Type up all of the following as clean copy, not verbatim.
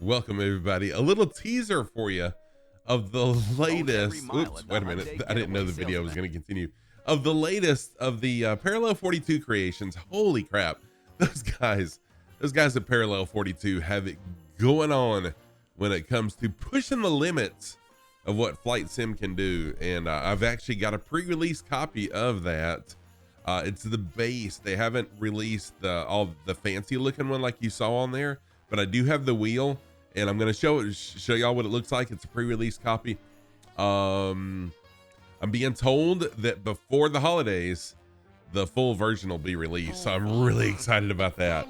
Welcome everybody. A little teaser for you of the latest. Oops, wait a minute. I didn't know the video was going to continue. Of the latest of the Parallel 42 creations. Holy crap. Those guys at Parallel 42 have it going on when it comes to pushing the limits of what Flight Sim can do. And I've actually got a pre-release copy of that. It's the base. They haven't released all the fancy looking one like you saw on there, but I do have the wheel, and I'm going to show y'all what it looks like. It's a pre-release copy. I'm being told that before the holidays, the full version will be released. So I'm really excited about that.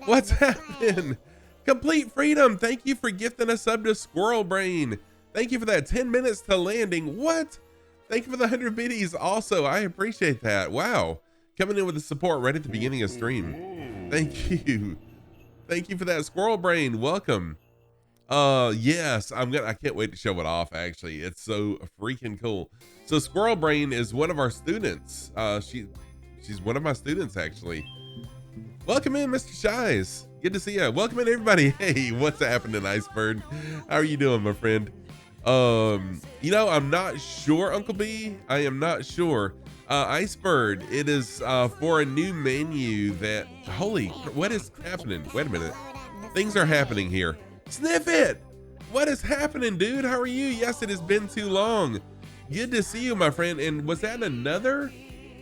What's happening? Complete Freedom. Thank you for gifting a sub to Squirrel Brain. Thank you for that 10 minutes to landing. What? Thank you for the 100 biddies. Also, I appreciate that. Wow. Coming in with the support right at the beginning of stream. Thank you. Thank you for that, Squirrel Brain. Welcome. Yes, I can't wait to show it off. Actually, it's so freaking cool. So Squirrel Brain is one of our students. She's one of my students actually. Welcome in, Mr. Shies. Good to see you. Welcome in, everybody. Hey, what's happening, Icebird? How are you doing, my friend? You know, I'm not sure, Uncle B. I am not sure. Icebird, it is for a new menu that, what is happening? Wait a minute. Things are happening here. Sniff it. What is happening, dude? How are you? Yes, it has been too long. Good to see you, my friend. And was that another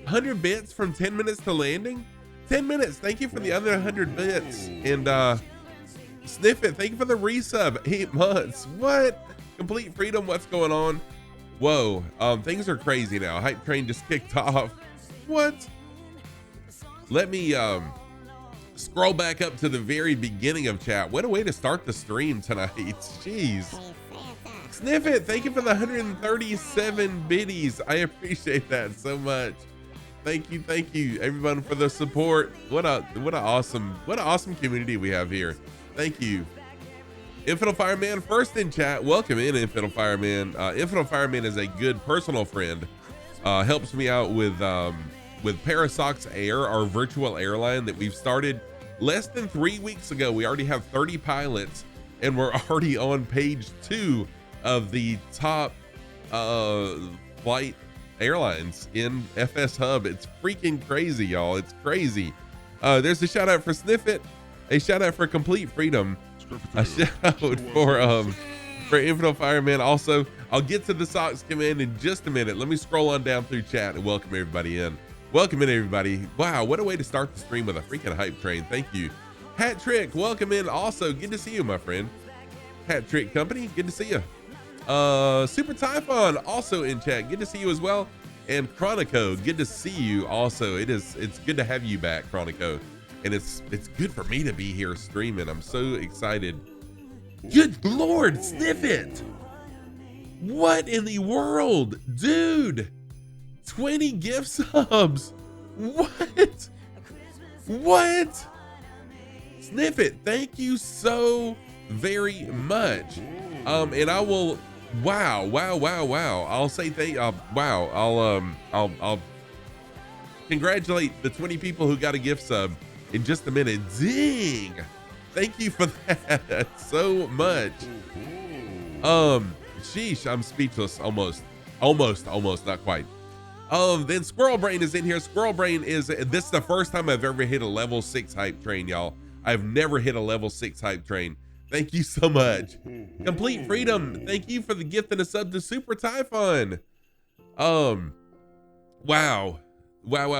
100 bits from 10 minutes to landing? 10 minutes. Thank you for the other 100 bits. And Sniff it. Thank you for the resub. 8 months. What? Complete Freedom. What's going on? Whoa. Things are crazy now. Hype train just kicked off. What? Let me scroll back up to the very beginning of chat. What a way to start the stream tonight. Jeez. Sniff it. Thank you for the 137 biddies. I appreciate that so much. Thank you everyone for the support. What a awesome community we have here. Thank you. Infidel Fireman first in chat. Welcome in, Infidel Fireman. Infidel Fireman is a good personal friend. Helps me out with Parasox Air, our virtual airline that we've started less than 3 weeks ago. We already have 30 pilots, and we're already on page 2 of the top flight airlines in FS Hub. It's freaking crazy, y'all. It's crazy. There's a shout out for Sniff It, a shout out for Complete Freedom, a shout out for Infidel Fireman. Also, I'll get to the socks command in just a minute. Let me scroll on down through chat and welcome everybody in. Welcome in, everybody. Wow, what a way to start the stream with a freaking hype train. Thank you. Hat Trick, welcome in. Also, good to see you, my friend. Hat Trick Company, good to see you. Super Typhon, also in chat, good to see you as well. And Chronico, good to see you also. It's good to have you back, Chronico. And it's good for me to be here streaming. I'm so excited. Good Lord, sniff it. What in the world? Dude, 20 gift subs. What? What? Sniff it. Thank you so very much. And I will, wow. I'll say I'll congratulate the 20 people who got a gift sub in just a minute. Dang. Thank you for that so much. Sheesh, I'm speechless. Almost, not quite. Then Squirrel Brain is in here. Squirrel Brain this is the first time I've ever hit a level 6 hype train, y'all. I've never hit a level 6 hype train. Thank you so much. Complete Freedom, thank you for the gift and a sub to Super Typhon. Wow.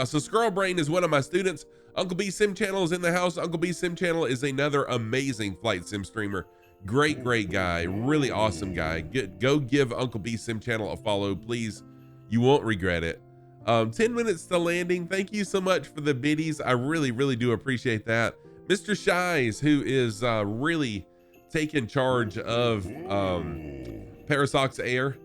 So Squirrel Brain is one of my students. Uncle B Sim Channel is in the house. Uncle B Sim Channel is another amazing flight sim streamer. Great guy, really awesome guy. Go give Uncle B Sim Channel a follow, please. You won't regret it. 10 minutes to landing. Thank you so much for the biddies. I really do appreciate that. Mr. Shies, who is really taking charge of Parasox Air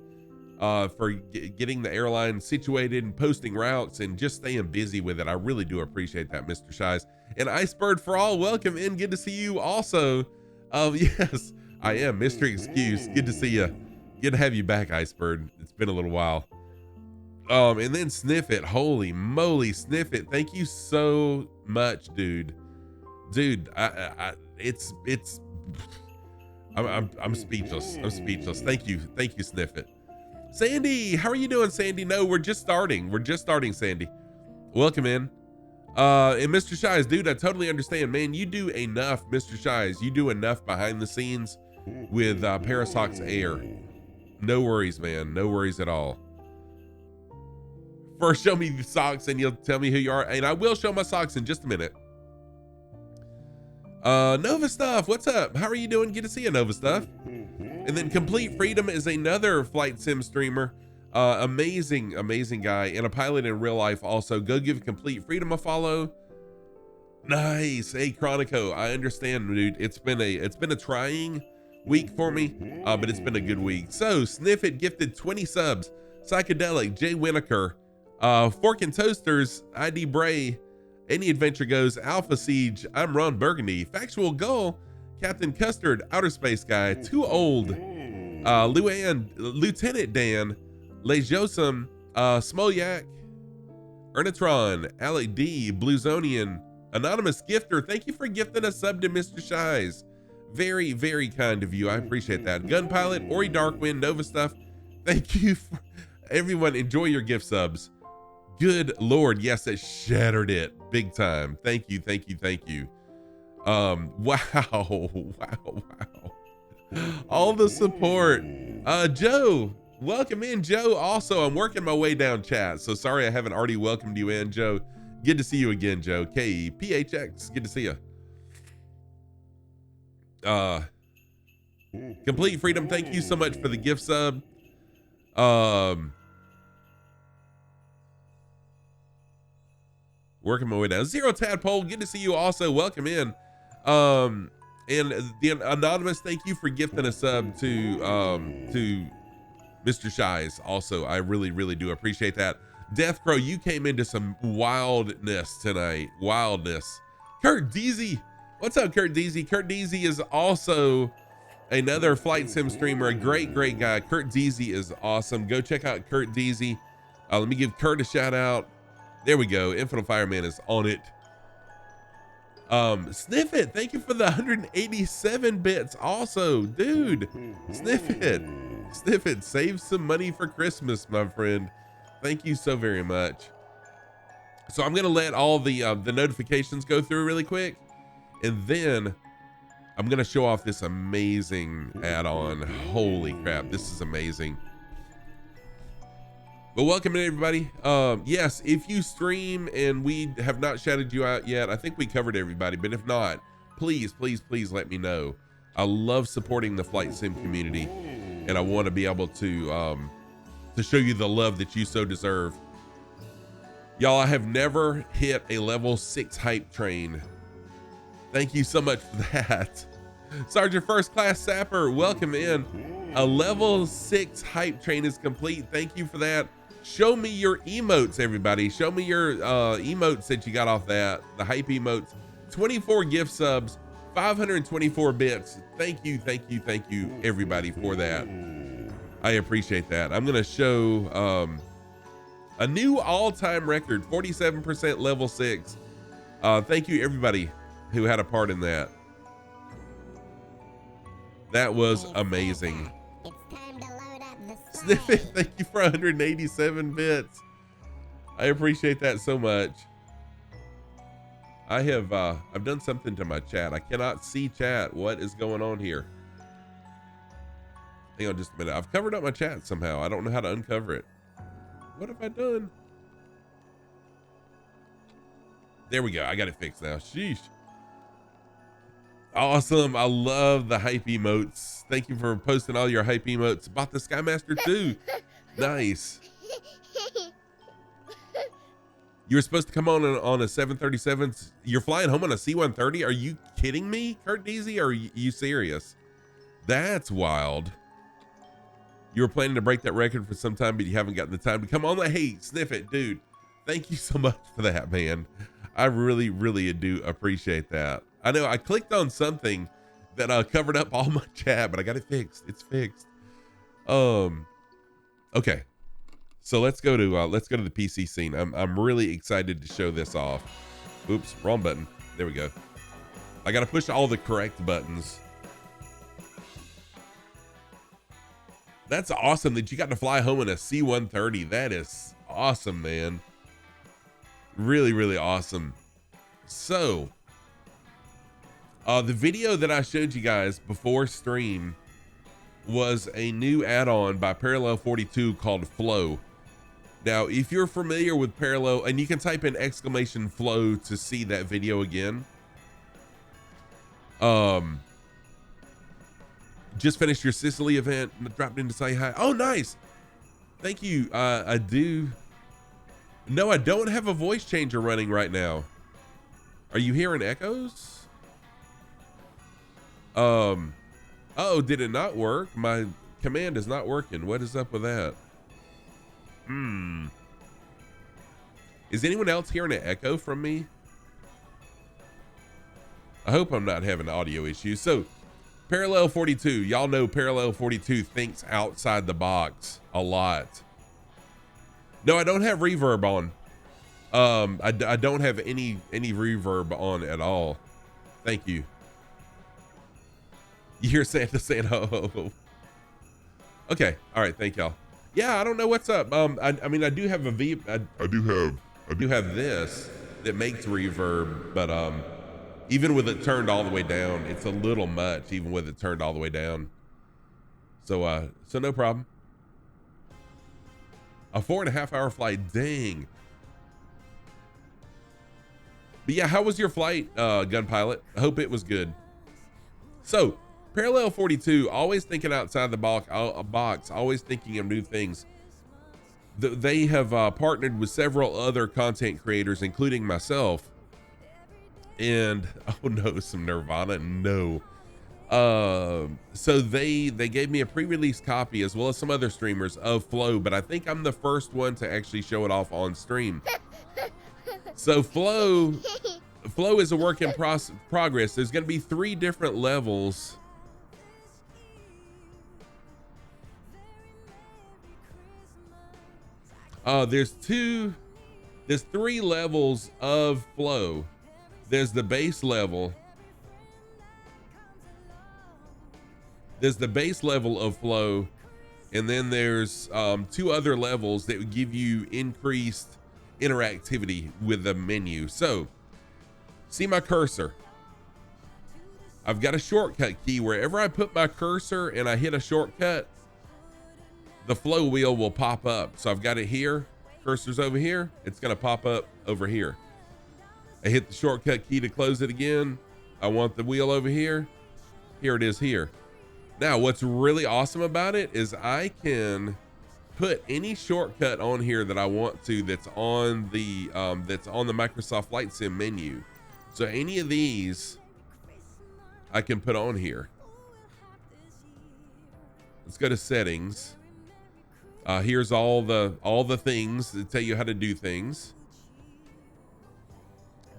for getting the airline situated and posting routes and just staying busy with it. I really do appreciate that, Mr. Shies. And Icebird for all, welcome in. Good to see you also. Yes, I am Mr. Excuse. Good to see you. Good to have you back, Icebird. It's been a little while. And then Sniff It. Holy moly, Sniff It. Thank you so much, dude. I'm speechless. Thank you, Sniff It. Sandy, how are you doing, Sandy? No, we're just starting, Sandy. Welcome in. And Mr. Shies, dude, I totally understand, man. You do enough, Mr. Shies. You do enough behind the scenes with Parasox Air. No worries, man. No worries at all. First, show me the socks and you'll tell me who you are. And I will show my socks in just a minute. Nova Stuff, what's up? How are you doing? Good to see you, Nova Stuff. And then Complete Freedom is another flight sim streamer. Amazing guy and a pilot in real life also. Go give Complete Freedom a follow. Nice. Hey, Chronico, I understand, dude. It's been a trying week for me, but it's been a good week. So Sniff It gifted 20 subs. Psychedelic, Jay Winokur, Fork and Toasters, ID Bray, Any Adventure Goes, Alpha Siege, I'm Ron Burgundy, Factual Gull, Captain Custard, Outer Space Guy, Too Old, Luann, Lieutenant Dan, Lejosum, Smolyak, Ernatron, Alec D, Bluezonian, Anonymous Gifter. Thank you for gifting a sub to Mr. Shies. Very kind of you. I appreciate that. Gun Pilot, Ori Darkwind, Nova Stuff. Thank you for everyone. Enjoy your gift subs. Good Lord. Yes, it shattered it big time. Thank you. Wow. All the support. Joe, welcome in, Joe. Also, I'm working my way down chat, so sorry I haven't already welcomed you in, Joe. Good to see you again, Joe. KPHX, good to see you. Complete Freedom, thank you so much for the gift sub. Working my way down. Zero Tadpole, good to see you also. Welcome in. And the Anonymous, thank you for gifting a sub to Mr. Shies. Also, I really do appreciate that. Death Crow, you came into some wildness tonight. Wildness. Kurt Deasy, what's up, Kurt Deasy? Kurt Deasy is also another flight sim streamer, a great guy. Kurt Deasy is awesome. Go check out Kurt Deasy. Let me give Kurt a shout out. There we go. Infinite Fireman is on it. Sniff It, thank you for the 187 bits also, dude. Sniff It, save some money for Christmas, my friend. Thank you so very much. So I'm gonna let all the notifications go through really quick, and then I'm gonna show off this amazing add-on. Holy crap, this is amazing. But welcome in, everybody. Yes, if you stream and we have not shouted you out yet, I think we covered everybody, but if not, please, please, please let me know. I love supporting the flight sim community, and I want to be able to show you the love that you so deserve. Y'all, I have never hit a level 6 hype train. Thank you so much for that. Sergeant First Class Sapper, welcome in. A level 6 hype train is complete. Thank you for that. Show me your emotes, everybody. Show me your emotes that you got off that. The hype emotes. 24 gift subs, 524 bits. Thank you, thank you, thank you, everybody, for that. I appreciate that. I'm gonna show a new all-time record, 47% level 6. Thank you, everybody who had a part in that. That was amazing. It's time to load up the Sniffit, thank you for 187 bits. I appreciate that so much. I've done something to my chat. I cannot see chat. What is going on here? Hang on just a minute. I've covered up my chat somehow. I don't know how to uncover it. What have I done? There we go. I got it fixed now. Sheesh. Awesome. I love the hype emotes. Thank you for posting all your hype emotes. Bought the Skymaster too. Nice. You were supposed to come on a 737. You're flying home on a C-130. Are you kidding me, Kurt Deasy? Are you serious? That's wild. You were planning to break that record for some time, but you haven't gotten the time to come on. Hey, sniff it, dude. Thank you so much for that, man. I really, really do appreciate that. I know I clicked on something that covered up all my chat, but I got it fixed. It's fixed. Okay. So let's go to the PC scene. I'm really excited to show this off. Oops, wrong button. There we go. I got to push all the correct buttons. That's awesome that you got to fly home in a C-130. That is awesome, man. Really, really awesome. So, the video that I showed you guys before stream was a new add-on by Parallel 42 called Flow. Now, if you're familiar with Parallel, and you can type in exclamation flow to see that video again. Just finished your Sicily event, dropped in to say hi. Oh, nice. Thank you. I do. No, I don't have a voice changer running right now. Are you hearing echoes? Oh, did it not work? My command is not working. What is up with that? Is anyone else hearing an echo from me? I hope I'm not having audio issues. So, Parallel 42, y'all know Parallel 42 thinks outside the box a lot. No, I don't have reverb on. I don't have any reverb on at all. Thank you. You hear Santa saying, oh. Okay, all right, thank y'all. Yeah, I don't know what's up. I mean, I do have a I do have this that makes reverb, but even with it turned all the way down, it's a little much, even with it turned all the way down. So no problem. A 4.5 hour flight, dang. But yeah, how was your flight, gun pilot? I hope it was good. So, Parallel 42, always thinking outside the box, always thinking of new things. They have partnered with several other content creators, including myself. And oh no, some Nirvana, no. So they gave me a pre-release copy, as well as some other streamers, of Flow, but I think I'm the first one to actually show it off on stream. So Flow is a work in progress. There's going to be 3 different levels. There's 3 levels of Flow. There's the base level. There's the base level of Flow, and then there's 2 other levels that would give you increased interactivity with the menu. So, see my cursor. I've got a shortcut key. Wherever I put my cursor and I hit a shortcut, the Flow wheel will pop up. So I've got it here. Cursor's over here. It's going to pop up over here. I hit the shortcut key to close it again. I want the wheel over here. Here it is here. Now, what's really awesome about it is I can put any shortcut on here that I want to that's on the Microsoft Flight Sim menu. So any of these I can put on here. Let's go to settings. Here's all the things that tell you how to do things.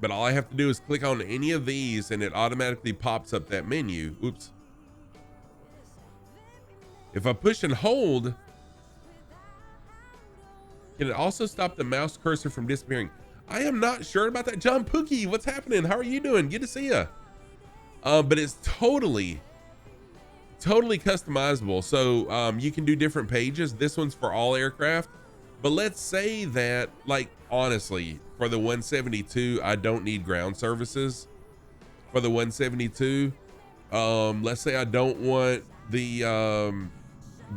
But all I have to do is click on any of these and it automatically pops up that menu. Oops. If I push and hold, can it also stop the mouse cursor from disappearing? I am not sure about that. John Pookie, what's happening? How are you doing? Good to see you. But it's totally customizable. So you can do different pages. This one's for all aircraft. But let's say that, like, honestly, for the 172, I don't need ground services. For the 172, let's say I don't want the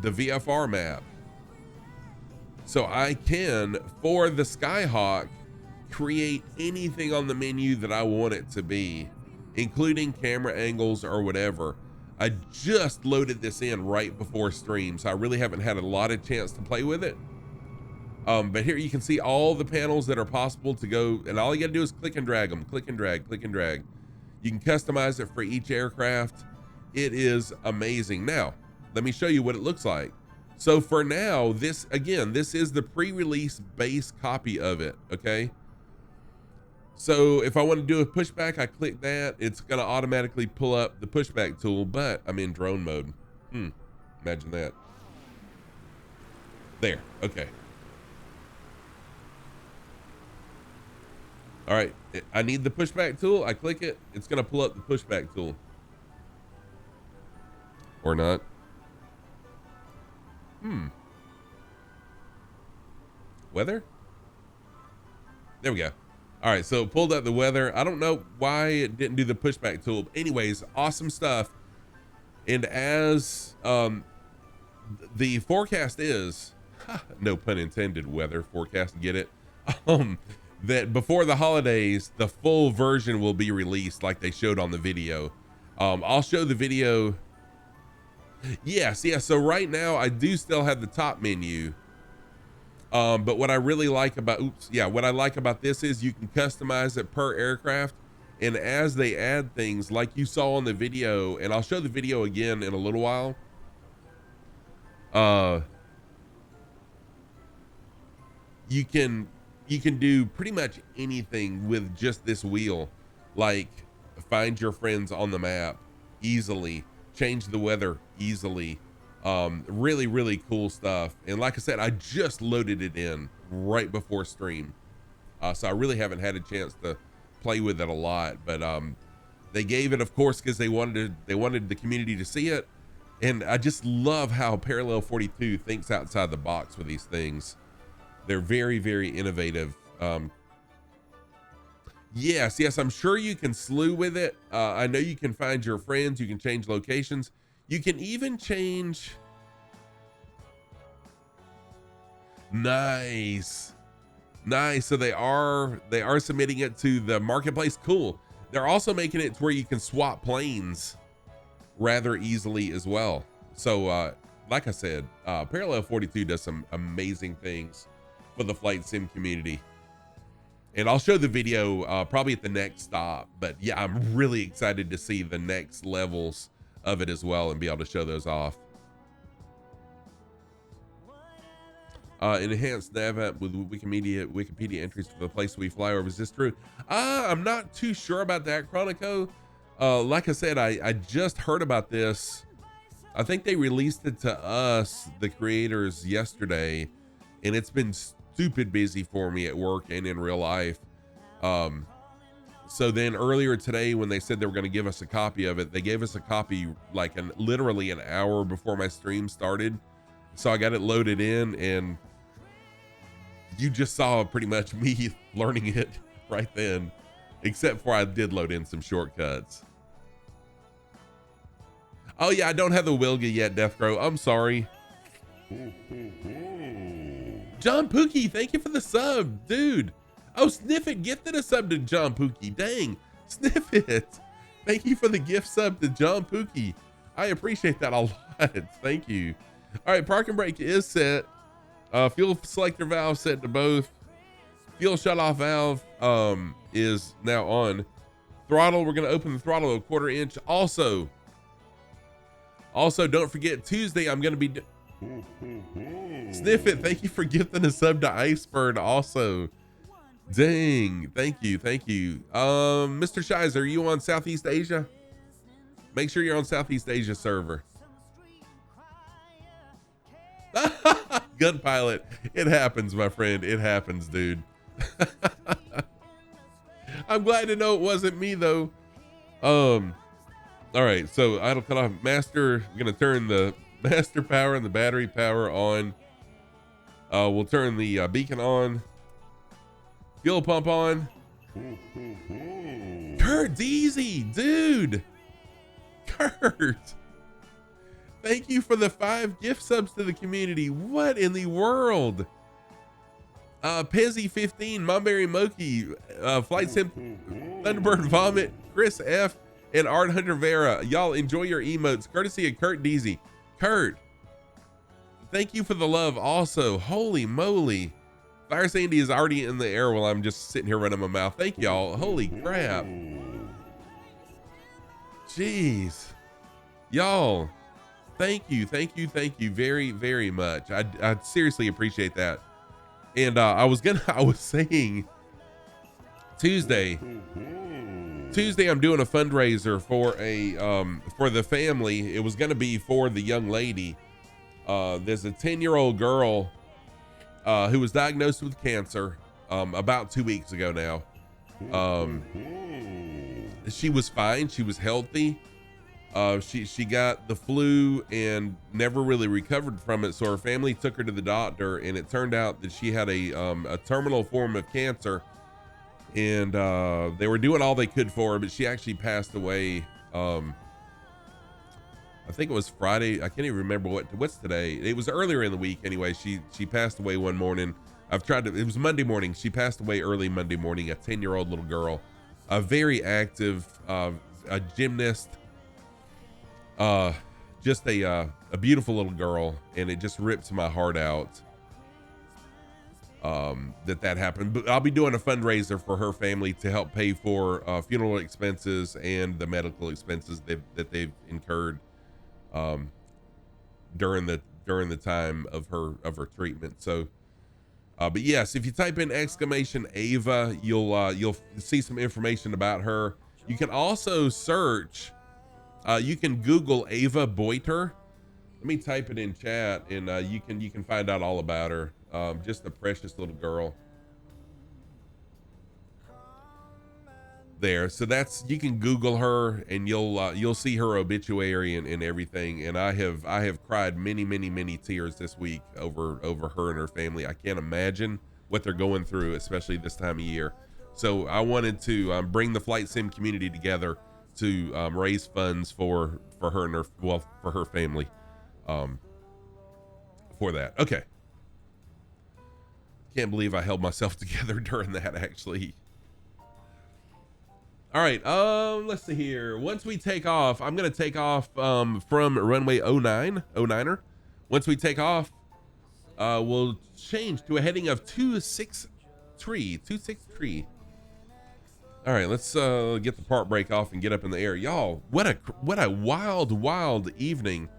VFR map. So I can, for the Skyhawk, create anything on the menu that I want it to be, including camera angles or whatever. I just loaded this in right before stream, so I really haven't had a lot of chance to play with it. But here you can see all the panels that are possible to go, and all you gotta do is click and drag them, click and drag, click and drag. You can customize it for each aircraft. It is amazing. Now, let me show you what it looks like. So for now, this is the pre-release base copy of it, okay? So if I want to do a pushback, I click that. It's gonna automatically pull up the pushback tool, but I'm in drone mode. Imagine that. There, okay. All right, I need the pushback tool. I click it, it's gonna pull up the pushback tool. Or not. Weather? There we go. All right, so it pulled up the weather. I don't know why it didn't do the pushback tool. Anyways, awesome stuff. And as the forecast is, no pun intended, weather forecast, get it? That before the holidays, the full version will be released like they showed on the video. I'll show the video. Yes, so right now I do still have the top menu. But what I really like about, what I like about this is you can customize it per aircraft. And as they add things like you saw on the video, and I'll show the video again in a little while. You can do pretty much anything with just this wheel, like find your friends on the map easily, change the weather easily. Really, really cool stuff. And like I said, I just loaded it in right before stream. So I really haven't had a chance to play with it a lot, but they gave it, of course, because they wanted the community to see it. And I just love how Parallel 42 thinks outside the box with these things. They're very, very innovative. Yes, I'm sure you can slew with it. I know you can find your friends, you can change locations. You can even change. Nice. So they are submitting it to the marketplace. Cool. They're also making it to where you can swap planes rather easily as well. So like I said, Parallel 42 does some amazing things for the flight sim community. And I'll show the video probably at the next stop. But yeah, I'm really excited to see the next levels of it as well and be able to show those off. Enhanced nav app with Wikipedia entries for the place we fly over. Is this true? I'm not too sure about that, Chronico. Like I said, I just heard about this. I think they released it to us, the creators, yesterday, and it's been stupid busy for me at work and in real life. So then earlier today, when they said they were going to give us a copy of it, they gave us a copy like literally an hour before my stream started. So I got it loaded in, and you just saw pretty much me learning it right then, except for I did load in some shortcuts. Oh yeah, I don't have the Wilga yet, Deathcrow. I'm sorry. John Pookie, thank you for the sub, dude. Oh, Sniff It gifted a sub to John Pookie. Dang, Sniff It. Thank you for the gift sub to John Pookie. I appreciate that a lot. Thank you. All right, parking brake is set. Fuel selector valve set to both. Fuel shutoff valve is now on. Throttle, we're gonna open the throttle a 1/4 inch. Also, don't forget Tuesday I'm gonna be Sniff It. Thank you for gifting a sub to Iceberg. Also, dang, thank you. Mr. Shizer, are you on Southeast Asia? Make sure you're on Southeast Asia server. Gun pilot, it happens, my friend. It happens, dude. I'm glad to know it wasn't me though. All right, so idle cut off master. We're gonna turn the master power and the battery power on. We'll turn the beacon on. Fuel pump on. Kurt's easy, dude. Kurt, thank you for the 5 gift subs to the community. What in the world? Pezzy 15, Momberry Moki, Flight Sim, Thunderbird Vomit, Chris F, and Art Hunter Vera. Y'all enjoy your emotes, courtesy of Kurt Deasy. Kurt, thank you for the love. Also, holy moly, Fire Sandy is already in the air while I'm just sitting here running my mouth. Thank y'all. Holy crap. Jeez, y'all. Thank you very, very much. I seriously appreciate that. And I was saying Tuesday I'm doing a fundraiser for the family. It was gonna be for the young lady. There's a 10-year-old girl who was diagnosed with cancer about 2 weeks ago now. She was fine, she was healthy. She got the flu and never really recovered from it, so her family took her to the doctor, and it turned out that she had a terminal form of cancer, and they were doing all they could for her, but she actually passed away. I think it was Friday. I can't even remember what's today. It was earlier in the week anyway. She passed away one morning. It was Monday morning. She passed away early Monday morning. A 10-year-old little girl, a very active, a gymnast. Just a beautiful little girl, and it just rips my heart out that happened. But I'll be doing a fundraiser for her family to help pay for funeral expenses and the medical expenses that they've incurred during the time of her treatment. So but yes, if you type in !Ava, you'll see some information about her. You can also search. You can Google Ava Boiter. Let me type it in chat, and you can find out all about her. Just a precious little girl. There, so you can Google her, and you'll see her obituary and everything. And I have cried many tears this week over her and her family. I can't imagine what they're going through, especially this time of year. So I wanted to bring the flight sim community together to raise funds for her and for her family for that. Okay, can't believe I held myself together during that, actually. All right, let's see here. Once we take off, I'm gonna take off from runway 09er. Once we take off, we'll change to a heading of 263. All right, let's get the part brake off and get up in the air. Y'all, what a wild evening,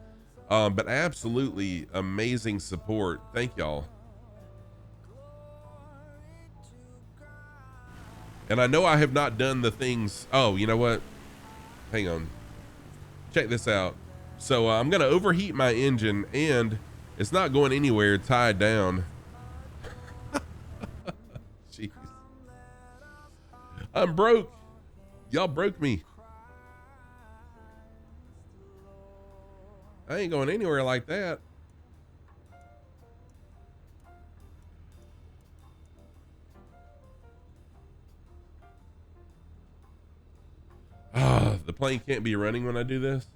but absolutely amazing support. Thank y'all. And I know I have not done the things. Oh, you know what? Hang on. Check this out. So I'm going to overheat my engine, and it's not going anywhere, tied down. Jeez. I'm broke. Y'all broke me. I ain't going anywhere like that. The plane can't be running when I do this.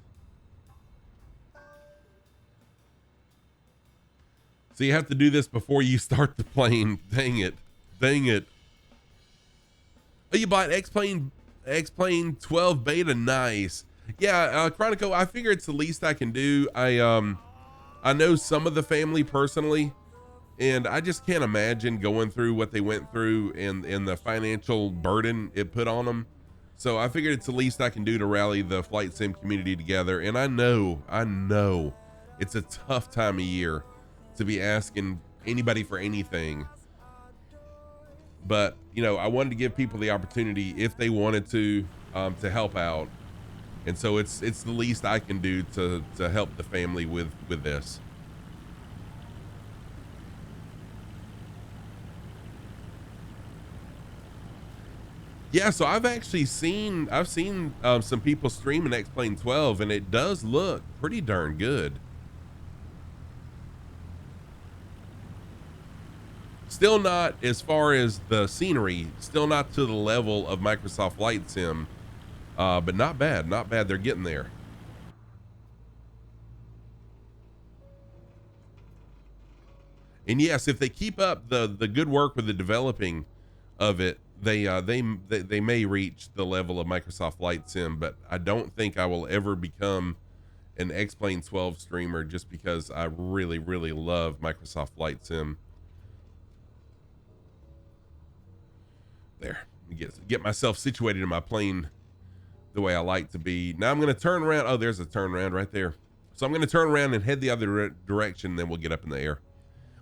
So you have to do this before you start the plane. Dang it. Oh, you bought X-Plane X-Plane 12 beta, nice. Yeah, Chronico, I figure it's the least I can do. I know some of the family personally, and I just can't imagine going through what they went through and the financial burden it put on them. So I figured it's the least I can do to rally the flight sim community together. And I know it's a tough time of year to be asking anybody for anything. But, you know, I wanted to give people the opportunity if they wanted to help out. And so it's the least I can do to help the family with this. Yeah, so I've seen some people streaming X-Plane 12, and it does look pretty darn good. Still not, as far as the scenery, still not to the level of Microsoft Flight Sim, but not bad, not bad. They're getting there. And yes, if they keep up the good work with the developing of it, they may reach the level of Microsoft Flight Sim, but I don't think I will ever become an X-Plane 12 streamer just because I really, really love Microsoft Flight Sim. There, get myself situated in my plane the way I like to be. Now I'm going to turn around. Oh, there's a turnaround right there. So I'm going to turn around and head the other direction. Then we'll get up in the air.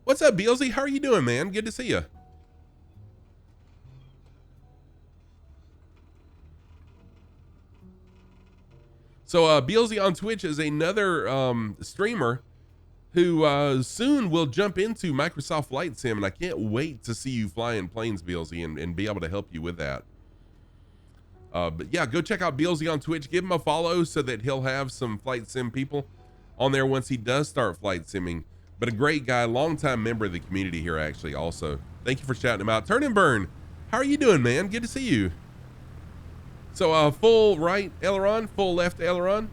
What's up, Beelzy? How are you doing, man? Good to see you. So Beelzy on Twitch is another streamer who soon will jump into Microsoft Flight Sim, and I can't wait to see you flying planes, Beelzy, and be able to help you with that. But yeah, go check out Beelzy on Twitch. Give him a follow so that he'll have some Flight Sim people on there once he does start Flight Simming. But a great guy, longtime member of the community here, actually, also. Thank you for shouting him out. Turn and Burn, how are you doing, man? Good to see you. So full right aileron, full left aileron.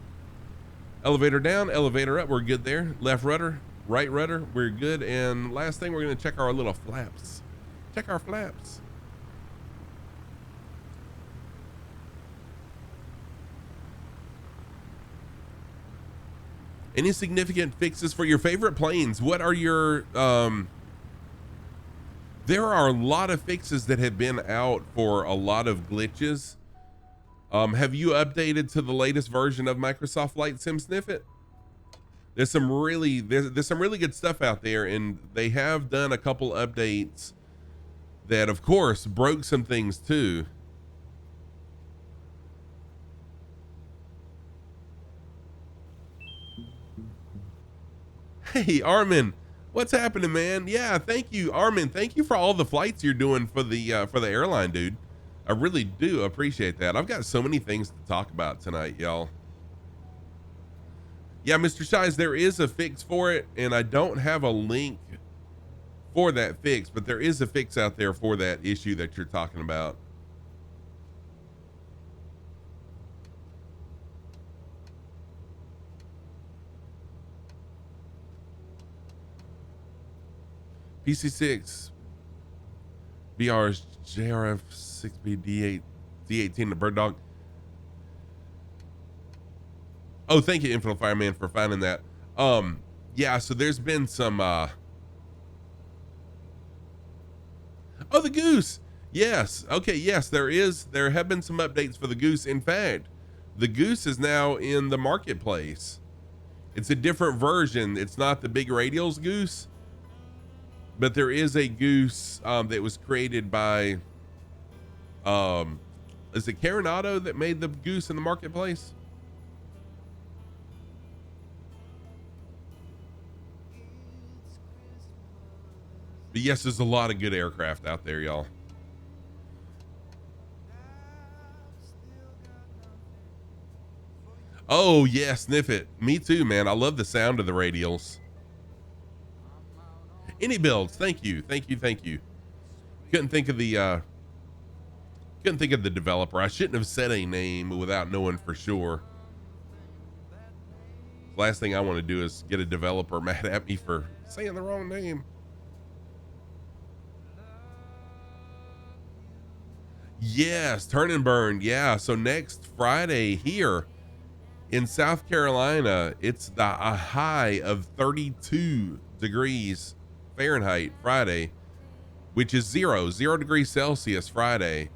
Elevator down, elevator up, we're good there. Left rudder, right rudder, we're good. And last thing, we're gonna check our little flaps. Check our flaps. Any significant fixes for your favorite planes? What are your, there are a lot of fixes that have been out for a lot of glitches. Have you updated to the latest version of Microsoft Flight Sim Snippet? There's some really good stuff out there, and they have done a couple updates that, of course, broke some things too. Hey, Armin, what's happening, man? Yeah, thank you, Armin. Thank you for all the flights you're doing for the airline, dude. I really do appreciate that. I've got so many things to talk about tonight, y'all. Yeah, Mr. Shies, there is a fix for it, and I don't have a link for that fix, but there is a fix out there for that issue that you're talking about. PC6 BR's JRF 6B D8 D18 the Bird Dog. Oh, thank you, Infinite Fireman, for finding that. Yeah, so there's been some oh, the Goose. Yes. Okay, yes, there have been some updates for the Goose. In fact, the Goose is now in the marketplace. It's a different version. It's not the big radials Goose, but there is a Goose that was created by is it Caronado that made the Goose in the marketplace? But yes, there's a lot of good aircraft out there, y'all. Oh yeah, sniff it. Me too, man. I love the sound of the radials. Any builds, thank you. Couldn't think of the developer. I shouldn't have said a name without knowing for sure. Last thing I want to do is get a developer mad at me for saying the wrong name. Yes, turn and burn. Yeah. So next Friday here in South Carolina, it's a high of 32 degrees Fahrenheit Friday, which is zero degrees Celsius Friday.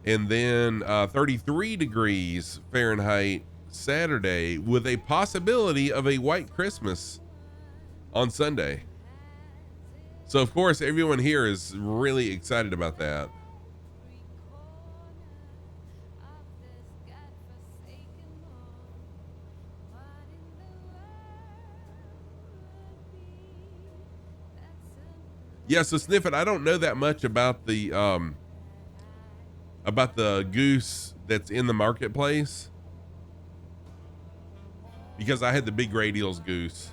And then 33 degrees Fahrenheit Saturday, with a possibility of a white Christmas on Sunday. So of course, everyone here is really excited about that. Yeah, so Sniffit, I don't know that much about the goose that's in the marketplace, because I had the big radials goose.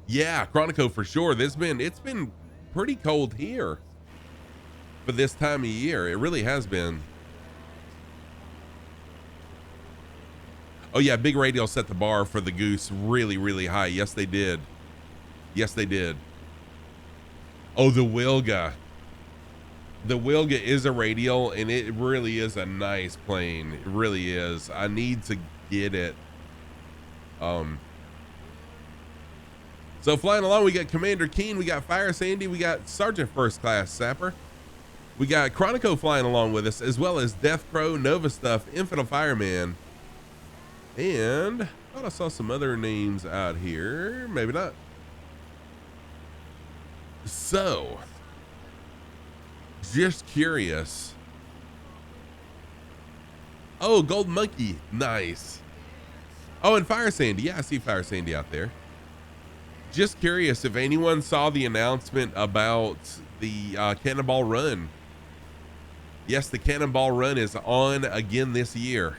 Yeah, Chronico for sure. It's been pretty cold here for this time of year. It really has been. Oh yeah, big radial set the bar for the goose really, really high. Yes, they did. Yes, they did. Oh, the Wilga. The Wilga is a radial, and it really is a nice plane. It really is. I need to get it. So flying along, we got Commander Keen, we got Fire Sandy, we got Sergeant First Class Sapper. We got Chronico flying along with us, as well as Death Crow, Nova Stuff, Infinite Fireman. And I thought I saw some other names out here. Maybe not. So, just curious. Oh, Gold Monkey. Nice. Oh, and Fire Sandy. Yeah, I see Fire Sandy out there. Just curious if anyone saw the announcement about the Cannonball Run. Yes, the Cannonball Run is on again this year.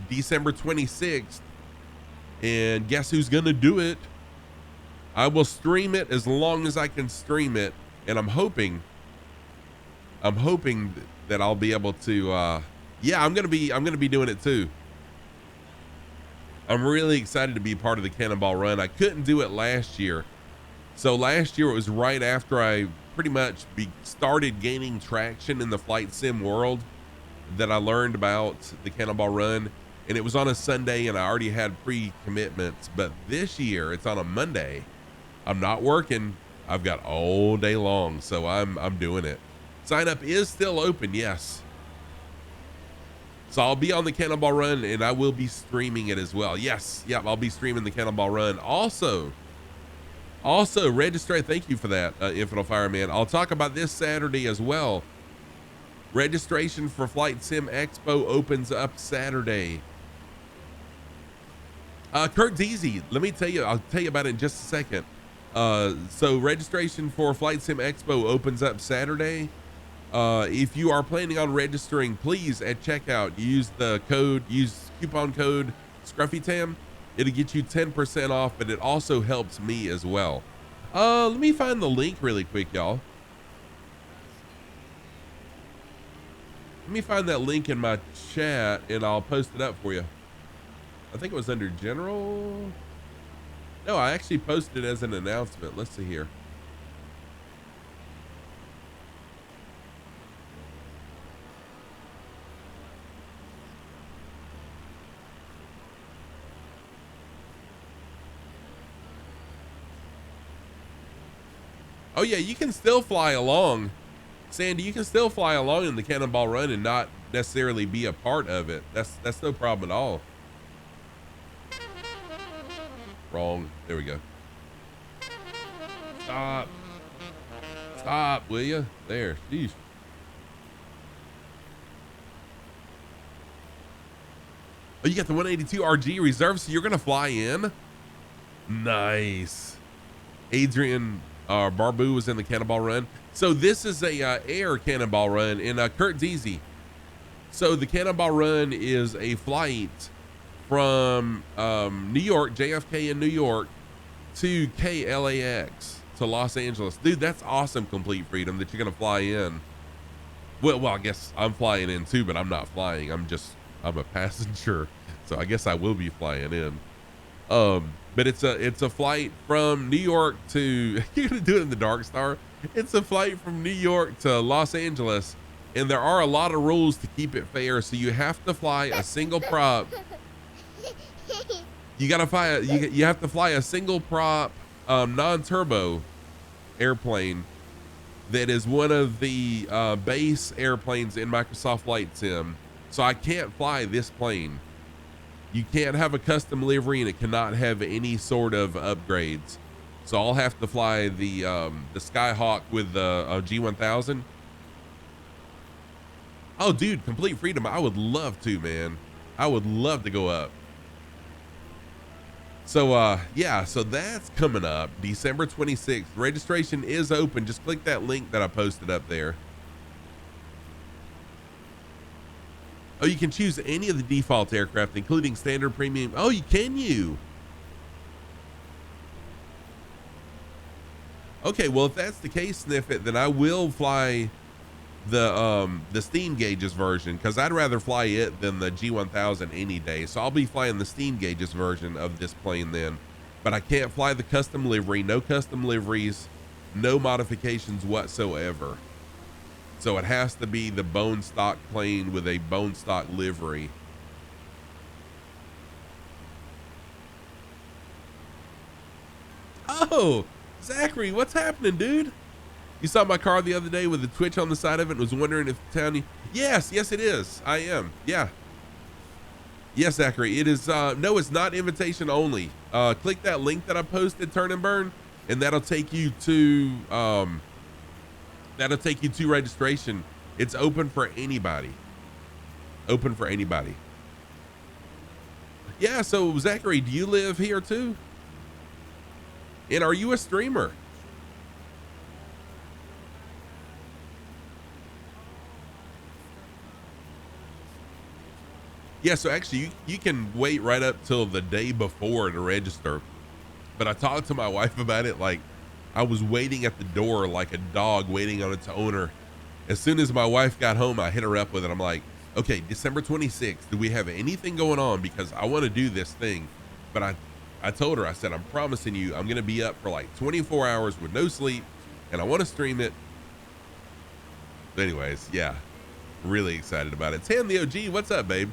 December 26th. And guess who's going to do it? I will stream it as long as I can stream it. And I'm hoping that I'll be able to, yeah, I'm going to be doing it too. I'm really excited to be part of the Cannonball Run. I couldn't do it last year. So last year it was right after I pretty much started gaining traction in the flight sim world that I learned about the Cannonball Run. And it was on a Sunday and I already had pre-commitments. But this year it's on a Monday. I'm not working. I've got all day long. So I'm doing it. Sign up is still open. Yes. So I'll be on the Cannonball Run and I will be streaming it as well. Yes. Yep. I'll be streaming the Cannonball Run. Also register. Thank you for that, Infinite Fireman. I'll talk about this Saturday as well. Registration for Flight Sim Expo opens up Saturday. Kurt Deasy, let me tell you, I'll tell you about it in just a second. So registration for Flight Sim Expo opens up Saturday. If you are planning on registering, please at checkout use coupon code ScruffyTam. It'll get you 10% off, but it also helps me as well. Let me find the link really quick, y'all. Let me find that link in my chat and I'll post it up for you. I think it was under general. No, I actually posted it as an announcement. Let's see here. Oh yeah, you can still fly along. Sandy, you can still fly along in the Cannonball Run and not necessarily be a part of it. That's no problem at all. Wrong. There we go. Stop, will you? There. Jeez. Oh, you got the 182 RG reserve, so you're gonna fly in? Nice. Adrian Barbu was in the Cannonball Run. So this is a air Cannonball Run in Kurt Deasy. So the Cannonball Run is a flight from New York, JFK in New York, to KLAX to Los Angeles. Dude, that's awesome, Complete Freedom, that you're gonna fly in. Well, I guess I'm flying in too, but I'm not flying. I'm a passenger, so I guess I will be flying in. But it's a flight from New York to, you're gonna do it in the Dark Star. It's a flight from New York to Los Angeles, and there are a lot of rules to keep it fair. So you have to fly a single prop. You gotta fly. You have to fly a single prop, non-turbo airplane that is one of the base airplanes in Microsoft Flight Sim. So I can't fly this plane. You can't have a custom livery, and it cannot have any sort of upgrades. So I'll have to fly the Skyhawk with the G1000. Oh, dude, complete freedom. I would love to, man. I would love to go up. So yeah, so that's coming up December 26th. Registration is open. Just click that link that I posted up there. Oh, you can choose any of the default aircraft, including standard, premium. Oh, can you? Okay, well, if that's the case, Sniffit, then I will fly the steam gauges version, because I'd rather fly it than the G1000 any day. So I'll be flying the steam gauges version of this plane then. But I can't fly the custom livery. No custom liveries, no modifications whatsoever. So it has to be the bone stock plane with a bone stock livery. Oh, Zachary, what's happening, dude? You saw my car the other day with the Twitch on the side of it and was wondering if the town... Yes, it is. I am. Yeah. Yes, Zachary, it is. No, it's not invitation only. Click that link that I posted, Turn and Burn, and that'll take you to... registration. It's open for anybody. Open for anybody. Yeah, so Zachary, do you live here too? And are you a streamer? Yeah, so actually you can wait right up till the day before to register. But I talked to my wife about it, like I was waiting at the door like a dog waiting on its owner. As soon as my wife got home, I hit her up with it. I'm like, okay, December 26th, do we have anything going on? Because I want to do this thing. But I told her, I said, I'm promising you, I'm going to be up for like 24 hours with no sleep, and I want to stream it. But anyways, yeah, really excited about it. Tam the OG, what's up, babe?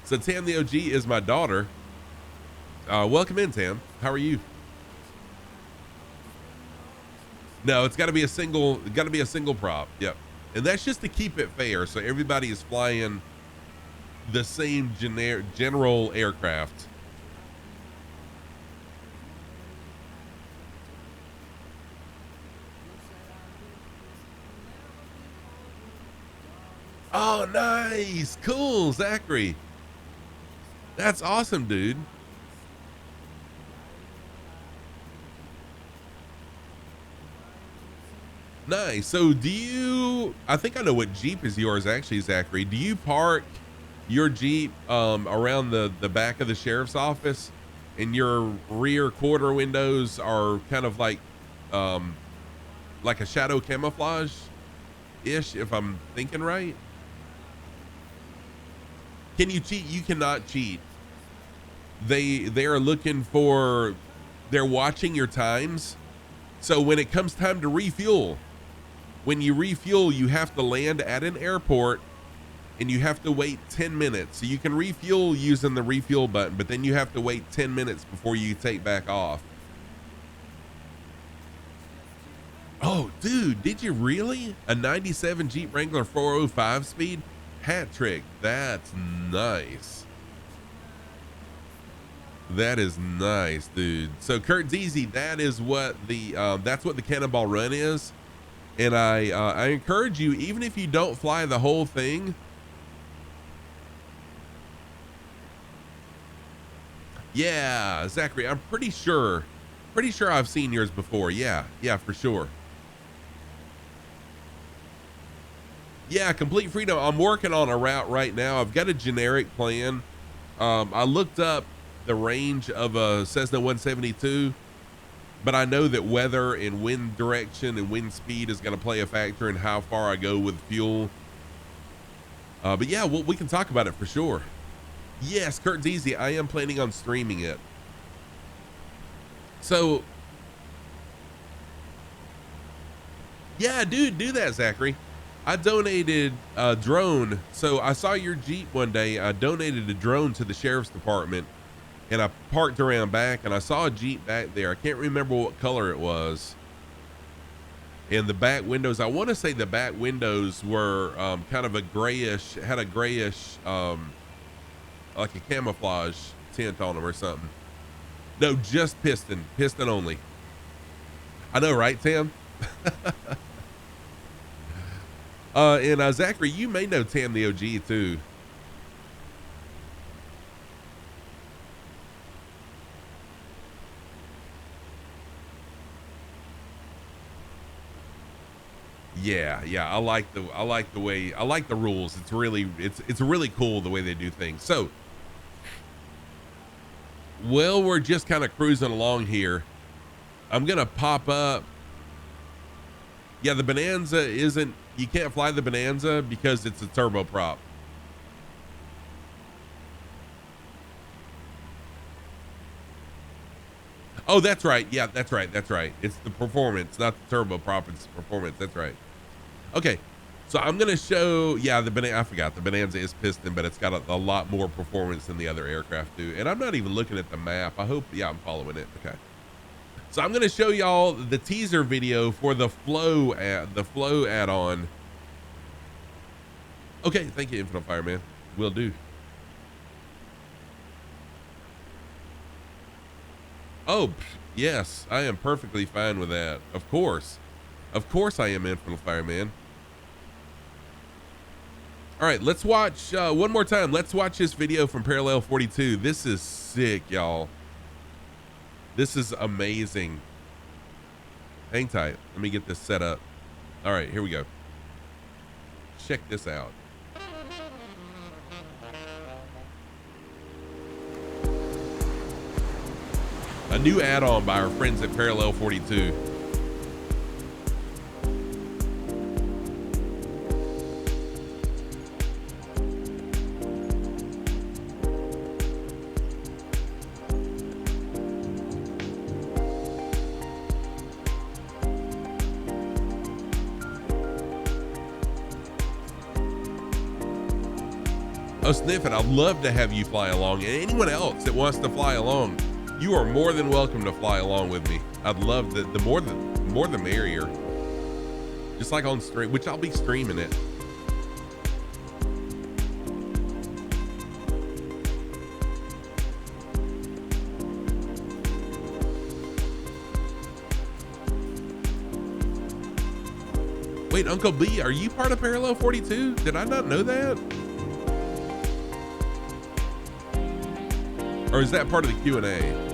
So Tam the OG is my daughter. Welcome in, Tam. How are you? No, it's got to be a single prop. Yep. And that's just to keep it fair, so everybody is flying the same general aircraft. Oh, nice. Cool, Zachary. That's awesome, dude. Nice. So do you, I think I know what Jeep is yours actually, Zachary. Do you park your Jeep around the back of the sheriff's office, and your rear quarter windows are kind of like a shadow camouflage ish, if I'm thinking right? Can you cheat? You cannot cheat. They are looking for, they're watching your times. So when it comes time to refuel, when you refuel, you have to land at an airport and you have to wait 10 minutes. So you can refuel using the refuel button, but then you have to wait 10 minutes before you take back off. Oh, dude, did you really? A 97 Jeep Wrangler 405 speed? Hat trick. That's nice. That is nice, dude. So Kurt Deasy, that is what the that's what the Cannonball Run is. And I encourage you, even if you don't fly the whole thing. Yeah, Zachary, I'm pretty sure I've seen yours before. Yeah, for sure. Yeah, complete freedom. I'm working on a route right now. I've got a generic plan. I looked up the range of a Cessna 172, but I know that weather and wind direction and wind speed is going to play a factor in how far I go with fuel. But yeah, we can talk about it for sure. Yes, Kurt Deasy, I am planning on streaming it. So yeah, dude, do that, Zachary. I donated a drone. So I saw your Jeep one day. I donated a drone to the sheriff's department, and I parked around back, and I saw a Jeep back there. I can't remember what color it was. And the back windows, I want to say the back windows were kind of a grayish, had a grayish, like a camouflage tint on them or something. No, just piston only. I know, right, Tam? And Zachary, you may know Tam the OG too. Yeah, I like the way, I like the rules. It's really cool the way they do things. So, well, we're just kind of cruising along here. I'm gonna pop up. Yeah, the Bonanza isn't, you can't fly the Bonanza because it's a turboprop. Oh, that's right. Yeah, that's right. It's the performance, not the turboprop. It's the performance. That's right. Okay, so I'm gonna show. Yeah, I forgot the Bonanza is piston, but it's got a lot more performance than the other aircraft do. And I'm not even looking at the map. I hope. Yeah, I'm following it. Okay. So I'm gonna show y'all the teaser video for the Flow add-on. Okay, thank you, Infinite Fireman. Will do. Oh, yes, I am perfectly fine with that. Of course I am, Infinite Fireman. All right, let's watch one more time. Let's watch this video from Parallel 42. This is sick, y'all. This is amazing. Hang tight. Let me get this set up. All right, here we go. Check this out. A new add-on by our friends at Parallel 42. Oh, Sniffin', I'd love to have you fly along, and anyone else that wants to fly along, you are more than welcome to fly along with me. I'd love the more the merrier. Just like on stream, which I'll be streaming it. Wait, Uncle B, are you part of Parallel 42? Did I not know that? Or is that part of the Q&A?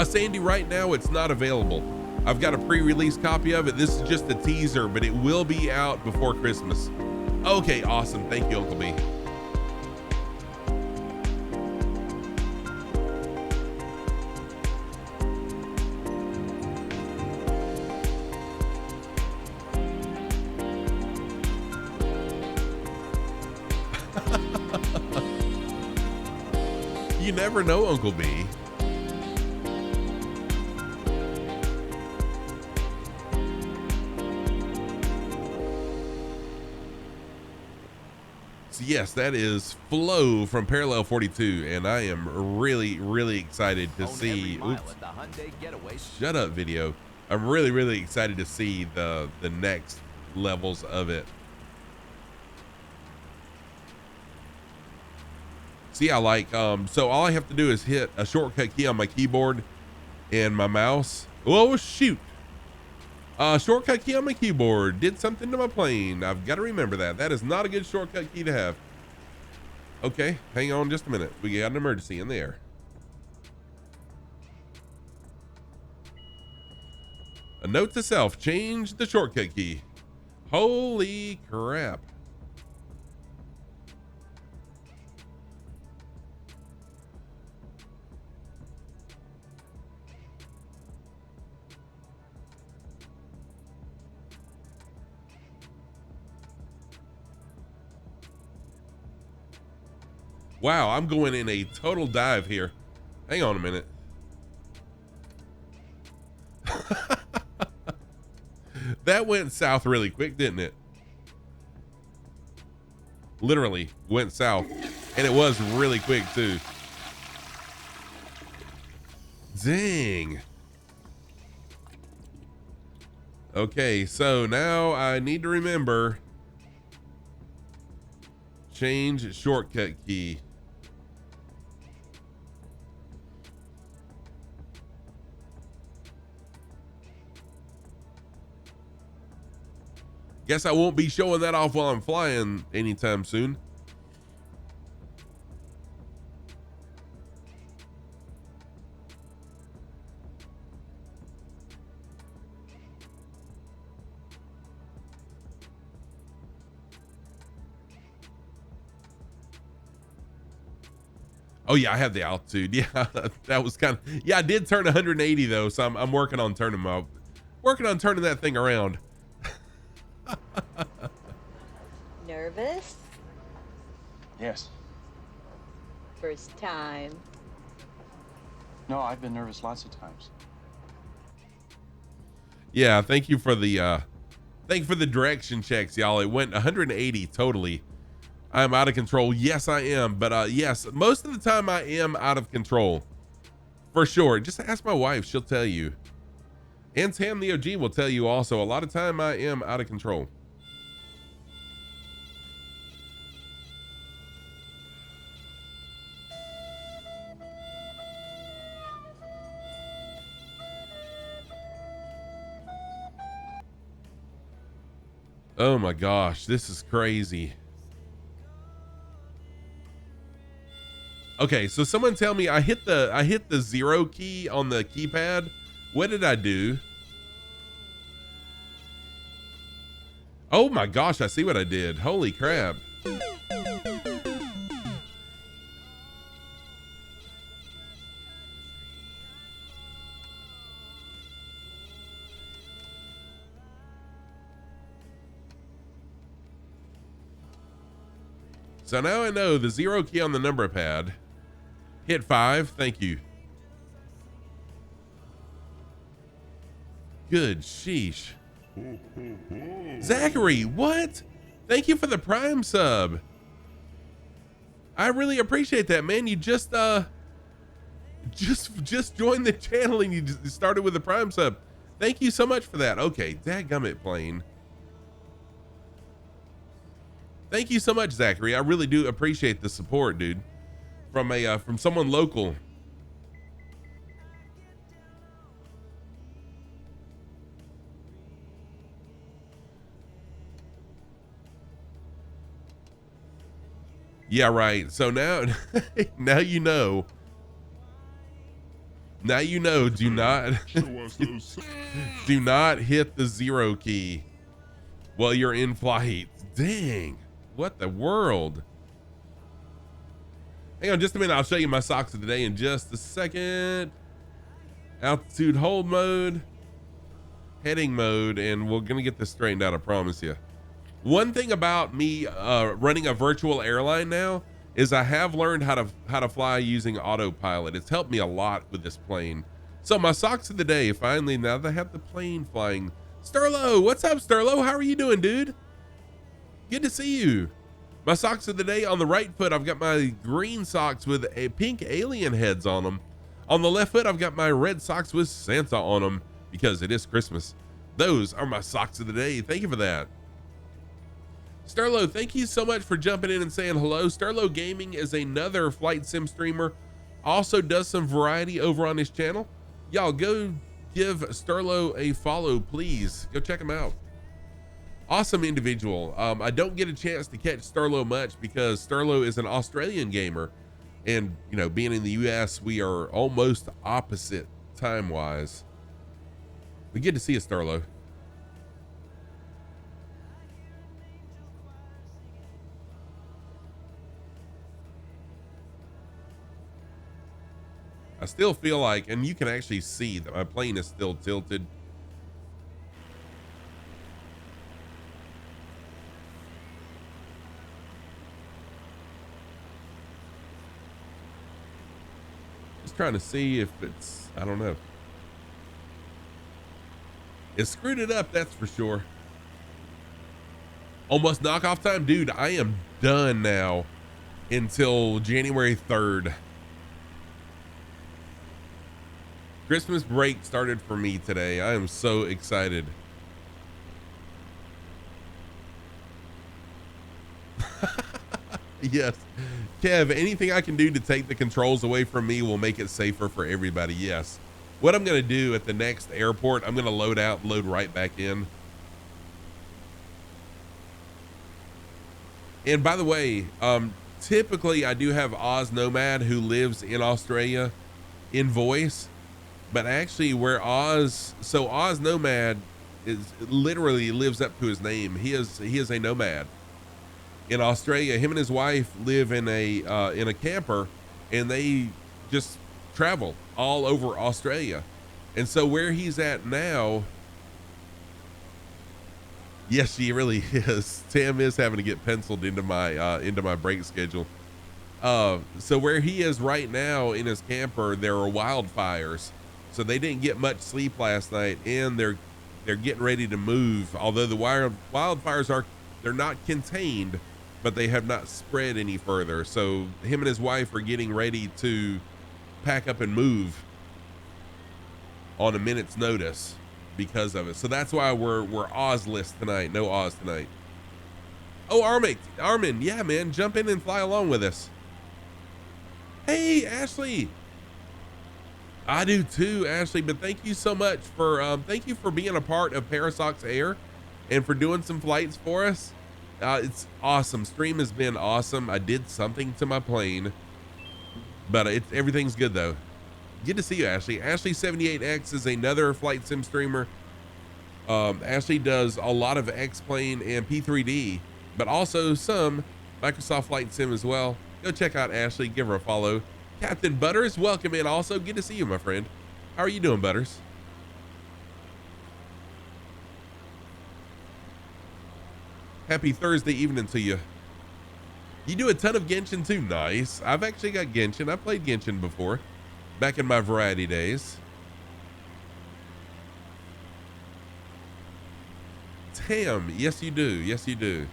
Sandy, right now it's not available. I've got a pre-release copy of it. This is just a teaser, but it will be out before Christmas. Okay, awesome. Thank you, Uncle B. You never know, Uncle B. So yes, that is Flow from Parallel 42, and I am really excited to see. Oops, shut up, video. I'm really excited to see the next levels of it. See, I like so all I have to do is hit a shortcut key on my keyboard and my mouse. Oh shoot, shortcut key on my keyboard did something to my plane. I've got to remember that. That is not a good shortcut key to have. Okay, hang on just a minute. We got an emergency in the air. A note to self, change the shortcut key. Holy crap. Wow, I'm going in a total dive here. Hang on a minute. That went south really quick, didn't it? Literally went south, and it was really quick too. Dang. Okay, so now I need to remember change shortcut key. Guess I won't be showing that off while I'm flying anytime soon. Oh yeah, I have the altitude. Yeah, that was kind of, yeah, I did turn 180 though. So I'm working on turning that thing around. Nervous? Yes. First time. No, I've been nervous lots of times. Yeah, thank you for the direction checks, y'all. It went 180 totally. I'm out of control. Yes, I am. But yes, most of the time I am out of control. For sure. Just ask my wife, she'll tell you. And Tam the OG will tell you also. A lot of time I am out of control. Oh my gosh, this is crazy. Okay, so someone tell me I hit the 0 key on the keypad. What did I do? Oh my gosh, I see what I did. Holy crap. So now I know the 0 key on the number pad. Hit 5, thank you. Good sheesh. Zachary, what? Thank you for the Prime sub. I really appreciate that, man. You just joined the channel and you just started with the Prime sub. Thank you so much for that. Okay, dadgummit plane. Thank you so much, Zachary. I really do appreciate the support, dude. From someone local. Yeah, right. So now, now you know. Now you know. Do not, do not hit the 0 key while you're in flight. Dang, what the world? Hang on just a minute. I'll show you my socks of the day in just a second. Altitude hold mode, heading mode, and we're gonna get this straightened out. I promise you. One thing about me running a virtual airline now is I have learned how to fly using autopilot. It's helped me a lot with this plane. So my socks of the day, finally, now that I have the plane flying. Sterlo, what's up, Sterlo? How are you doing, dude? Good to see you. My socks of the day, on the right foot, I've got my green socks with a pink alien heads on them. On the left foot, I've got my red socks with Santa on them because it is Christmas. Those are my socks of the day. Thank you for that. Sterlo, thank you so much for jumping in and saying hello. Sterlo Gaming is another flight sim streamer. Also does some variety over on his channel. Y'all go give Sterlo a follow, please. Go check him out. Awesome individual. I don't get a chance to catch Sterlo much because Sterlo is an Australian gamer, and you know, being in the US, we are almost opposite time wise. We get to see you, Sterlo. I still feel like, and you can actually see that my plane is still tilted. trying to see if it's, I don't know. It screwed it up, that's for sure. Almost knockoff time. Dude, I am done now until January 3rd. Christmas break started for me today. I am so excited. Yes. Kev, anything I can do to take the controls away from me will make it safer for everybody. Yes. What I'm going to do at the next airport, I'm going to load out and load right back in. And by the way, typically I do have Oz Nomad who lives in Australia in voice, but actually where Oz Nomad is literally lives up to his name. He is a nomad in Australia. Him and his wife live in a camper, and they just travel all over Australia. And so where he's at now, yes, she really is. Tam is having to get penciled into my break schedule. So where he is right now in his camper, there are wildfires. So they didn't get much sleep last night, and they're getting ready to move. Although the wildfires they're not contained, but they have not spread any further. So him and his wife are getting ready to pack up and move on a minute's notice because of it. So that's why we're Ozless tonight. No Oz tonight. Oh, Armin, yeah, man, jump in and fly along with us. Hey, Ashley. I do too, Ashley, but thank you so much for thank you for being a part of Parasox Air and for doing some flights for us. It's awesome. Stream has been awesome. I did something to my plane, but everything's good though. Good to see you, Ashley. Ashley78X is another flight sim streamer. Ashley does a lot of X-Plane and P3D, but also some Microsoft Flight Sim as well. Go check out Ashley, give her a follow. Captain Butters, welcome in also. Good to see you, my friend. How are you doing, Butters? Happy Thursday evening to you. You do a ton of Genshin too. Nice. I've actually got Genshin. I played Genshin before, back in my variety days. Tam, yes you do. Yes you do.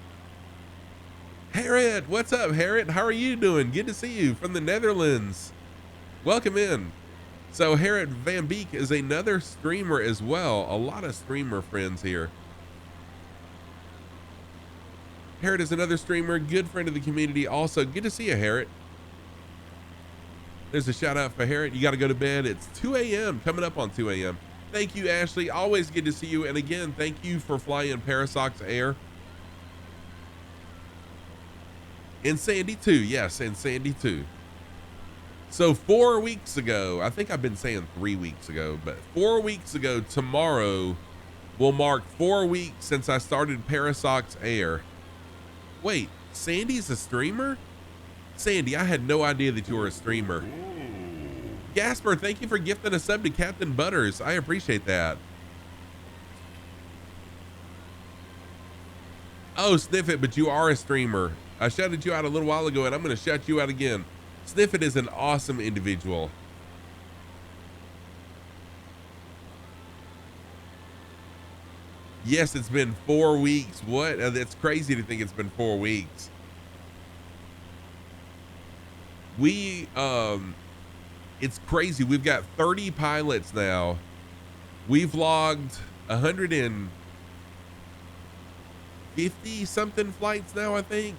Harriet, what's up, Harriet? How are you doing? Good to see you from the Netherlands. Welcome in. So Harriet Van Beek is another streamer as well. A lot of streamer friends here. Harriet is another streamer, good friend of the community. Also, good to see you, Harriet. There's a shout out for Harriet. You got to go to bed. It's 2 a.m. coming up on 2 a.m. Thank you, Ashley. Always good to see you. And again, thank you for flying Parasox Air. And Sandy too. Yes, and Sandy too. So 4 weeks ago, I think I've been saying 3 weeks ago, but 4 weeks ago, tomorrow will mark 4 weeks since I started Parasox Air. Wait, Sandy's a streamer? Sandy, I had no idea that you were a streamer. Gasper, thank you for gifting a sub to Captain Butters. I appreciate that. Oh, Sniff It, but you are a streamer. I shouted you out a little while ago, and I'm going to shout you out again. Sniff It is an awesome individual. Yes, it's been 4 weeks. What? That's crazy to think it's been 4 weeks. It's crazy. We've got 30 pilots now. We've logged 150 something flights now, I think.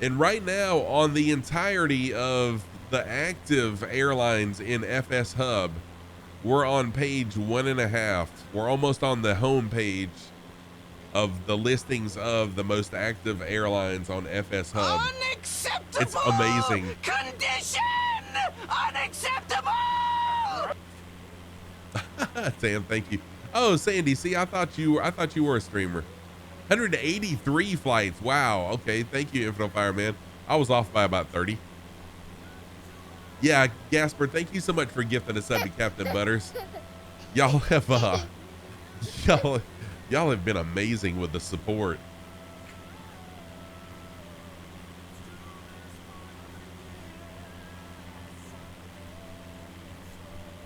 And right now, on the entirety of the active airlines in FS Hub, we're on page 1.5. We're almost on the home page of the listings of the most active airlines on FS Hub. Unacceptable! It's amazing. Condition! Unacceptable! Sam, thank you. Oh, Sandy, see, I thought you were a streamer. 183 flights. Wow. Okay. Thank you, Infinite Fireman. I was off by about 30. Yeah, Gasper, thank you so much for gifting us up to Captain Butters. Y'all have y'all have been amazing with the support.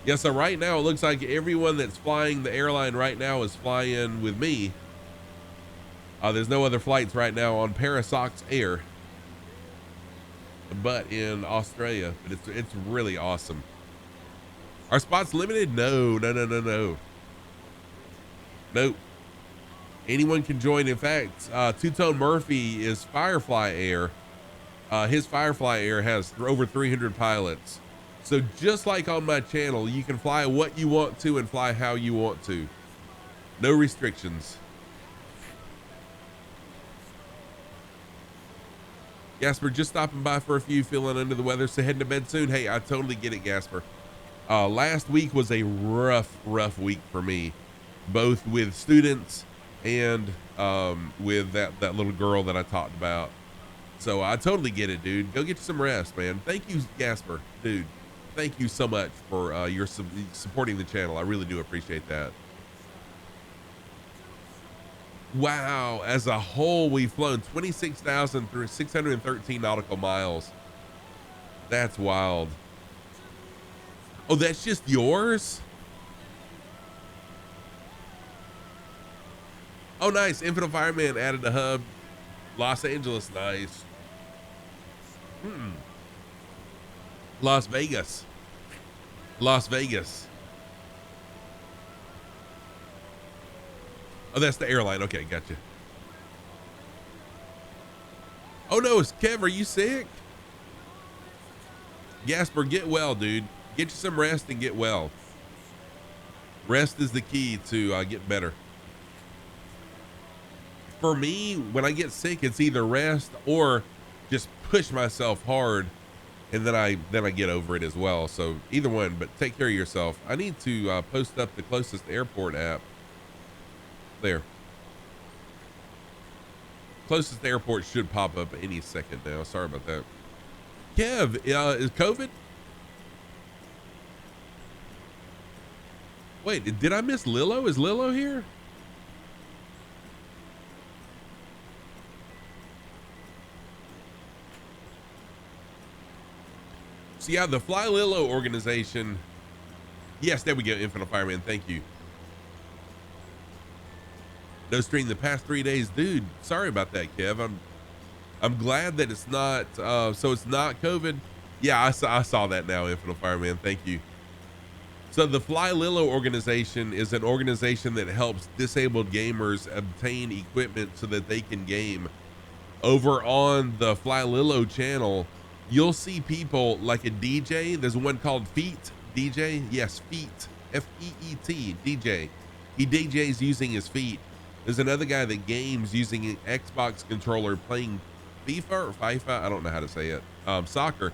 Yeah, so right now it looks like everyone that's flying the airline right now is flying with me. There's no other flights right now on Parasox Air, but in Australia. But it's really awesome. Are spots limited? No. Nope. Anyone can join. In fact, Two-Tone Murphy is Firefly Air. His Firefly Air has over 300 pilots. So just like on my channel, you can fly what you want to and fly how you want to. No restrictions. Gasper, just stopping by for a few, feeling under the weather, so heading to bed soon. Hey, I totally get it, Gasper. Last week was a rough week for me, both with students and with that little girl that I talked about. So I totally get it, dude. Go get you some rest, man. Thank you, Gasper, dude. Thank you so much for your supporting the channel. I really do appreciate that. Wow, as a whole, we've flown 26,613 nautical miles. That's wild. Oh, that's just yours? Oh, nice. Infinite Fireman added a hub. Los Angeles, nice. Las Vegas. Oh, that's the airline. Okay, gotcha. Oh no, it's Kev. Are you sick? Gasper, get well, dude. Get you some rest and get well. Rest is the key to get better. For me, when I get sick, it's either rest or just push myself hard, and then I get over it as well. So either one, but take care of yourself. I need to post up the closest airport app. There. Closest airport should pop up any second now. Sorry about that. Kev, is COVID? Wait, did I miss Lilo? Is Lilo here? So yeah, the Fly Lilo organization. Yes, there we go. Infinite Fireman. Thank you. No stream the past 3 days, dude. Sorry about that, Kev. I'm glad that it's not. So it's not COVID. Yeah, I saw that now. Infinite Fireman. Thank you. So the Fly Lilo organization is an organization that helps disabled gamers obtain equipment so that they can game. Over on the Fly Lilo channel, you'll see people like a DJ. There's one called Feet DJ. Yes, Feet. F-E-E-T DJ. He DJs using his feet. There's another guy that games using an Xbox controller playing FIFA or FIFA. I don't know how to say it. Soccer,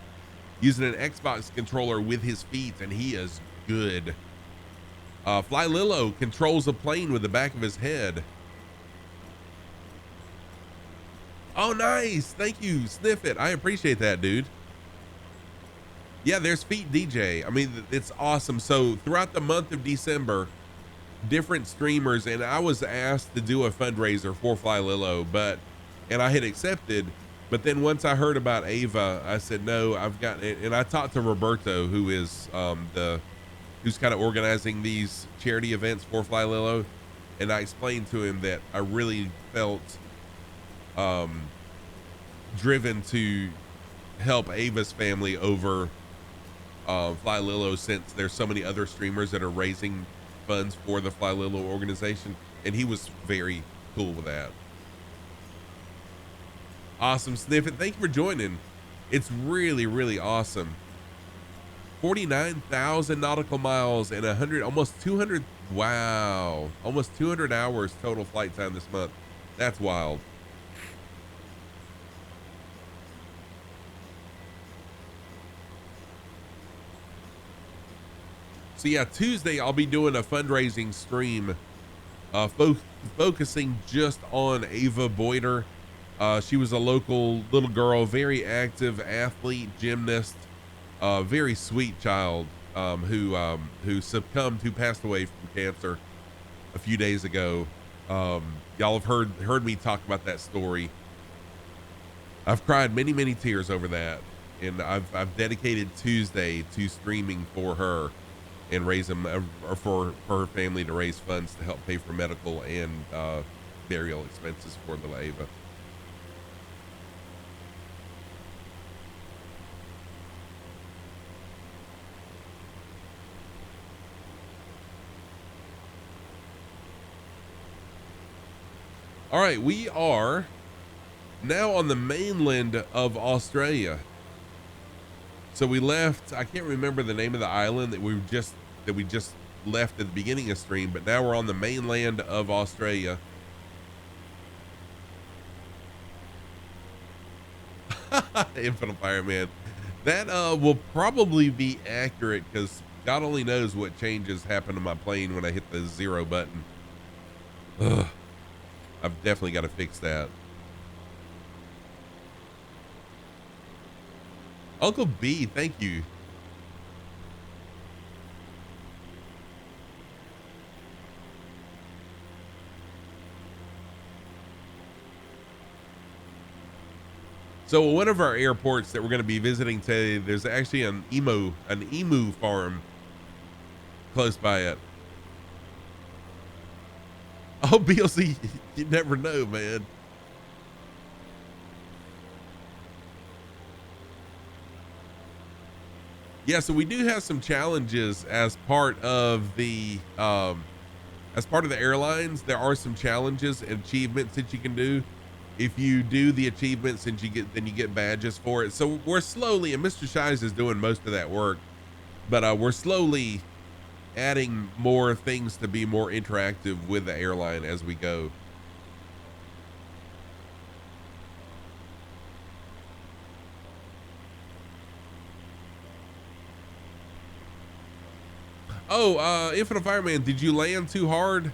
using an Xbox controller with his feet, and he is good. Fly Lilo controls a plane with the back of his head. Oh, nice. Thank you, Sniff It. I appreciate that, dude. Yeah, there's Feet DJ. I mean, it's awesome. So throughout the month of December, different streamers, and I was asked to do a fundraiser for Fly Lilo, and I had accepted, but then once I heard about Ava, I said, no, I've got it. And I talked to Roberto, who is who's kind of organizing these charity events for Fly Lilo. And I explained to him that I really felt driven to help Ava's family over Fly Lilo, since there's so many other streamers that are raising funds for the Fly Lilo organization, and he was very cool with that. Awesome, Sniff It. Thank you for joining. It's really awesome. 49,000 nautical miles and 100, almost 200. Wow, almost 200 hours total flight time this month. That's wild. So yeah, Tuesday I'll be doing a fundraising stream, focusing just on Ava Boyder. She was a local little girl, very active athlete, gymnast, very sweet child, who succumbed, who passed away from cancer a few days ago. Y'all have heard me talk about that story. I've cried many tears over that, and I've dedicated Tuesday to streaming for her. and raise them or for her family to raise funds to help pay for medical and burial expenses for little Ava. All right, we are now on the mainland of Australia. So we left, I can't remember the name of the island that we just left at the beginning of stream, but now we're on the mainland of Australia. Infinite Fireman. That will probably be accurate because God only knows what changes happen to my plane when I hit the 0 button. Ugh. I've definitely got to fix that. Uncle B, thank you. So one of our airports that we're going to be visiting today, there's actually an emu farm close by it. Oh, BLC, you never know, man. Yeah, so we do have some challenges as part of the airlines. There are some challenges and achievements that you can do. If you do the achievements and you get badges for it. So we're slowly, and Mr. Shies is doing most of that work, but we're slowly adding more things to be more interactive with the airline as we go. Oh, Infinite Fireman, did you land too hard?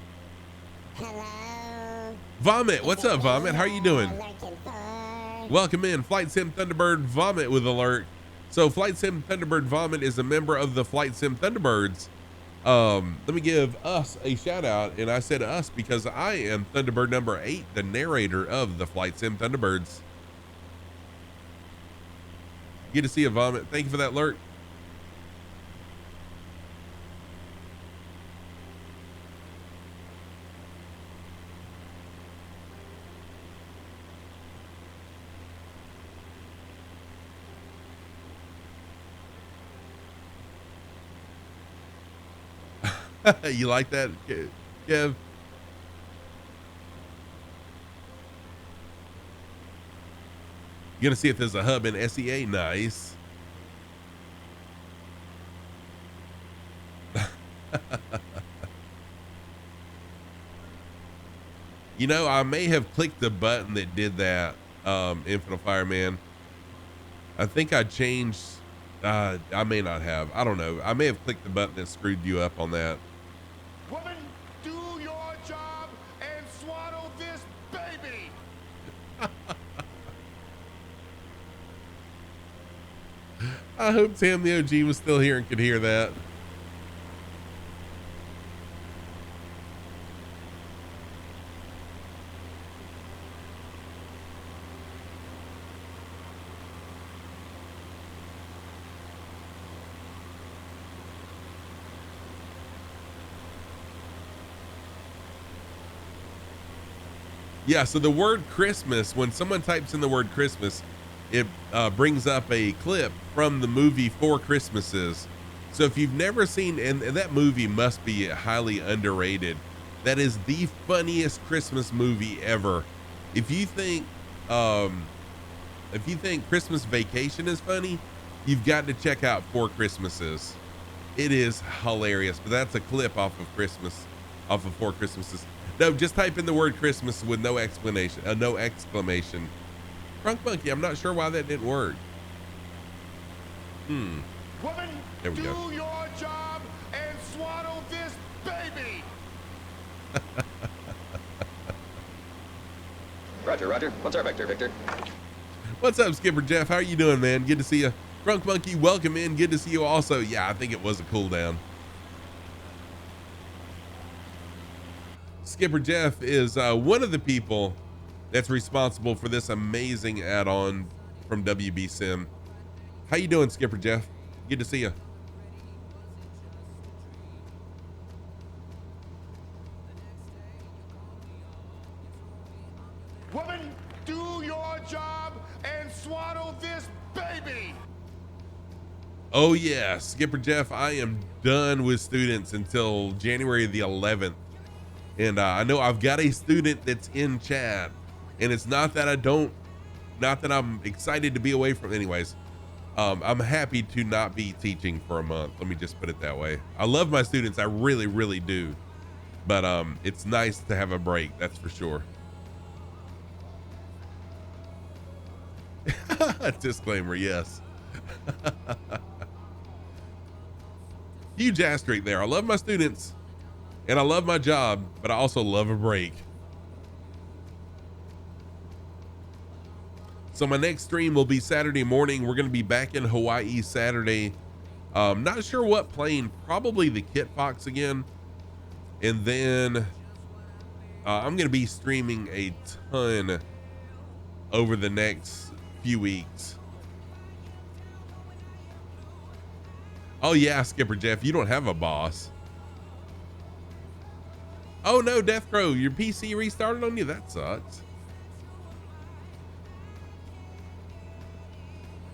Hello. Vomit, what's up, Vomit? How are you doing? Lurking for. Welcome in, Flight Sim Thunderbird Vomit with alert. So Flight Sim Thunderbird Vomit is a member of the Flight Sim Thunderbirds. Let me give us a shout out, and I said us because I am Thunderbird number 8, the narrator of the Flight Sim Thunderbirds. Good to see you, Vomit. Thank you for that alert. You like that, Kev? You're gonna see if there's a hub in SEA. Nice. You know, I may have clicked the button that did that, Infinite Fireman. I think I changed, I may not have. I don't know. I may have clicked the button that screwed you up on that. Woman, do your job and swaddle this baby. I hope Sam the OG was still here and could hear that. Yeah, so the word Christmas, when someone types in the word Christmas, it brings up a clip from the movie Four Christmases. So if you've never seen, and that movie must be highly underrated. That is the funniest Christmas movie ever. If you think Christmas Vacation is funny, you've got to check out Four Christmases. It is hilarious, but that's a clip off of Four Christmases. No, just type in the word Christmas with no explanation, no exclamation. Drunk Monkey, I'm not sure why that didn't work. Woman, there we do go. your job and swaddle this baby. Roger, Roger. What's our vector, Victor? What's up, Skipper Jeff? How are you doing, man? Good to see you. Drunk Monkey, welcome in. Good to see you also. Yeah, I think it was a cool down. Skipper Jeff is one of the people that's responsible for this amazing add-on from WB Sim. How you doing, Skipper Jeff? Good to see you. swaddle this baby. Oh yeah, Skipper Jeff, I am done with students until January the 11th. And I know I've got a student that's in chat, and it's not that I'm excited to be away from, anyways. I'm happy to not be teaching for a month. Let me just put it that way. I love my students. I really, really do. But it's nice to have a break. That's for sure. Disclaimer, yes. Huge asterisk there. I love my students and I love my job, but I also love a break. So my next stream will be Saturday morning. We're going to be back in Hawaii Saturday. Not sure what plane, probably the Kit Fox again. And then I'm going to be streaming a ton over the next few weeks. Oh yeah, Skipper Jeff, you don't have a boss. Oh no, Death Crow, your PC restarted on you? That sucks.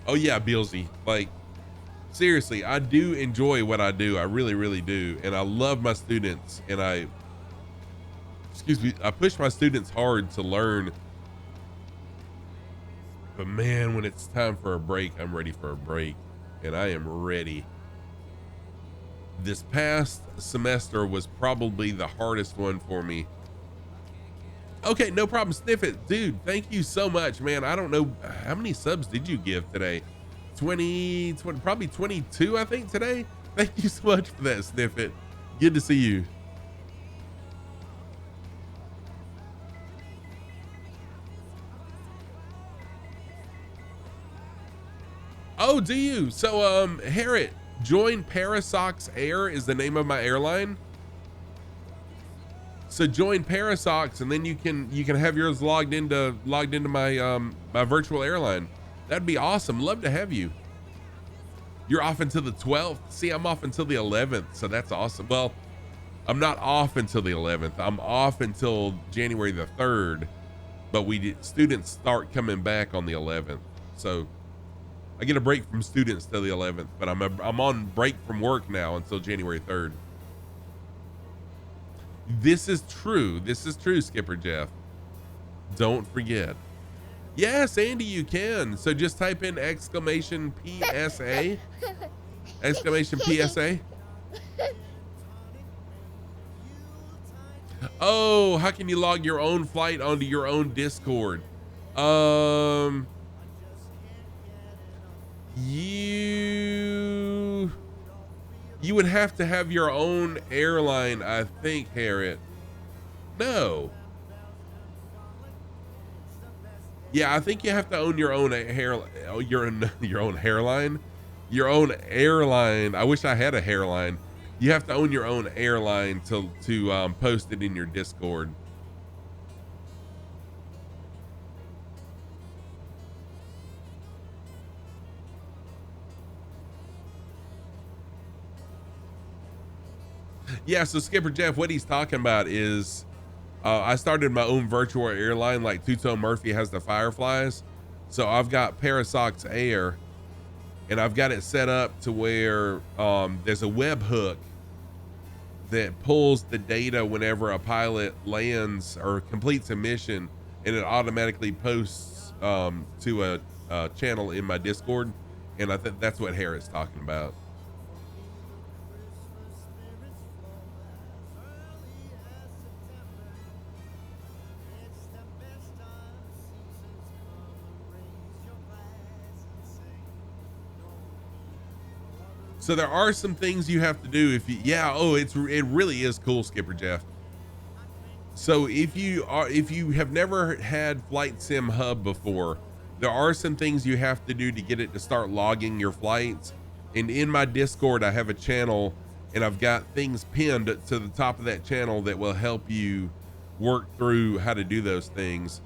Oh yeah, Beelzy, like seriously, I do enjoy what I do. I really, really do. And I love my students, and I push my students hard to learn. But man, when it's time for a break, I'm ready for a break, and I am ready. This past semester was probably the hardest one for me. Okay, no problem. Sniff it, dude. Thank you so much, man. I don't know how many subs did you give today. 20, probably 22, I think, today. Thank you so much for that, Sniff it. Good to see you. Oh, do you? So, Harriet, join Parasox Air is the name of my airline. So join Parasox, and then you can have yours logged into my my virtual airline. That'd be awesome. Love to have you. You're off until the 12th. See, I'm off until the 11th, so that's awesome. Well, I'm not off until the 11th. I'm off until January the 3rd, but students start coming back on the 11th. So I get a break from students till the 11th, but I'm on break from work now until January 3rd. This is true. This is true, Skipper Jeff. Don't forget. Yes, Andy, you can. So just type in exclamation PSA. Exclamation PSA. Oh, how can you log your own flight onto your own Discord? You would have to have your own airline, I think, Harriet. No. Yeah, I think you have to own your own your own hairline, your own airline. I wish I had a hairline. You have to own your own airline to post it in your Discord. Yeah, so Skipper Jeff, what he's talking about is I started my own virtual airline like Two-Tone Murphy has the Fireflies. So I've got Parasox Air, and I've got it set up to where there's a web hook that pulls the data whenever a pilot lands or completes a mission, and it automatically posts to a channel in my Discord. And I think that's what Harriet's talking about. So there are some things you have to do if you, it really is cool, Skipper Jeff. So if you have never had Flight Sim Hub before, there are some things you have to do to get it to start logging your flights. And in my Discord, I have a channel, and I've got things pinned to the top of that channel that will help you work through how to do those things.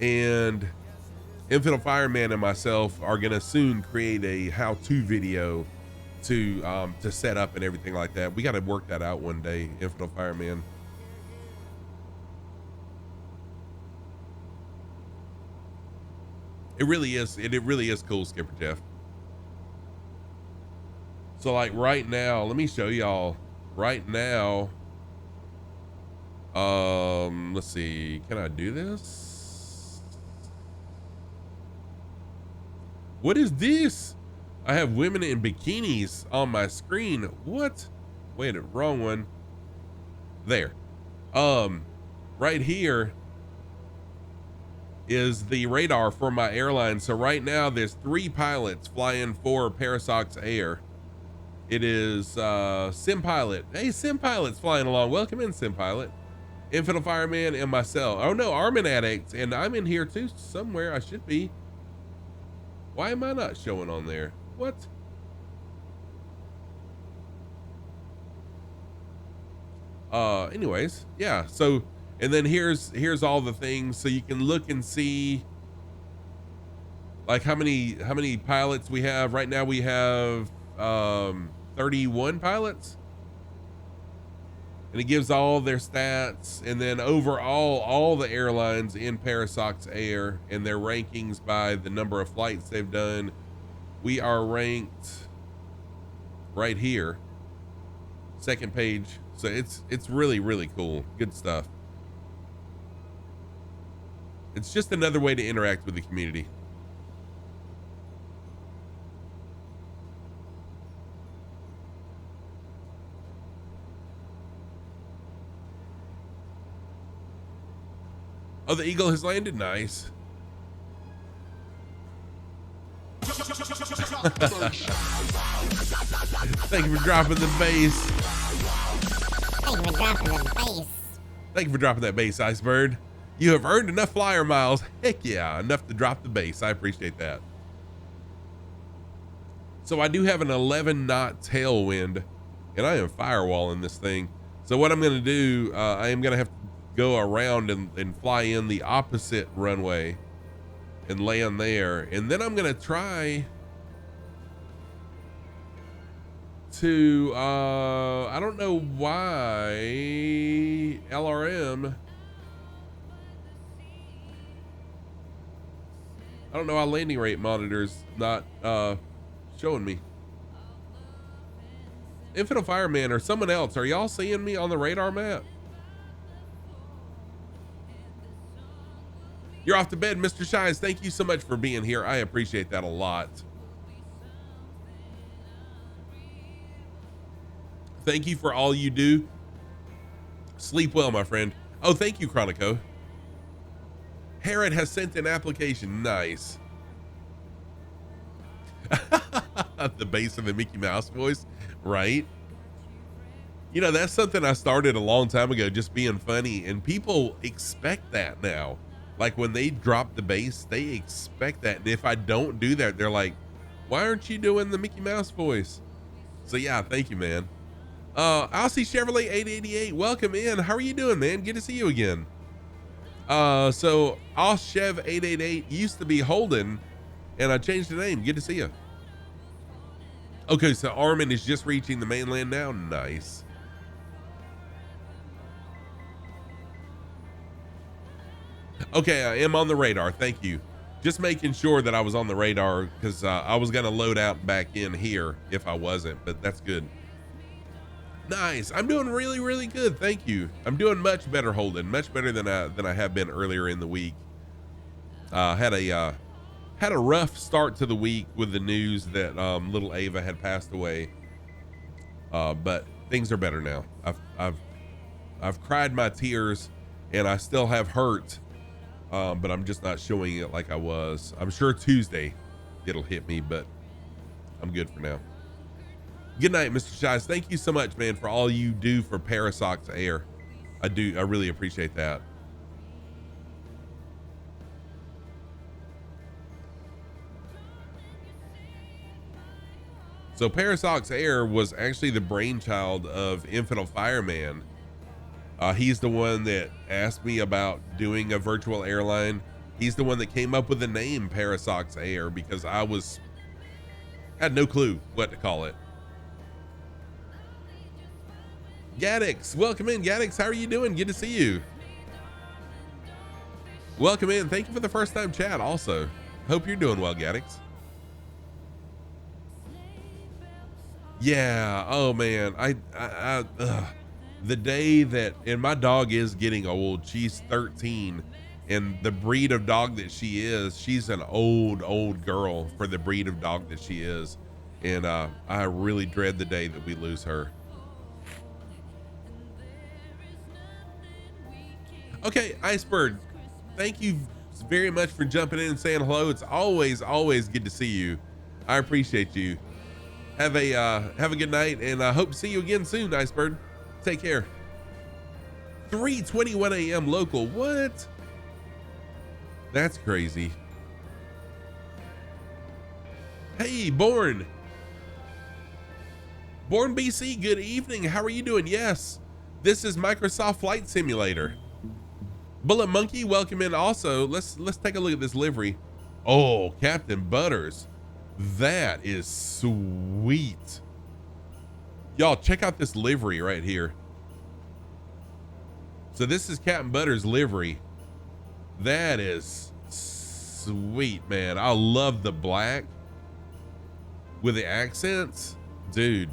And Infinite Fireman and myself are gonna soon create a how-to video to set up and everything like that. We got to work that out one day, Infinite Fireman. It really is. It really is cool, Skipper Jeff. So like right now, let me show y'all. Right now, let's see. Can I do this? What is this? I have women in bikinis on my screen. What? Wait, wrong one. There. Right here is the radar for my airline. So right now there's 3 pilots flying for Parasox Air. It is Sim Pilot. Hey, Sim Pilot's flying along. Welcome in, Sim Pilot. Infidel Fireman and myself. Oh no, Armin Addict, and I'm in here too somewhere. I should be. Why am I not showing on there? What? Anyways, yeah. So, and then here's all the things, so you can look and see like how many pilots we have. Right now we have 31 pilots, and it gives all their stats, and then overall all the airlines in Parasox Air and their rankings by the number of flights they've done. We are ranked right here, second page. So it's really, really cool. Good stuff. It's just another way to interact with the community. Oh, the Eagle has landed. Nice. Thank you for dropping the bass. Thank you for dropping the bass. Thank you for dropping that bass, Icebird. You have earned enough flyer miles. Heck yeah, enough to drop the bass. I appreciate that. So I do have an 11 knot tailwind, and I am firewalling this thing. So what I'm going to do, I am going to have to go around and fly in the opposite runway and land there. And then I'm going to try to, I don't know why LRM, I don't know why landing rate monitor's not showing me. Infidel Fireman or someone else, are y'all seeing me on the radar map? You're off to bed, Mr. Shines. Thank you so much for being here. I appreciate that a lot. Thank you for all you do. Sleep well, my friend. Oh, thank you, Chronico. Herod has sent an application. Nice. The bass of the Mickey Mouse voice, right? You know, that's something I started a long time ago, just being funny, and people expect that now. Like when they drop the bass, they expect that. And if I don't do that, they're like, why aren't you doing the Mickey Mouse voice? So yeah, thank you, man. Aussie Chevrolet 888, welcome in. How are you doing, man? Good to see you again. So Osh Chev 888 used to be Holden, and I changed the name. Good to see you. Okay, so Armin is just reaching the mainland now. Nice. Okay, I am on the radar. Thank you. Just making sure that I was on the radar, because I was going to load out back in here if I wasn't, but that's good. Nice. I'm doing really, really good. Thank you. I'm doing much better, Holden. Much better than I have been earlier in the week. Had a rough start to the week with the news that little Ava had passed away. But things are better now. I've cried my tears, and I still have hurt. But I'm just not showing it like I was. I'm sure Tuesday it'll hit me, but I'm good for now. Good night, Mr. Shies. Thank you so much, man, for all you do for Parasox Air. I really appreciate that. So Parasox Air was actually the brainchild of Infidel Fireman. He's the one that asked me about doing a virtual airline. He's the one that came up with the name Parasox Air, because I had no clue what to call it. Gaddix, welcome in. Gaddix, how are you doing? Good to see you. Welcome in. Thank you for the first time chat also. Hope you're doing well, Gaddix. Yeah. Oh man. The day that, and my dog is getting old. She's 13, and the breed of dog that she is, she's an old girl for the breed of dog that she is. And I really dread the day that we lose her. Okay, Iceberg, thank you very much for jumping in and saying hello. It's always good to see you. I appreciate you. Have a good night, and I hope to see you again soon, Iceberg. Take care. 3:21 a.m. local. What? That's crazy. Hey, Born BC, good evening. How are you doing? Yes, this is Microsoft Flight Simulator. Bullet Monkey, welcome in also. Let's take a look at this livery. Oh, Captain Butters. That is sweet. Y'all, check out this livery right here. So this is Captain Butters' livery. That is sweet, man. I love the black with the accents. Dude,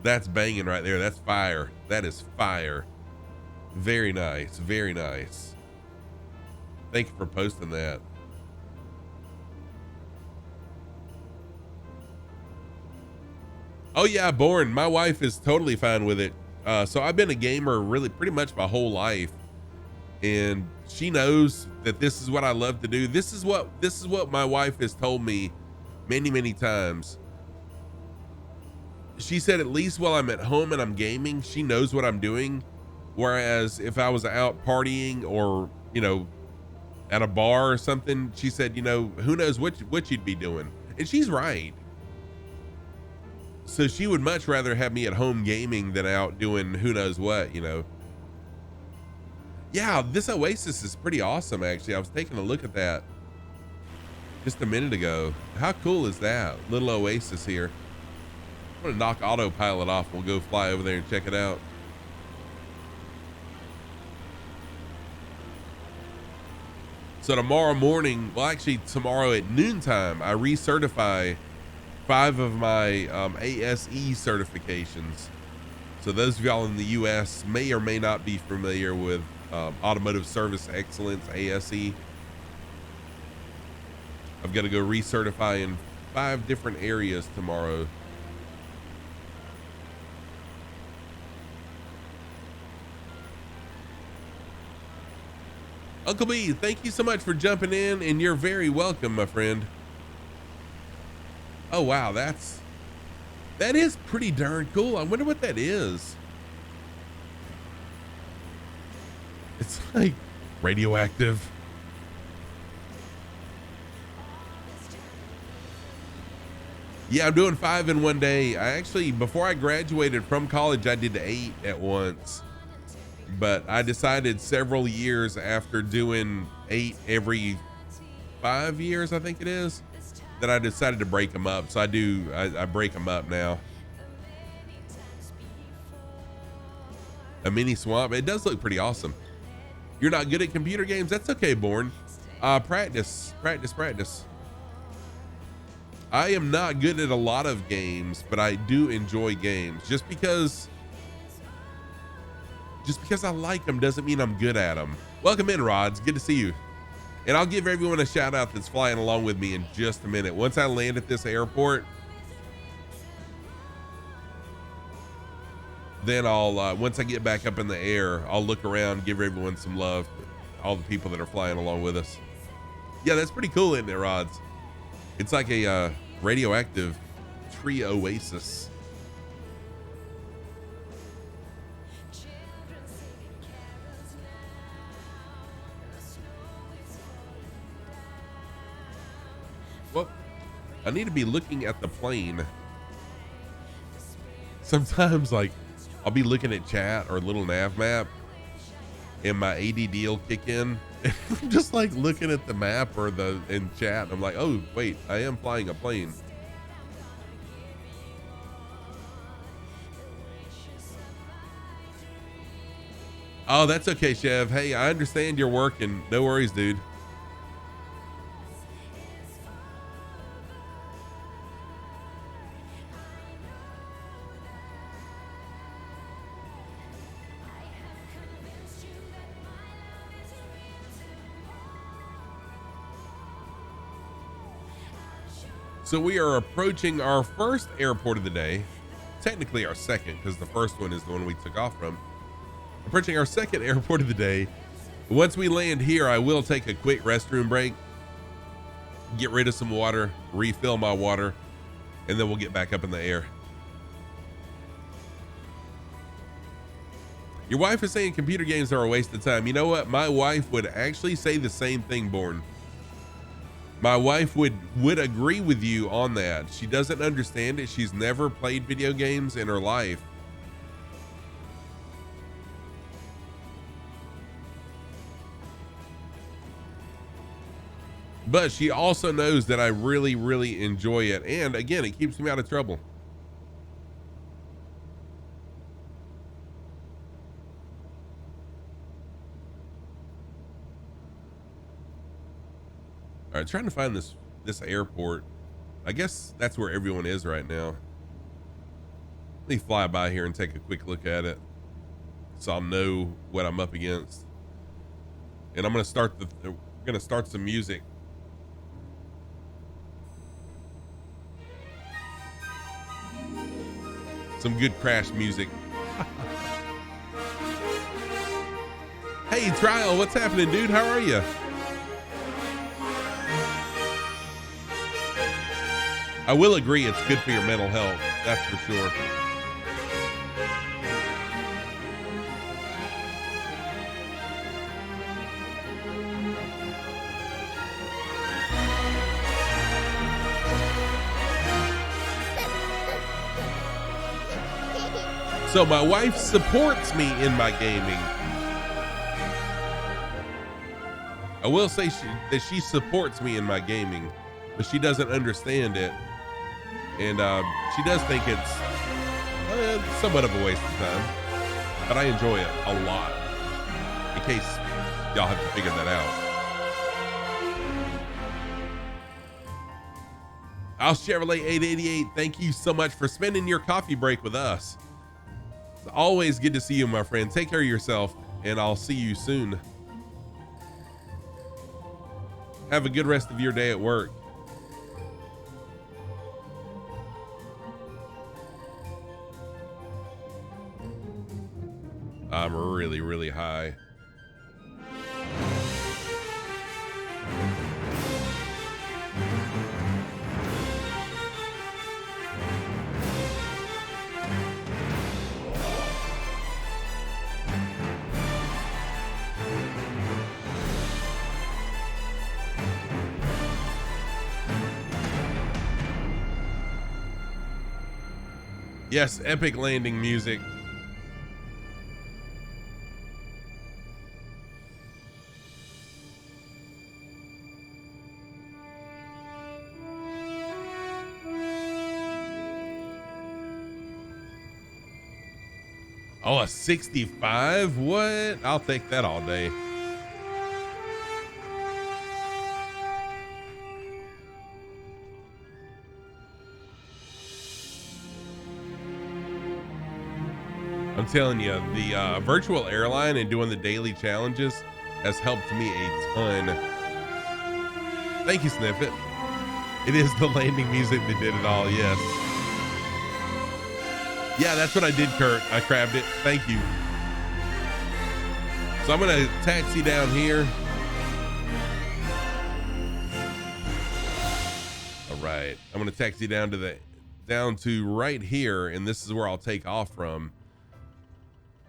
that's banging right there. That's fire. That is fire. Very nice. Very nice. Thank you for posting that. Oh yeah, Born. My wife is totally fine with it. So I've been a gamer really pretty much my whole life, and she knows that this is what I love to do. This is what my wife has told me many times. She said, at least while I'm at home and I'm gaming, she knows what I'm doing. Whereas if I was out partying or, you know, at a bar or something, she said, you know, who knows what you'd be doing. And she's right. So she would much rather have me at home gaming than out doing who knows what, you know. Yeah, this Oasis is pretty awesome, actually. I was taking a look at that just a minute ago. How cool is that? Little Oasis here. I'm gonna knock autopilot off. We'll go fly over there and check it out. So tomorrow morning, well, actually tomorrow at noontime, I recertify 5 of my ASE certifications. So those of y'all in the US may or may not be familiar with Automotive Service Excellence, ASE. I've got to go recertify in 5 different areas tomorrow. Uncle B, thank you so much for jumping in, and you're very welcome, my friend. Oh wow, that is pretty darn cool. I wonder what that is. It's like radioactive. Yeah, I'm doing 5 in one day. I actually, before I graduated from college, I did 8 at once. But I decided several years after doing 8 every 5 years, I think it is, that I decided to break them up. So I break them up now. A mini swamp. It does look pretty awesome. You're not good at computer games? That's okay, Born. Practice. I am not good at a lot of games, but I do enjoy games. Just because I like them doesn't mean I'm good at them. Welcome in, Rods. Good to see you. And I'll give everyone a shout out that's flying along with me in just a minute. Once I land at this airport, then I'll, once I get back up in the air, I'll look around, give everyone some love. All the people that are flying along with us. Yeah, that's pretty cool, isn't it, Rods? It's like a radioactive tree oasis. Well, I need to be looking at the plane. Sometimes, like, I'll be looking at chat or little nav map, and my ADD will kick in. I'm just like looking at the map or in chat. I'm like, oh wait, I am flying a plane. Oh, that's okay, Chev. Hey, I understand you're working. No worries, dude. So we are approaching our first airport of the day. Technically our second, because the first one is the one we took off from. Approaching our second airport of the day. Once we land here, I will take a quick restroom break, get rid of some water, refill my water, and then we'll get back up in the air. Your wife is saying computer games are a waste of time. You know what? My wife would actually say the same thing, Born. My wife would agree with you on that. She doesn't understand it. She's never played video games in her life. But she also knows that I really, really enjoy it. And again, it keeps me out of trouble. All right, trying to find this airport. I guess that's where everyone is right now. Let me fly by here and take a quick look at it, so I'll know what I'm up against. And I'm gonna start some music. Some good crash music. Hey, Trial, what's happening, dude? How are you? I will agree it's good for your mental health. That's for sure. So my wife supports me in my gaming. I will say that she supports me in my gaming, but she doesn't understand it. And she does think it's somewhat of a waste of time, but I enjoy it a lot, in case y'all have to figure that out. Al Chevrolet 888, thank you so much for spending your coffee break with us. It's always good to see you, my friend. Take care of yourself, and I'll see you soon. Have a good rest of your day at work. I'm really, really high. Yes, epic landing music. Oh, a 65? What? I'll take that all day. I'm telling you, the virtual airline and doing the daily challenges has helped me a ton. Thank you, Snippet. It is the landing music that did it all, yes. Yeah, that's what I did, Kurt. I crabbed it. Thank you. So I'm going to taxi down here. All right. I'm going to taxi down to right here, and this is where I'll take off from.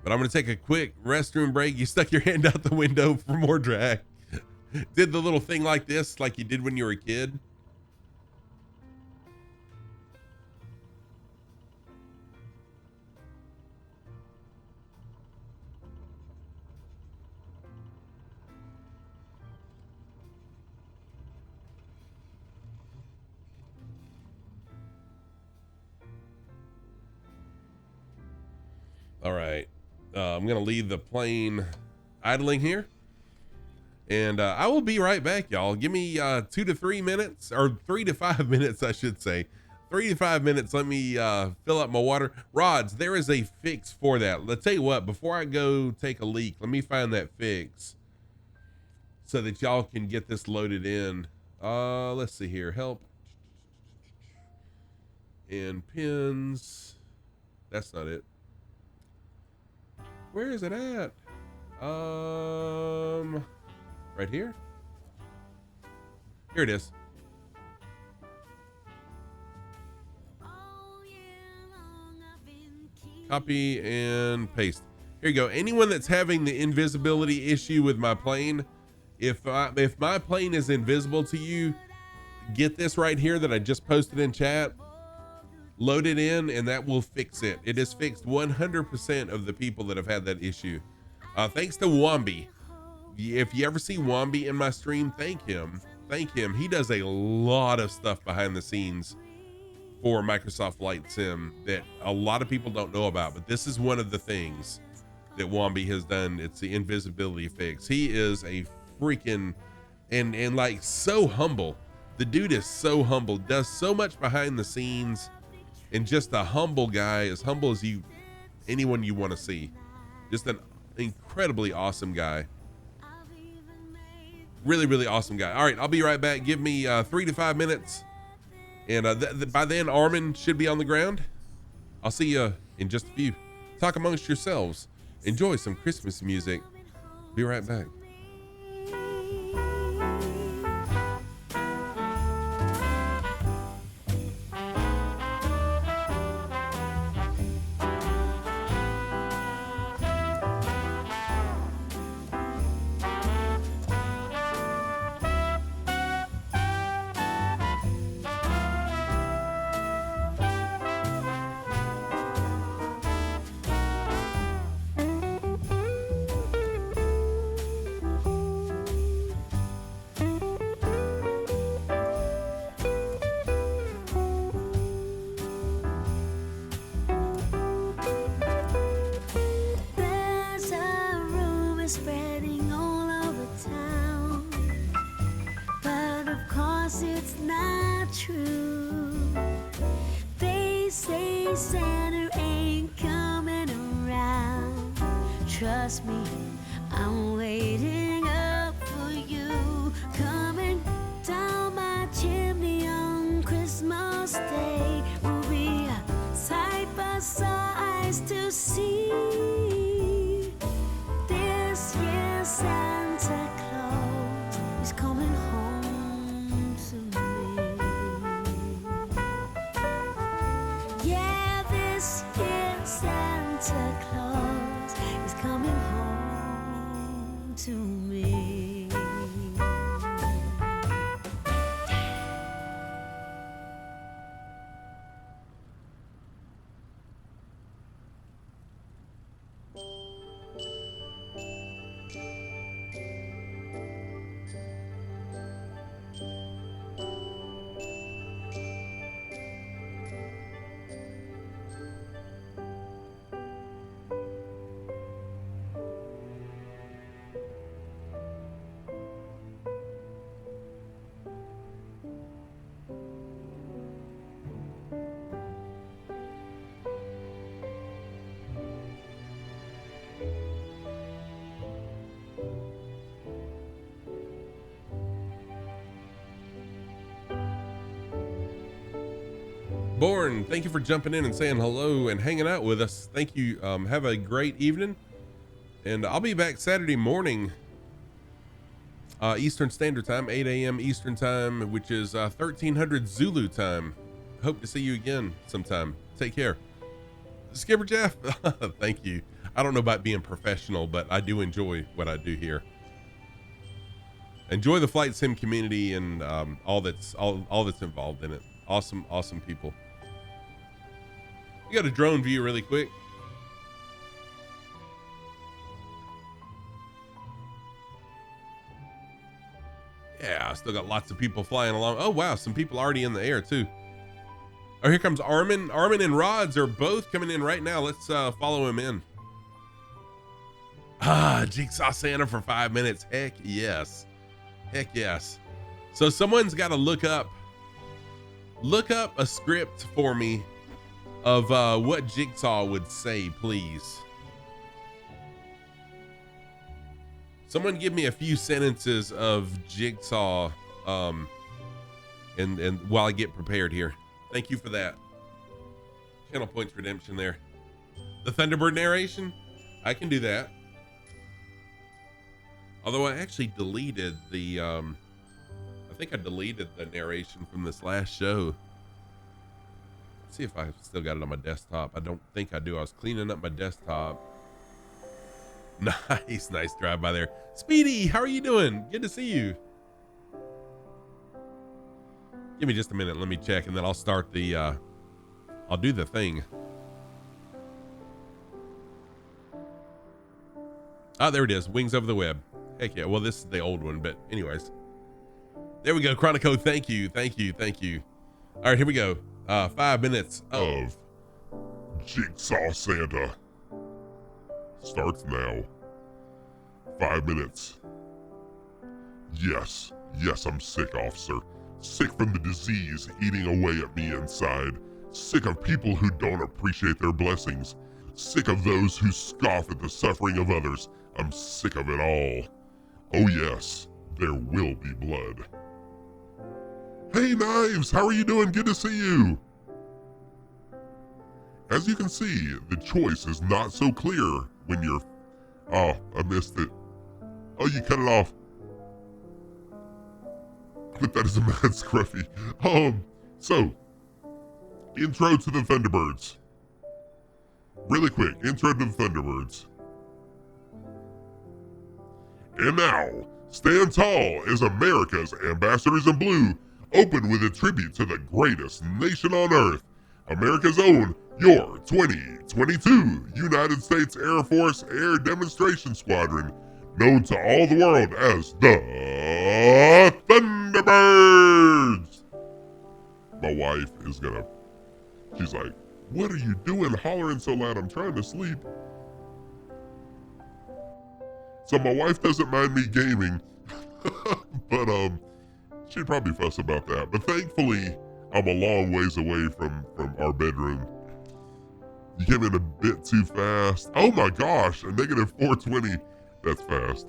But I'm going to take a quick restroom break. You stuck your hand out the window for more drag. Did the little thing like this, like you did when you were a kid. All right. I'm going to leave the plane idling here. And I will be right back, y'all. Give me 2 to 3 minutes, or 3 to 5 minutes, I should say. 3 to 5 minutes. Let me fill up my water. Rods, there is a fix for that. Let's tell you what, before I go take a leak, let me find that fix so that y'all can get this loaded in. Let's see here. Help. and pins. That's not it. Where is it at? Right here. Here it is. Copy and paste. Here you go. Anyone that's having the invisibility issue with my plane, if my plane is invisible to you, get this right here that I just posted in chat. Load it in, and that will fix it. It has fixed 100% of the people that have had that issue. Thanks to Wombi. If you ever see Wombi in my stream, thank him. Thank him. He does a lot of stuff behind the scenes for Microsoft Flight Sim that a lot of people don't know about, but this is one of the things that Wombi has done. It's the invisibility fix. He is a freaking and like so humble. The dude is so humble, does so much behind the scenes, and just a humble guy, as humble as anyone you want to see. Just an incredibly awesome guy. Really, really awesome guy. All right, I'll be right back. Give me 3 to 5 minutes. And by then, Armin should be on the ground. I'll see you in just a few. Talk amongst yourselves. Enjoy some Christmas music. Be right back. Spreading all over town, but of course it's not true. They say Santa ain't coming around. Trust me, I'm waiting up for you. Coming down my chimney on Christmas Day will be a sight for eyes to see. Santa Claus is coming home to me. Yeah, this year Santa Claus is coming home to me. Born, thank you for jumping in and saying hello and hanging out with us. Thank you. Have a great evening, and I'll be back Saturday morning, Eastern Standard Time, 8 a.m. Eastern Time, which is 1300 Zulu time. Hope to see you again sometime. Take care. Skipper Jeff, thank you. I don't know about being professional, but I do enjoy what I do here. Enjoy the flight sim community and all that's involved in it. Awesome people. You got a drone view really quick. Yeah, I still got lots of people flying along. Oh wow, some people already in the air too. Oh, here comes Armin. Armin and Rods are both coming in right now. Let's follow him in. Jigsaw Santa for 5 minutes. Heck yes. Heck yes. So someone's got to look up a script for me of what Jigsaw would say, please. Someone give me a few sentences of Jigsaw and while I get prepared here. Thank you for that. Channel points redemption there. The Thunderbird narration, I can do that. Although I actually deleted the, I think I deleted the narration from this last show. Let's see if I still got it on my desktop. I don't think I do. I was cleaning up my desktop. Nice drive by there. Speedy, how are you doing? Good to see you. Give me just a minute. Let me check, and then I'll start the, I'll do the thing. Oh, there it is. Wings over the web. Heck yeah. Well, this is the old one, but anyways. There we go. Chronico, thank you. All right, here we go. 5 minutes of Jigsaw Santa starts now. 5 minutes. Yes, I'm sick, officer. Sick from the disease eating away at me inside. Sick of people who don't appreciate their blessings. Sick of those who scoff at the suffering of others. I'm sick of it all. Oh yes, there will be blood. Hey Knives, how are you doing? Good to see you. As you can see, the choice is not so clear when you're... Oh, I missed it. Oh, you cut it off. But that is a mad scruffy. So, intro to the Thunderbirds. Really quick, intro to the Thunderbirds. And now, Stand Tall is America's Ambassadors in Blue, open with a tribute to the greatest nation on earth, America's own, your 2022 United States Air Force Air Demonstration Squadron, known to all the world as the Thunderbirds. My wife is she's like, what are you doing hollering so loud? I'm trying to sleep. So my wife doesn't mind me gaming, but she'd probably fuss about that. But thankfully, I'm a long ways away from our bedroom. You came in a bit too fast. Oh my gosh, a negative 420. That's fast.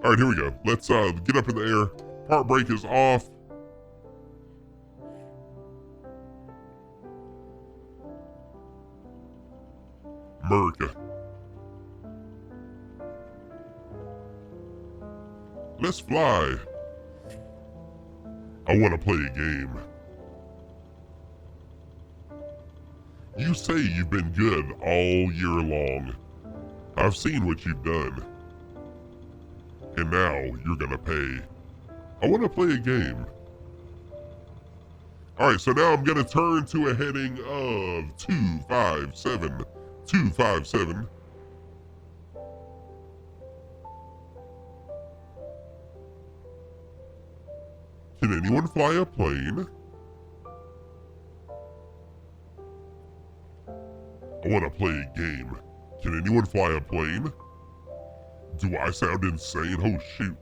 All right, here we go. Let's get up in the air. Part brake is off. America. Let's fly. I want to play a game. You say you've been good all year long. I've seen what you've done. And now you're gonna pay. I want to play a game. Alright, so now I'm gonna turn to a heading of 257. 257. Can anyone fly a plane? I want to play a game. Can anyone fly a plane? Do I sound insane? Oh shoot.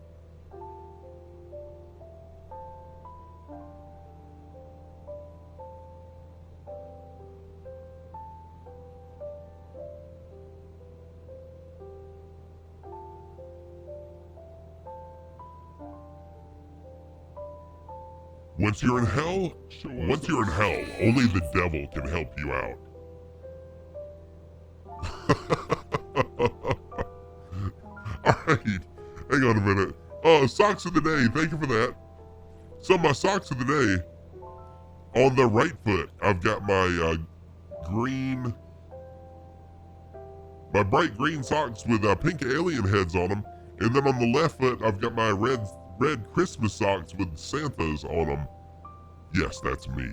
Once you're in hell, only the devil can help you out. Alright, hang on a minute. Socks of the day, thank you for that. So my socks of the day, on the right foot, I've got my bright green socks with pink alien heads on them. And then on the left foot, I've got my red Christmas socks with Santas on them. Yes, that's me.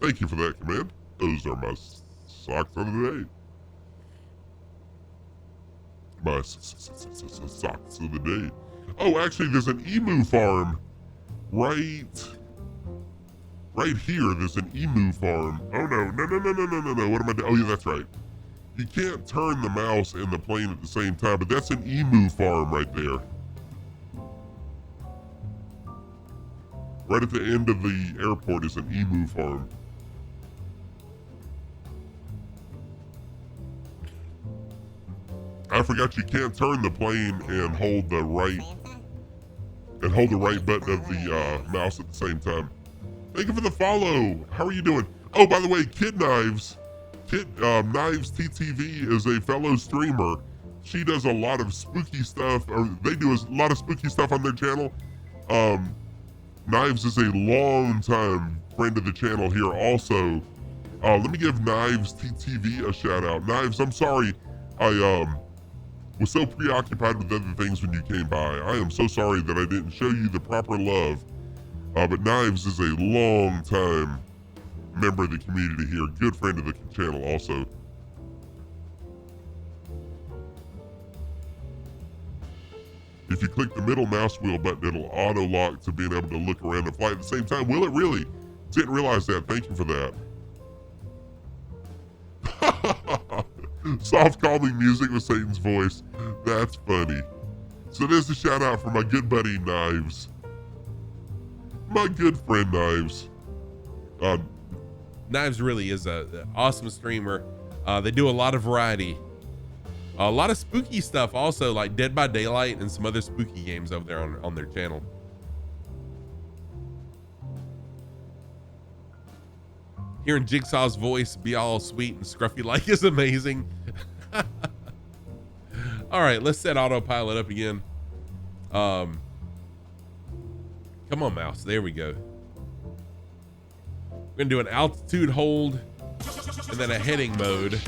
Thank you for that command. Those are my socks of the day. My socks of the day. Oh, actually, there's an emu farm right here. There's an emu farm. Oh no. What am I doing? Oh yeah, that's right. You can't turn the mouse and the plane at the same time, but that's an emu farm right there. Right at the end of the airport is an emu farm. I forgot you can't turn the plane and hold the right button of the mouse at the same time. Thank you for the follow. How are you doing? Oh, by the way, Knives TTV is a fellow streamer. She does a lot of spooky stuff, or they do a lot of spooky stuff on their channel. Knives is a long time friend of the channel here also. Let me give Knives TTV a shout out. Knives, I'm sorry. I was so preoccupied with other things when you came by. I am so sorry that I didn't show you the proper love. But Knives is a long time member of the community here. Good friend of the channel also. If you click the middle mouse wheel button, it'll auto lock to being able to look around and fly at the same time. Will it really? Didn't realize that. Thank you for that. Soft calming music with Satan's voice. That's funny. So there's a shout out for my good buddy Knives. My good friend Knives. Knives really is a awesome streamer. They do a lot of variety. A lot of spooky stuff also, like Dead by Daylight and some other spooky games over there on their channel. Hearing Jigsaw's voice be all sweet and scruffy like is amazing. All right, let's set autopilot up again. Come on, mouse. There we go. We're gonna do an altitude hold and then a heading mode.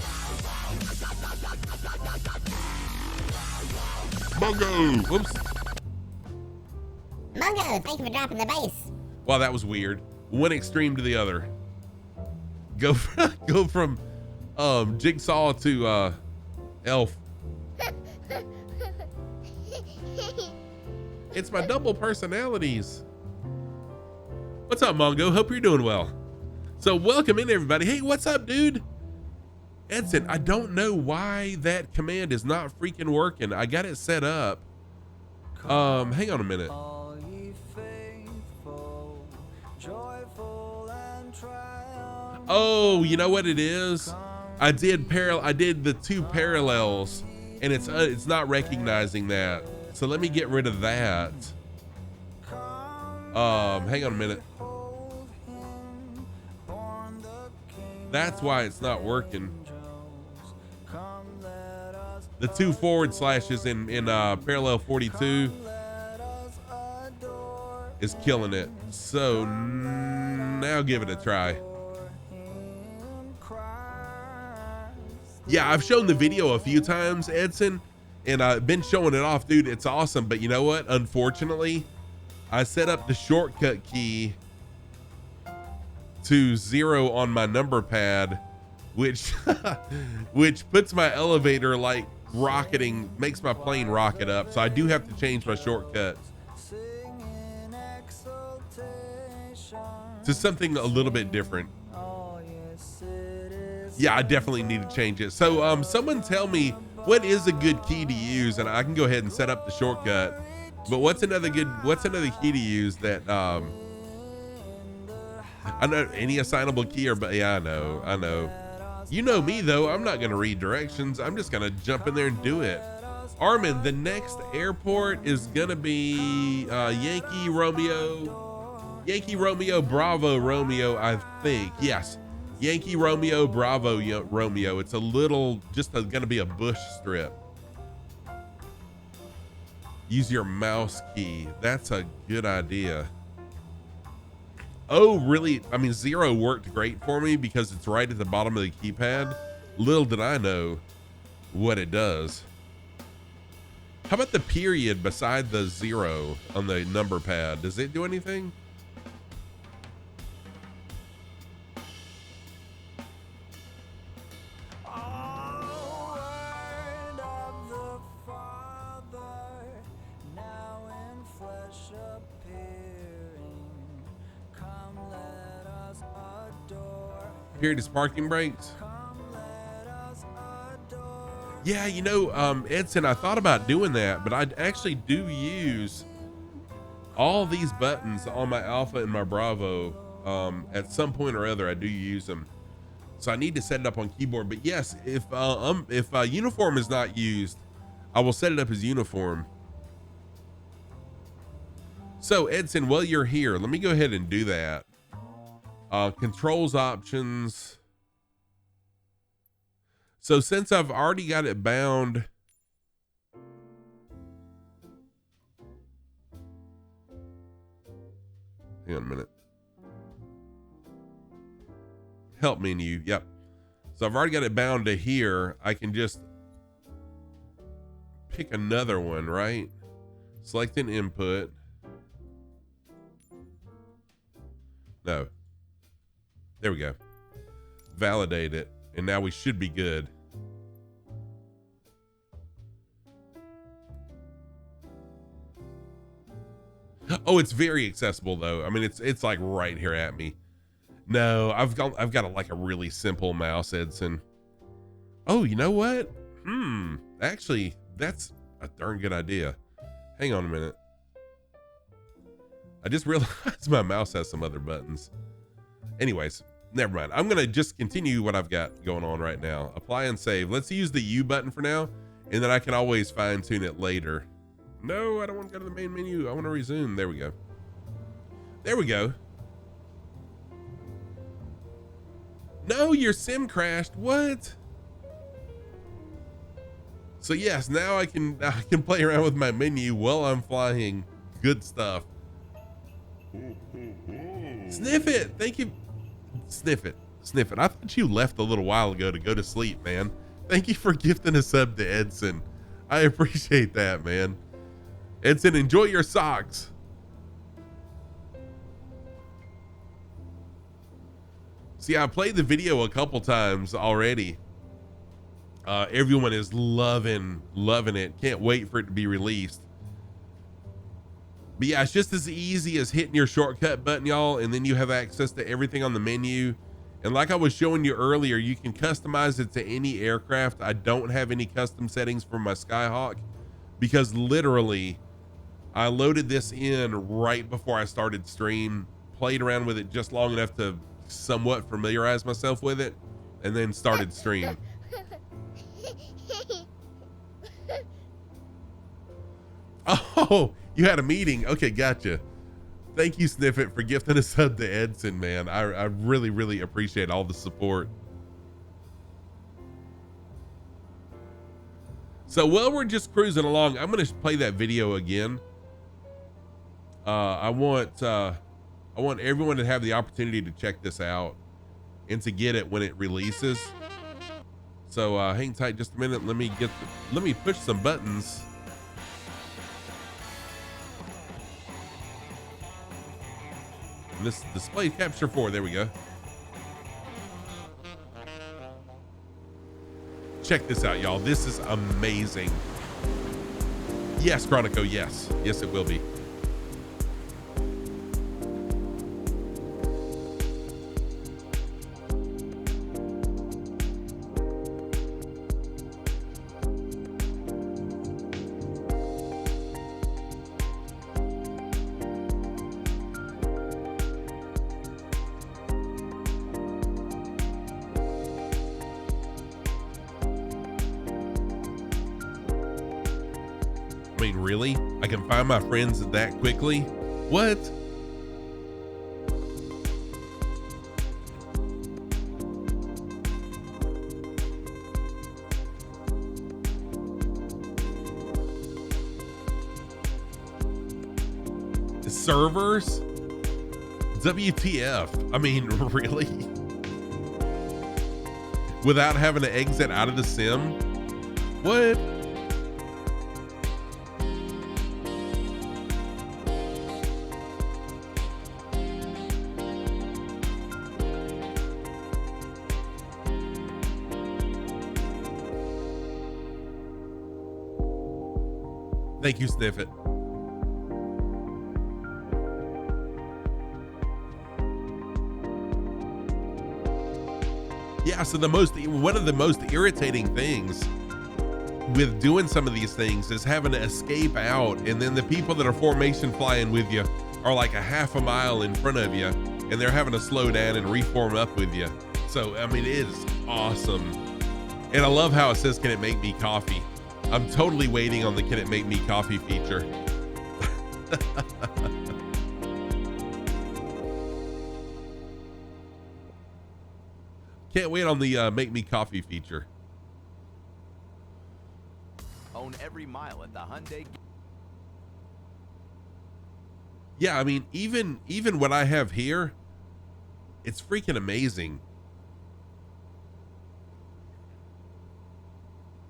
Mungo! Whoops. Mungo, thank you for dropping the base. Wow, that was weird. One extreme to the other. Go from Jigsaw to Elf. It's my double personalities. What's up, Mongo? Hope you're doing well. So welcome in, everybody. Hey, what's up, dude? Edson, I don't know why that command is not freaking working. I got it set up. Hang on a minute. Oh, you know what it is? I did the two parallels, and it's not recognizing that. So let me get rid of that. Hang on a minute. That's why it's not working. The two forward slashes in parallel 42 is killing it. So now give it a try. Yeah, I've shown the video a few times, Edson, and I've been showing it off, dude. It's awesome, but you know what? Unfortunately, I set up the shortcut key to 0 on my number pad, which puts my elevator like rocketing, makes my plane rocket up. So I do have to change my shortcut to something a little bit different. Yeah, I definitely need to change it. So someone tell me what is a good key to use, and I can go ahead and set up the shortcut. But what's another key to use that I know any assignable key or, but yeah, I know. You know me though, I'm not gonna read directions. I'm just gonna jump in there and do it. Armin, the next airport is gonna be Yankee Romeo Bravo Romeo, I think. Yes, Yankee Romeo Bravo Romeo. It's a little, gonna be a bush strip. Use your mouse key. That's a good idea. Oh, really? I mean, 0 worked great for me because it's right at the bottom of the keypad. Little did I know what it does. How about the period beside the 0 on the number pad? Does it do anything? Period is parking brakes. Yeah, you know, Edson, I thought about doing that, but I actually do use all these buttons on my Alpha and my Bravo. At some point or other, I do use them. So I need to set it up on keyboard. But yes, if uniform is not used, I will set it up as uniform. So Edson, while you're here, let me go ahead and do that. Controls options. So since I've already got it bound, hang on a minute. Help menu. Yep. So I've already got it bound to here. I can just pick another one, right? Select an input. No. There we go. Validate it. And now we should be good. Oh, it's very accessible though. I mean, it's like right here at me. No, I've got like a really simple mouse, Edson. Oh, you know what? Actually, that's a darn good idea. Hang on a minute. I just realized my mouse has some other buttons. Anyways, never mind. I'm gonna just continue what I've got going on right now. Apply and save. Let's use the U button for now, and then I can always fine tune it later. No, I don't want to go to the main menu. I want to resume. There we go. There we go. No, your sim crashed. What? So yes, now I can play around with my menu while I'm flying. Good stuff. Sniff it. Thank you. Sniff it. Sniff it. I thought you left a little while ago to go to sleep, man. Thank you for gifting a sub to Edson. I appreciate that, man. Edson, enjoy your socks. See, I played the video a couple times already. Everyone is loving it. Can't wait for it to be released. But yeah, it's just as easy as hitting your shortcut button, y'all, and then you have access to everything on the menu. And like I was showing you earlier, you can customize it to any aircraft. I don't have any custom settings for my Skyhawk because literally I loaded this in right before I started stream, played around with it just long enough to somewhat familiarize myself with it, and then started stream. Oh, you had a meeting. Okay, gotcha. Thank you, Sniffit, for gifting a sub to Edson, man. I really, really appreciate all the support. So while we're just cruising along, I'm going to play that video again. I want everyone to have the opportunity to check this out and to get it when it releases. So hang tight just a minute. Let me push some buttons. This display capture 4. There we go. Check this out, y'all. This is amazing. Yes, Chronico. Yes, it will be. I mean, really? I can find my friends that quickly? What? Servers? WTF? I mean, really? Without having to exit out of the sim? What? Thank you, Sniffit. Yeah, so one of the most irritating things with doing some of these things is having to escape out, and then the people that are formation flying with you are like a half a mile in front of you, and they're having to slow down and reform up with you. So, I mean, it is awesome. And I love how it says, "Can it make me coffee?" I'm totally waiting on the "Can it make me coffee" feature. Can't wait on the make me coffee feature. Own every mile at the Hyundai. Yeah, I mean, even what I have here, it's freaking amazing.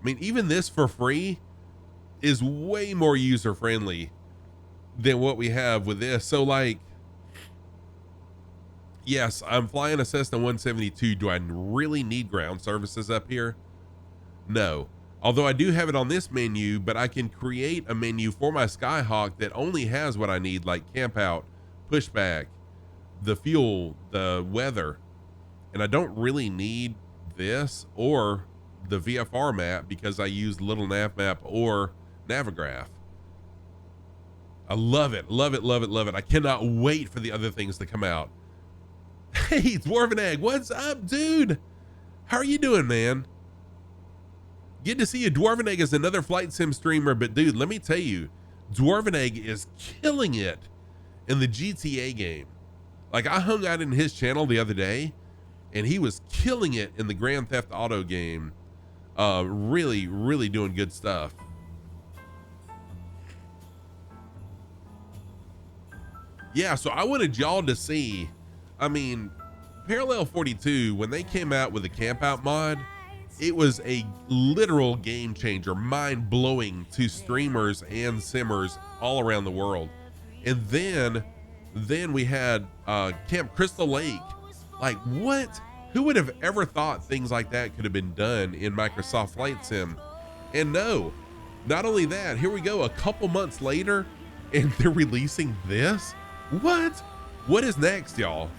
I mean, even this for free is way more user friendly than what we have with this. So like, yes, I'm flying a Cessna 172. Do I really need ground services up here? No. Although I do have it on this menu, but I can create a menu for my Skyhawk that only has what I need, like camp out, pushback, the fuel, the weather. And I don't really need this or the VFR map because I use Little Nav Map or Navigraph. I love it, love it, love it, love it. I cannot wait for the other things to come out. Hey, Dwarven Egg, what's up, dude? How are you doing, man? Good to see you. Dwarven Egg is another flight sim streamer, but dude, let me tell you, Dwarven Egg is killing it in the GTA game. Like, I hung out in his channel the other day, and he was killing it in the Grand Theft Auto game. Really, really doing good stuff. Yeah, so I wanted y'all to see, I mean, Parallel 42, when they came out with the camp out mod, it was a literal game changer, mind blowing to streamers and simmers all around the world. And then we had Camp Crystal Lake. Like, what? Who would have ever thought things like that could have been done in Microsoft Flight Sim? And no, not only that, here we go a couple months later and they're releasing this. What is next, y'all?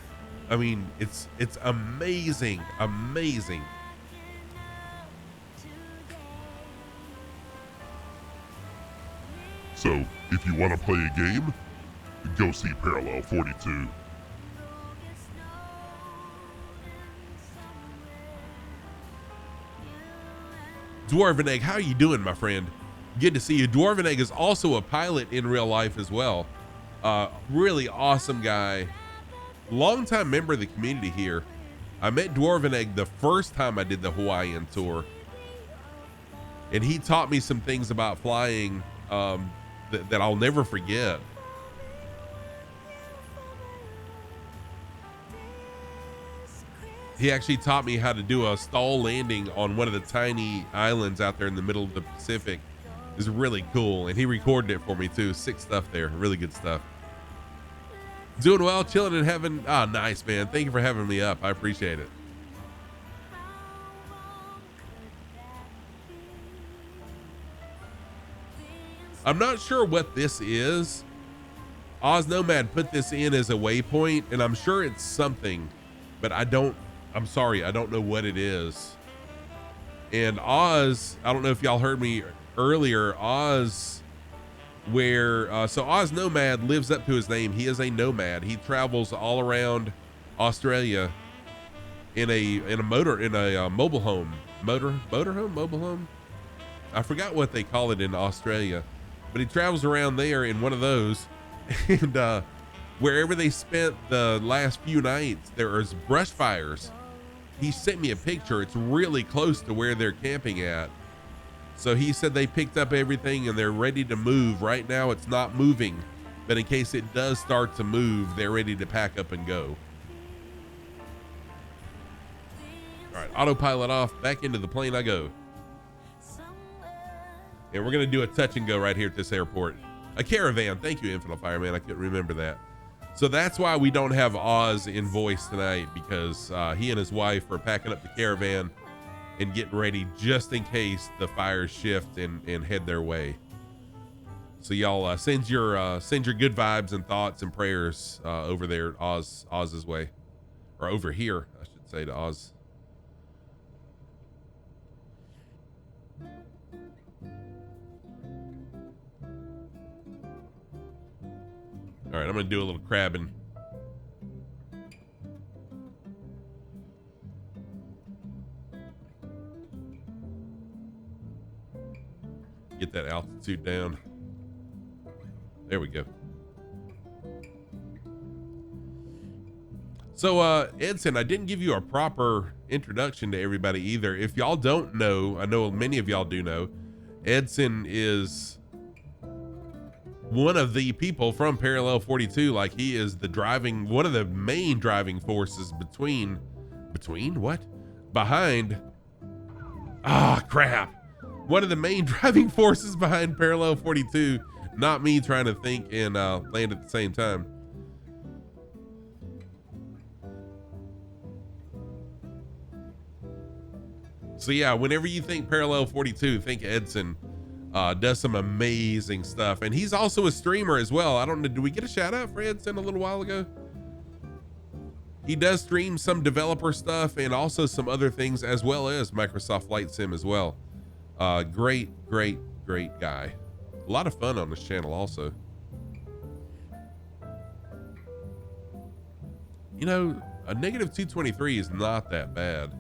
I mean, it's amazing, amazing. So, if you want to play a game, go see Parallel 42. Dwarven Egg, how are you doing, my friend? Good to see you. Dwarven Egg is also a pilot in real life as well. Really awesome guy. Longtime member of the community here. I met Dwarven Egg the first time I did the Hawaiian tour. And he taught me some things about flying that I'll never forget. He actually taught me how to do a stall landing on one of the tiny islands out there in the middle of the Pacific. It was really cool. And he recorded it for me too. Sick stuff there. Really good stuff. Doing well, chilling in heaven. Ah, nice, man. Thank you for having me up. I appreciate it. I'm not sure what this is. Oz Nomad put this in as a waypoint, and I'm sure it's something, but I'm sorry, I don't know what it is. And Oz, I don't know if y'all heard me earlier, Oz, so Oz Nomad lives up to his name. He is a nomad. He travels all around Australia in a mobile home. Mobile home? I forgot what they call it in Australia. But he travels around there in one of those, and wherever they spent the last few nights, there is brush fires. He sent me a picture. It's really close to where they're camping at. So he said they picked up everything and they're ready to move. Right now it's not moving, but in case it does start to move, they're ready to pack up and go. All right, autopilot off, back into the plane I go. And we're going to do a touch and go right here at this airport. A caravan. Thank you, Infinite Fireman. I couldn't remember that. So that's why we don't have Oz in voice tonight, because he and his wife are packing up the caravan and getting ready just in case the fires shift and head their way. So y'all send your good vibes and thoughts and prayers over there Oz's way, or over here, I should say, to Oz. All right, I'm gonna do a little crabbing. Get that altitude down. There we go. So Edson, I didn't give you a proper introduction to everybody either. If y'all don't know, I know many of y'all do know, Edson is one of the people from Parallel 42. Like, he is one of the main driving forces behind one of the main driving forces behind Parallel 42. Not me trying to think and land at the same time. So yeah, whenever you think Parallel 42, think Edson. Does some amazing stuff, and he's also a streamer as well. I don't know, did we get a shout out for Edson a little while ago? He does stream some developer stuff and also some other things, as well as Microsoft Flight Sim as well. Great guy. A lot of fun on this channel also. You know, a negative 223 is not that bad.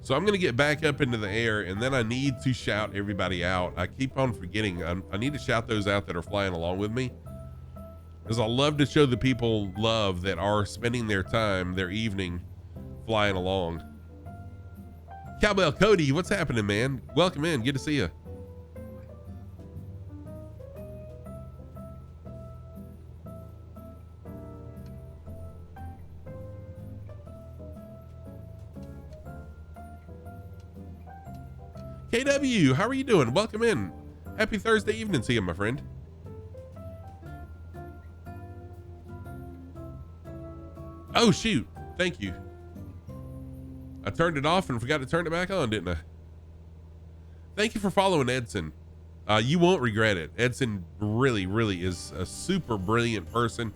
So I'm going to get back up into the air, and then I need to shout everybody out. I keep on forgetting. I need to shout those out that are flying along with me, because I love to show the people love that are spending their time, their evening, flying along. Cowbell Cody, what's happening, man? Welcome in. Good to see you. KW, how are you doing? Welcome in. Happy Thursday evening to you, my friend. Oh, shoot. Thank you. I turned it off and forgot to turn it back on, didn't I? Thank you for following Edson. You won't regret it. Edson really is a super brilliant person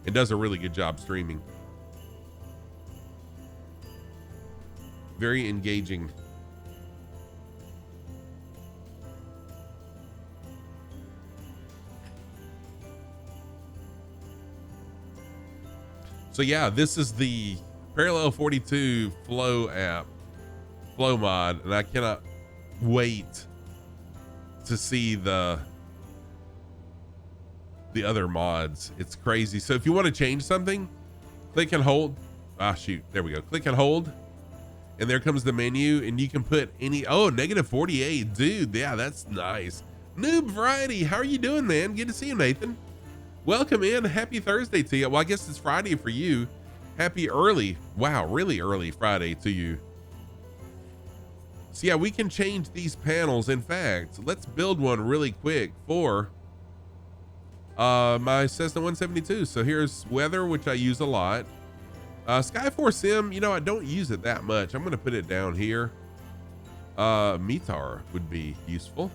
and does a really good job streaming. Very engaging. So yeah, this is the Parallel 42 flow app, flow mod, and I cannot wait to see the other mods. It's crazy. So if you want to change something, click and hold. Ah, shoot, there we go. Click and hold, and there comes the menu, and you can put any, oh, negative 48, dude. Yeah, that's nice. Noob Variety, how are you doing, man? Good to see you, Nathan. Welcome in. Happy Thursday to you. Well, I guess it's Friday for you. Happy early, wow, really early Friday to you. So yeah, we can change these panels. In fact, let's build one really quick for my Cessna 172. So here's weather, which I use a lot. Skyforce Sim, you know, I don't use it that much. I'm going to put it down here. METAR would be useful.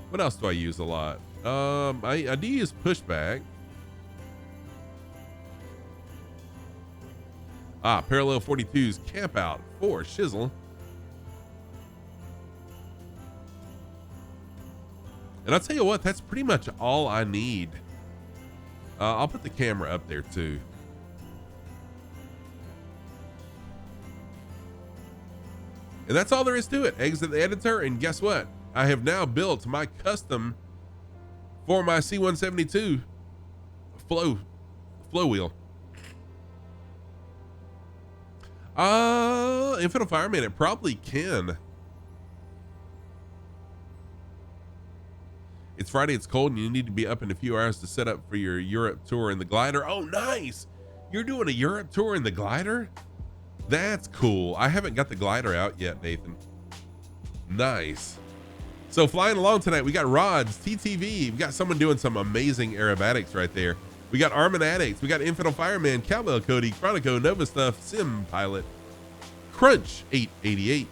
What else do I use a lot? I do use pushback. Parallel 42's camp out for shizzle. And I'll tell you what, that's pretty much all I need. I'll put the camera up there too. And that's all there is to it. Exit the editor, and guess what? I have now built my custom for my C-172 flow wheel. Infinite Fireman, it probably can. It's Friday, it's cold, and you need to be up in a few hours to set up for your Europe tour in the glider. Oh, nice. You're doing a Europe tour in the glider? That's cool. I haven't got the glider out yet, Nathan. Nice. So flying along tonight, we got Rods, TTV. We got someone doing some amazing aerobatics right there. We got Armin Addicts. We got Infinite Fireman, Cowbell Cody, Chronico, Nova Stuff, Sim Pilot, Crunch 888,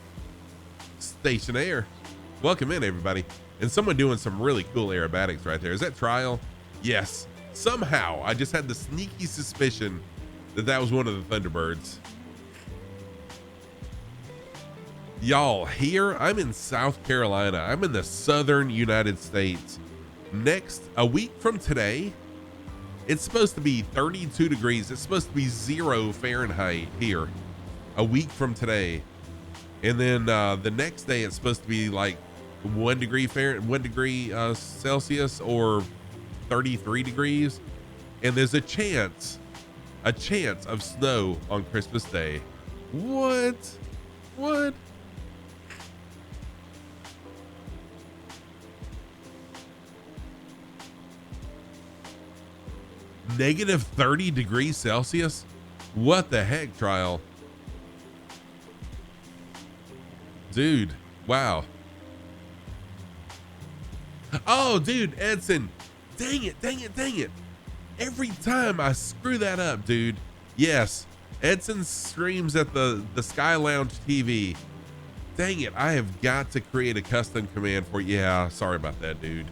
Station Air. Welcome in, everybody. And someone doing some really cool aerobatics right there. Is that Trial? Yes. Somehow, I just had the sneaky suspicion that that was one of the Thunderbirds. Y'all, here, I'm in South Carolina. I'm in the southern United States. A week from today, it's supposed to be 32 degrees. It's supposed to be 0 Fahrenheit here. A week from today. And then the next day it's supposed to be like 1 degree Celsius or 33 degrees. And there's a chance of snow on Christmas Day. What? Negative 30 degrees Celsius? What the heck, Trial? Dude, wow. Oh, dude, Edson. Dang it. Every time I screw that up, dude. Yes, Edson streams at the Sky Lounge TV. Dang it, I have got to create a custom command for you. Yeah, sorry about that, dude.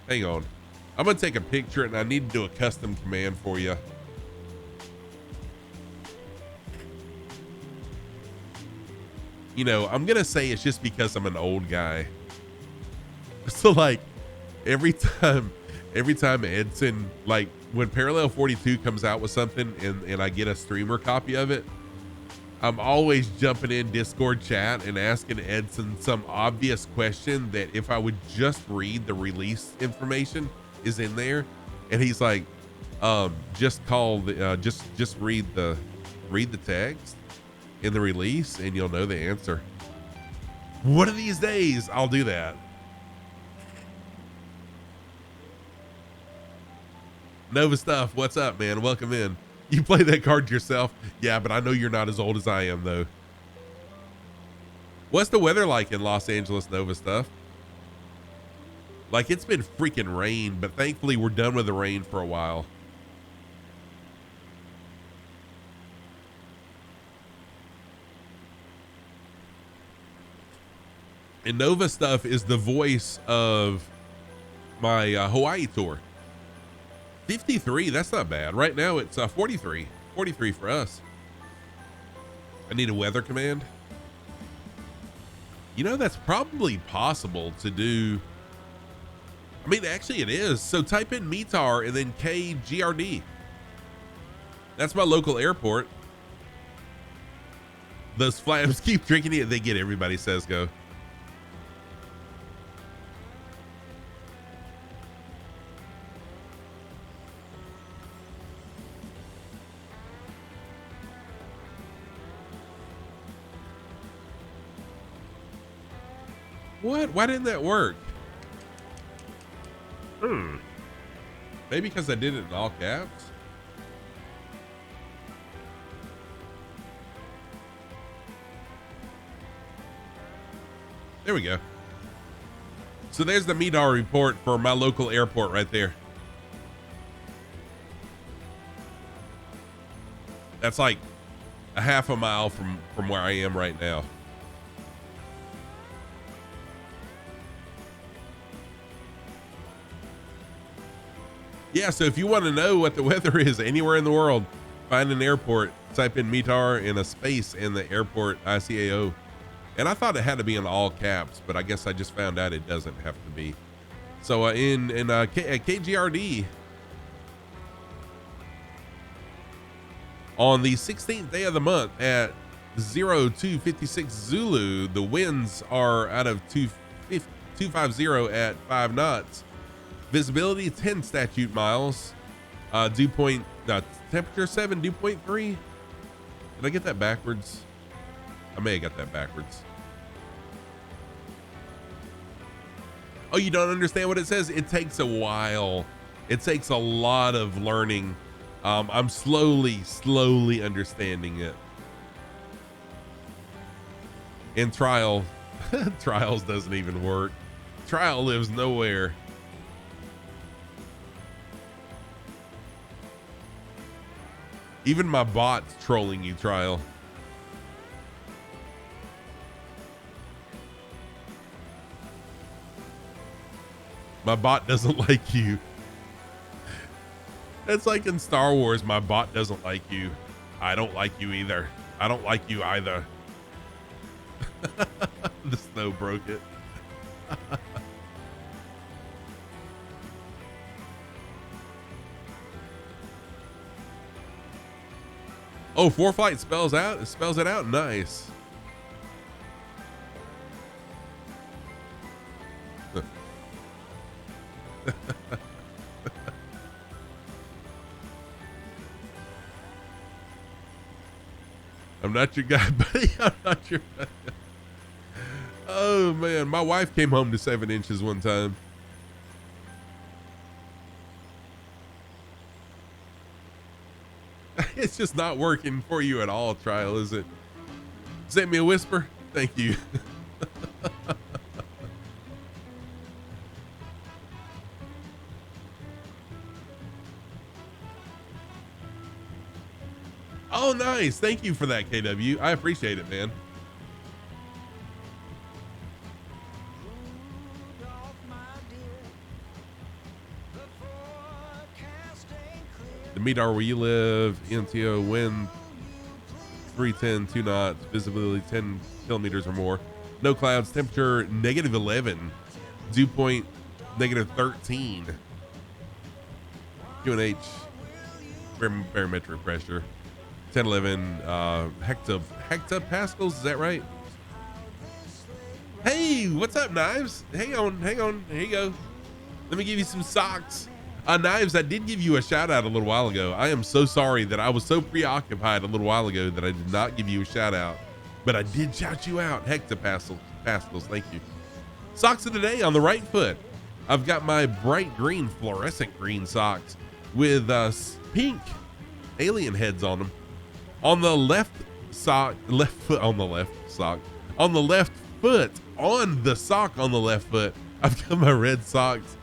Hang on. I'm gonna take a picture and I need to do a custom command for you. You know, I'm gonna say it's just because I'm an old guy. So like every time Edson, like when Parallel 42 comes out with something and I get a streamer copy of it, I'm always jumping in Discord chat and asking Edson some obvious question that if I would just read the release information is in there, and he's like, just read the text in the release and you'll know the answer. One of these days I'll do that. Nova Stuff, what's up, man? Welcome in. You play that card yourself? Yeah, but I know you're not as old as I am, though. What's the weather like in Los Angeles, Nova Stuff? Like, it's been freaking rain, but thankfully we're done with the rain for a while. And Nova Stuff is the voice of my Hawaii tour. 53, that's not bad. Right now it's 43 for us. I need a weather command. You know, that's probably possible to do. I mean, actually it is. So type in METAR and then KGRD. That's my local airport. Those flaps keep drinking it. They get everybody says go. What? Why didn't that work? Maybe because I did it in all caps. There we go. So there's the METAR report for my local airport right there. That's like a half a mile from where I am right now. Yeah, so if you want to know what the weather is anywhere in the world, find an airport, type in METAR in a space in the airport ICAO. And I thought it had to be in all caps, but I guess I just found out it doesn't have to be. So at KGRD, on the 16th day of the month at 0256 Zulu, the winds are out of 250 at 5 knots. Visibility 10 statute miles. Dew point, temperature 7, dew point 3. Did I get that backwards? I may have got that backwards. Oh, you don't understand what it says? It takes a while. It takes a lot of learning. I'm slowly understanding it. In trial, trials doesn't even work. Trial lives nowhere. Even my bot's trolling you, Trial. My bot doesn't like you. It's like in Star Wars, my bot doesn't like you. I don't like you either. I don't like you either. The snow broke it. Oh, 4 flight spells out. It spells it out. Nice. I'm not your guy, buddy. I'm not your. Oh man, my wife came home to 7 inches one time. It's just not working for you at all, Trial, is it? Send me a whisper. Thank you. Oh, nice. Thank you for that, KW. I appreciate it, man. The MEDAR where you live, MTO, wind 310, 2 knots, visibility 10 kilometers or more. No clouds, temperature -11, dew point -13. QNH, barometric pressure 1011 hectopascals, is that right? Hey, what's up, Knives? Hang on, here you go. Let me give you some socks. Knives, I did give you a shout out a little while ago. I am so sorry that I was so preoccupied a little while ago that I did not give you a shout out, but I did shout you out. Hectopascals, thank you. Socks of the day on the right foot. I've got my bright green, fluorescent green socks with pink alien heads on them. On the left sock, on the left foot, on the sock on the left foot, I've got my red socks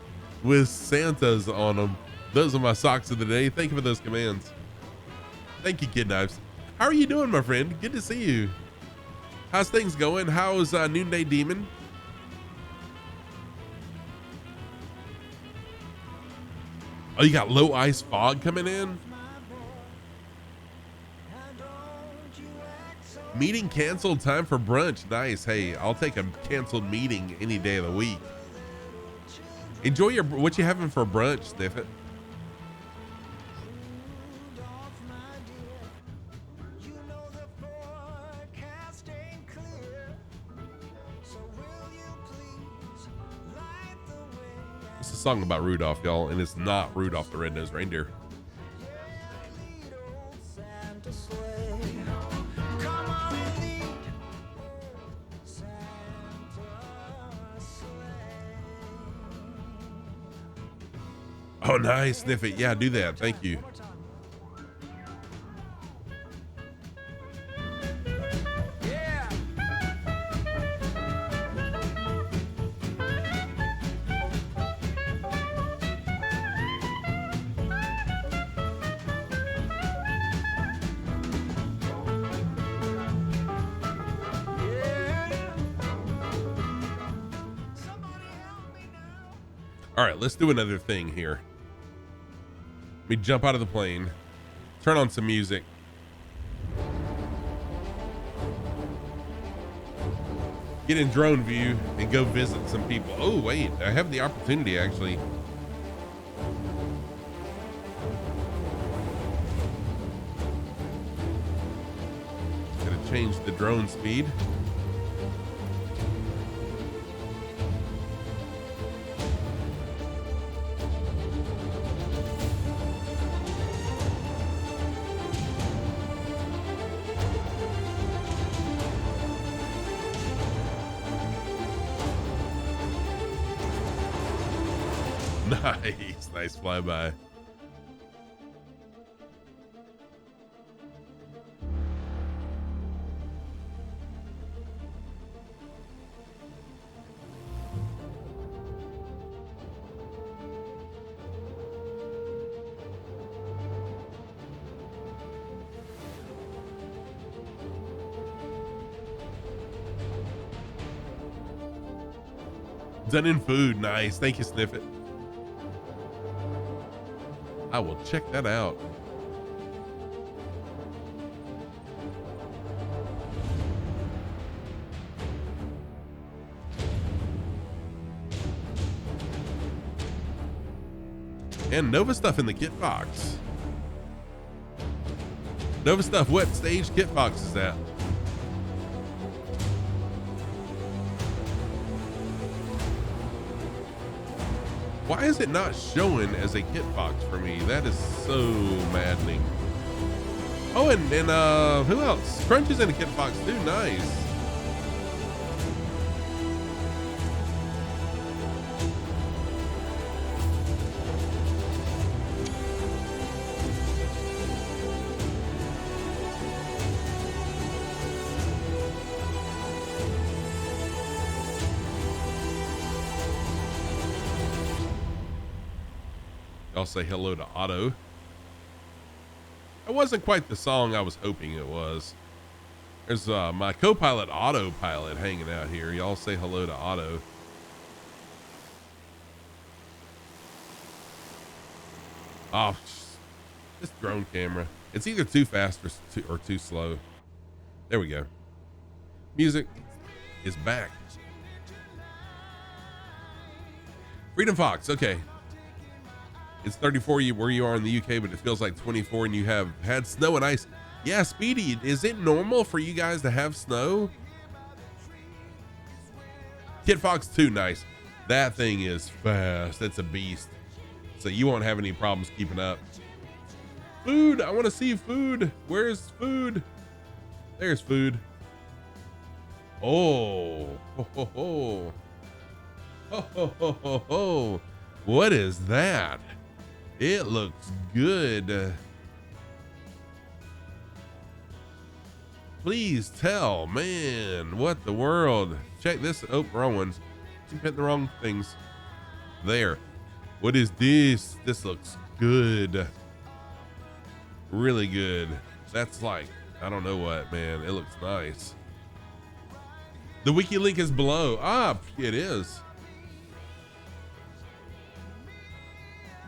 with Santas on them. Those are my socks of the day. Thank you for those commands. Thank you, Kid Knives. How are you doing, my friend? Good to see you. How's things going? How's Noonday Demon? Oh, you got low ice fog coming in? Meeting canceled, time for brunch. Nice. Hey, I'll take a canceled meeting any day of the week. Enjoy your, what you having for brunch, Sniffit? It's a song about Rudolph, y'all, and it's not Rudolph the Red-Nosed Reindeer. Oh, nice, Sniff it. Yeah, do that. Thank you. All right, let's do another thing here. Let me jump out of the plane, turn on some music. Get in drone view and go visit some people. Oh, wait, I have the opportunity actually. Gotta change the drone speed. Nice flyby. Done in food. Nice. Thank you, Sniffit. I will check that out. And Nova stuff in the kit box. Nova stuff, what stage kit box is that? Why is it not showing as a kit box for me? That is so maddening. Oh, and who else? Crunch is in a Kid Fox too. Nice. I'll say hello to Otto. It wasn't quite the song I was hoping it was. There's my co-pilot Autopilot hanging out here. Y'all say hello to Otto. Oh, this drone camera. It's either too fast or too slow. There we go. Music is back. Freedom Fox, okay. It's 34 where you are in the UK, but it feels like 24 and you have had snow and ice. Yeah, Speedy, is it normal for you guys to have snow? Kid Fox 2, nice. That thing is fast. It's a beast. So you won't have any problems keeping up. Food, I want to see food. Where's food? There's food. Oh, ho, ho, ho. Ho, ho, ho, ho, ho. What is that? It looks good. Please tell, man, what the world? Check this. Oh, wrong ones. You hit the wrong things. There. What is this? This looks good. Really good. That's like, I don't know what, man. It looks nice. The wiki link is below. Ah, it is.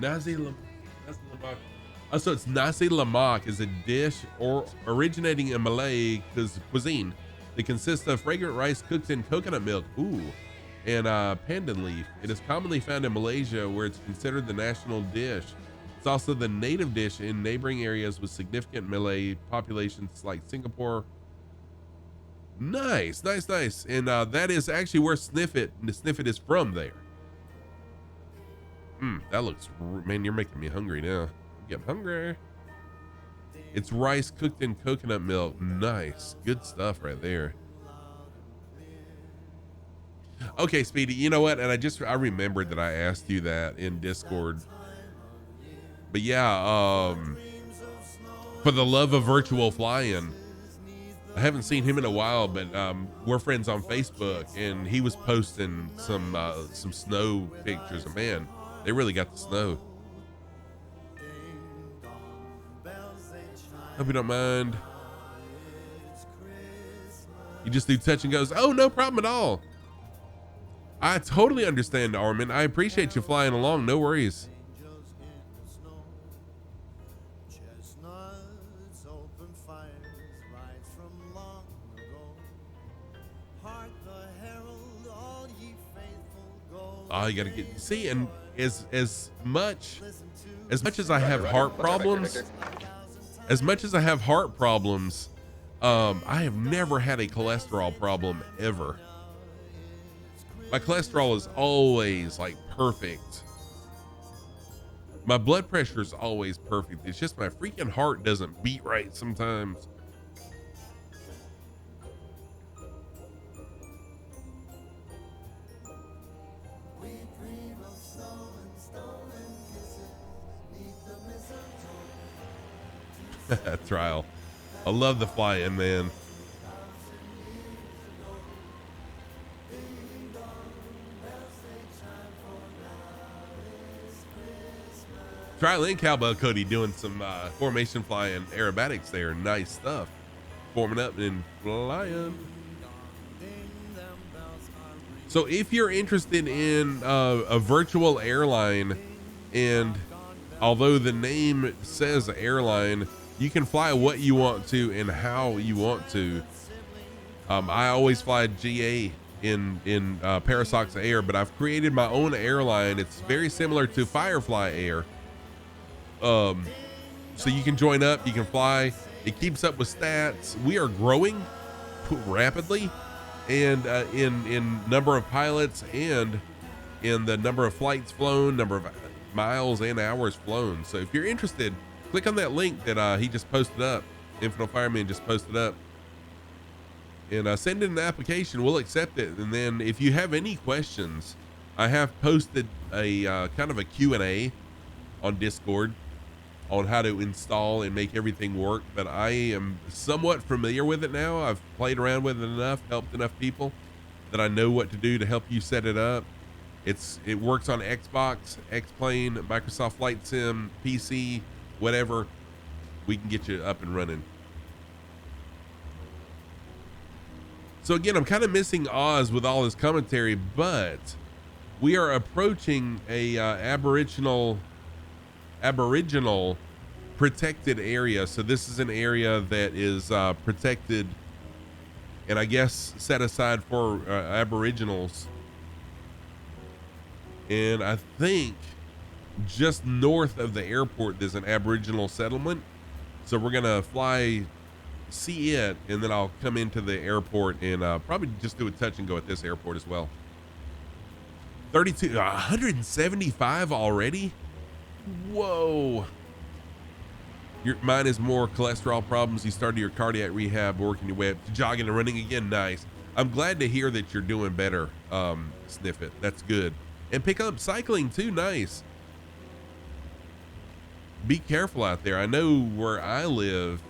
Nasi Lemak. So it's nasi lemak is a dish originating in Malay cuisine that consists of fragrant rice cooked in coconut milk, and pandan leaf. It is commonly found in Malaysia, where it's considered the national dish. It's also the native dish in neighboring areas with significant Malay populations like Singapore. Nice, nice, nice. And that is actually where Sniff It is from there. That looks, man, you're making me hungry now. I'm hungry. It's rice cooked in coconut milk. Nice. Good stuff right there. Okay, Speedy, you know what? And I remembered that I asked you that in Discord. But yeah, for the love of virtual flying, I haven't seen him in a while, but we're friends on Facebook, and he was posting some snow pictures. And man, they really got the snow. Hope you don't mind. You just do touch and goes. Oh, no problem at all. I totally understand, Armin. I appreciate you flying along. No worries. Oh, you gotta get, see, and as much as I have heart problems, I have never had a cholesterol problem ever. My cholesterol is always like perfect. My blood pressure is always perfect. It's just my freaking heart doesn't beat right sometimes. Trial. I love the fly-in, man. Trial and Cowbell Cody doing some formation flying aerobatics there. Nice stuff. Forming up and flying. So if you're interested in a virtual airline, and although the name says airline, you can fly what you want to and how you want to. I always fly GA in Parasox Air, but I've created my own airline. It's very similar to Firefly Air. So you can join up, you can fly. It keeps up with stats. We are growing rapidly, and in number of pilots and in the number of flights flown, number of miles and hours flown. So if you're interested, click on that link that he just posted up Infinite Fireman just posted up. And send in an application. We'll accept it. And then if you have any questions, I have posted a kind of a Q&A on Discord on how to install and make everything work. But I am somewhat familiar with it now. I've played around with it enough, helped enough people that I know what to do to help you set it up. It works on Xbox, X-Plane, Microsoft Flight Sim, PC, whatever. We can get you up and running. So again, I'm kind of missing Oz with all his commentary, but we are approaching a aboriginal protected area. So this is an area that is protected and I guess set aside for aboriginals. And I think just north of the airport, there's an aboriginal settlement. So we're gonna see it, and then I'll come into the airport and probably just do a touch and go at this airport as well. 175 already? Whoa. Mine is more cholesterol problems. You started your cardiac rehab, working your way up to jogging and running again. Nice. I'm glad to hear that you're doing better. Sniff it. That's good. And pick up cycling too. Nice. Be careful out there. I know where I live,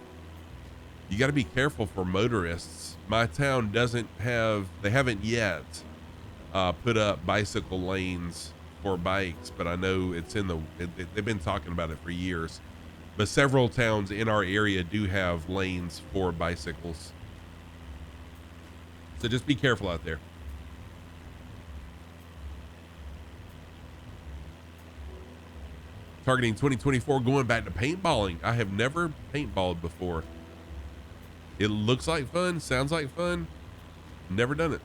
you got to be careful for motorists. My town they haven't yet put up bicycle lanes for bikes, but I know they've been talking about it for years. But several towns in our area do have lanes for bicycles. So just be careful out there. Targeting 2024, going back to paintballing. I have never paintballed before. It looks like fun, sounds like fun. Never done it.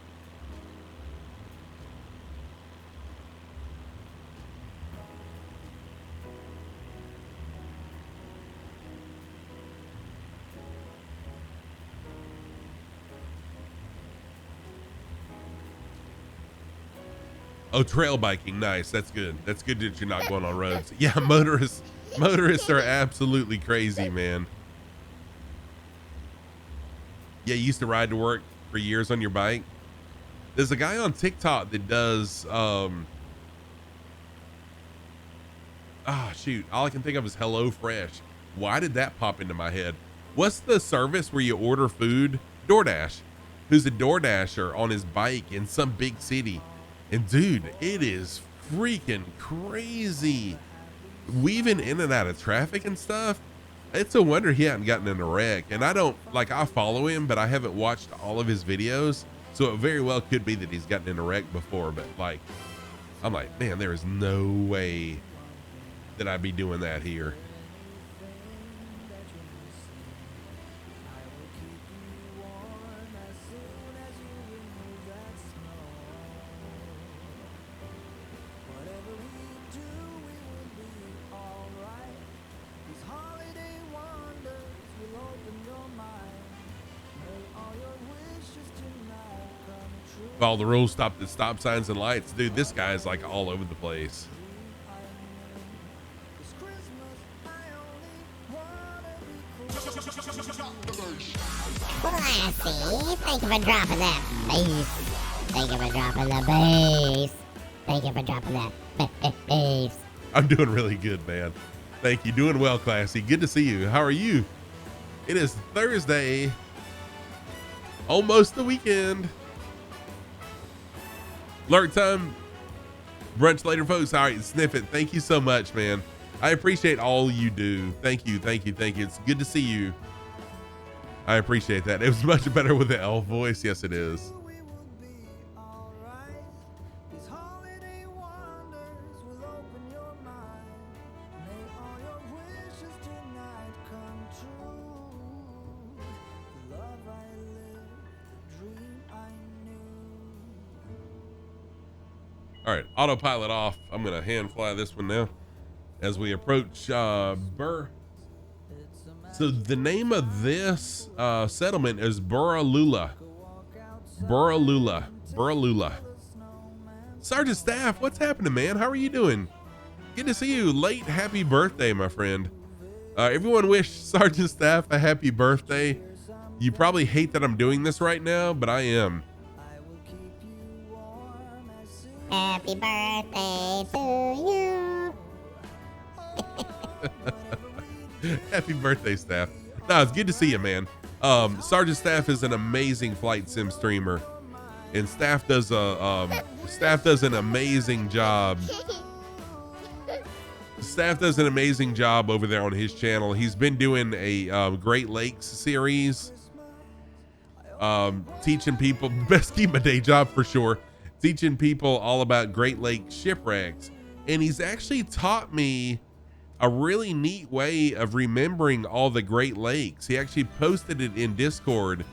Oh, trail biking. Nice. That's good. That's good that you're not going on roads. Yeah, motorists are absolutely crazy, man. Yeah, you used to ride to work for years on your bike. There's a guy on TikTok that does shoot. All I can think of is Hello Fresh. Why did that pop into my head? What's the service where you order food? DoorDash. Who's a DoorDasher on his bike in some big city. And dude, it is freaking crazy. Weaving in and out of traffic and stuff. It's a wonder he hadn't gotten in a wreck. And I follow him, but I haven't watched all of his videos. So it very well could be that he's gotten in a wreck before. But I'm like, man, there is no way that I'd be doing that here. Follow the rules, stop the stop signs and lights. Dude, this guy is like all over the place. Classy, thank you for dropping that bass. Thank you for dropping the bass. Thank you for dropping that bass. I'm doing really good, man. Thank you. Doing well, Classy. Good to see you. How are you? It is Thursday. Almost the weekend. Lurk time. Brunch later, folks. All right, Sniff it. Thank you so much, man. I appreciate all you do. Thank you. Thank you. Thank you. It's good to see you. I appreciate that. It was much better with the elf voice. Yes, it is. All right, autopilot off. I'm gonna hand fly this one now as we approach Burr. So the name of this settlement is Burralula. Sergeant Staff, what's happening, man? How are you doing? Good to see you. Late happy birthday, my friend. Everyone wish Sergeant Staff a happy birthday. You probably hate that I'm doing this right now, but I am. Happy birthday to you. Happy birthday, Staff. No, it's good to see you, man. Sergeant Staff is an amazing flight sim streamer, and Staff does an amazing job. Staff does an amazing job over there on his channel. He's been doing a Great Lakes series, teaching people, best keep my day job for sure, teaching people all about Great Lakes shipwrecks. And he's actually taught me a really neat way of remembering all the Great Lakes. He actually posted it in Discord,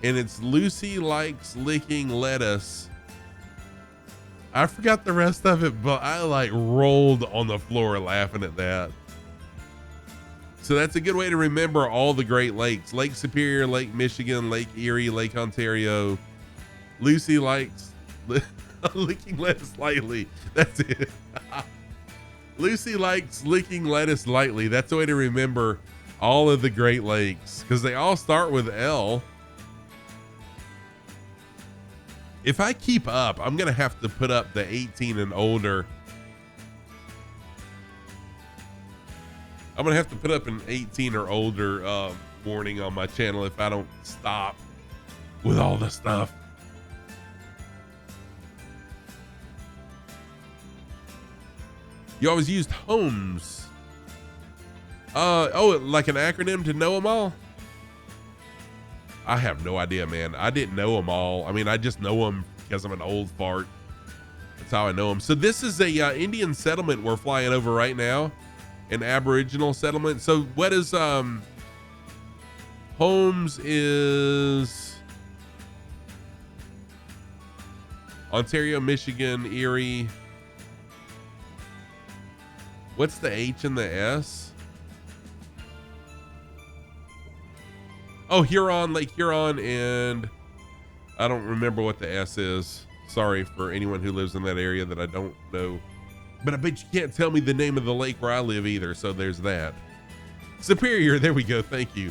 and it's Lucy likes licking lettuce. I forgot the rest of it, but I like rolled on the floor laughing at that. So that's a good way to remember all the Great Lakes: Lake Superior, Lake Michigan, Lake Erie, Lake Ontario. Lucy likes licking lettuce lightly. That's it. Lucy likes licking lettuce lightly. That's a way to remember all of the Great Lakes, because they all start with L. If I keep up, I'm going to have to put up the 18 and older. I'm going to have to put up an 18 or older warning on my channel if I don't stop with all the stuff. You always used Holmes. Oh, like an acronym to know them all? I have no idea, man. I didn't know them all. I mean, I just know them because I'm an old fart. That's how I know them. So this is a Indian settlement we're flying over right now, an Aboriginal settlement. So what is Holmes is Ontario, Michigan, Erie. What's the H and the S? Oh, Huron, Lake Huron, and I don't remember what the S is. Sorry for anyone who lives in that area that I don't know. But I bet you can't tell me the name of the lake where I live either, so there's that. Superior, there we go, thank you.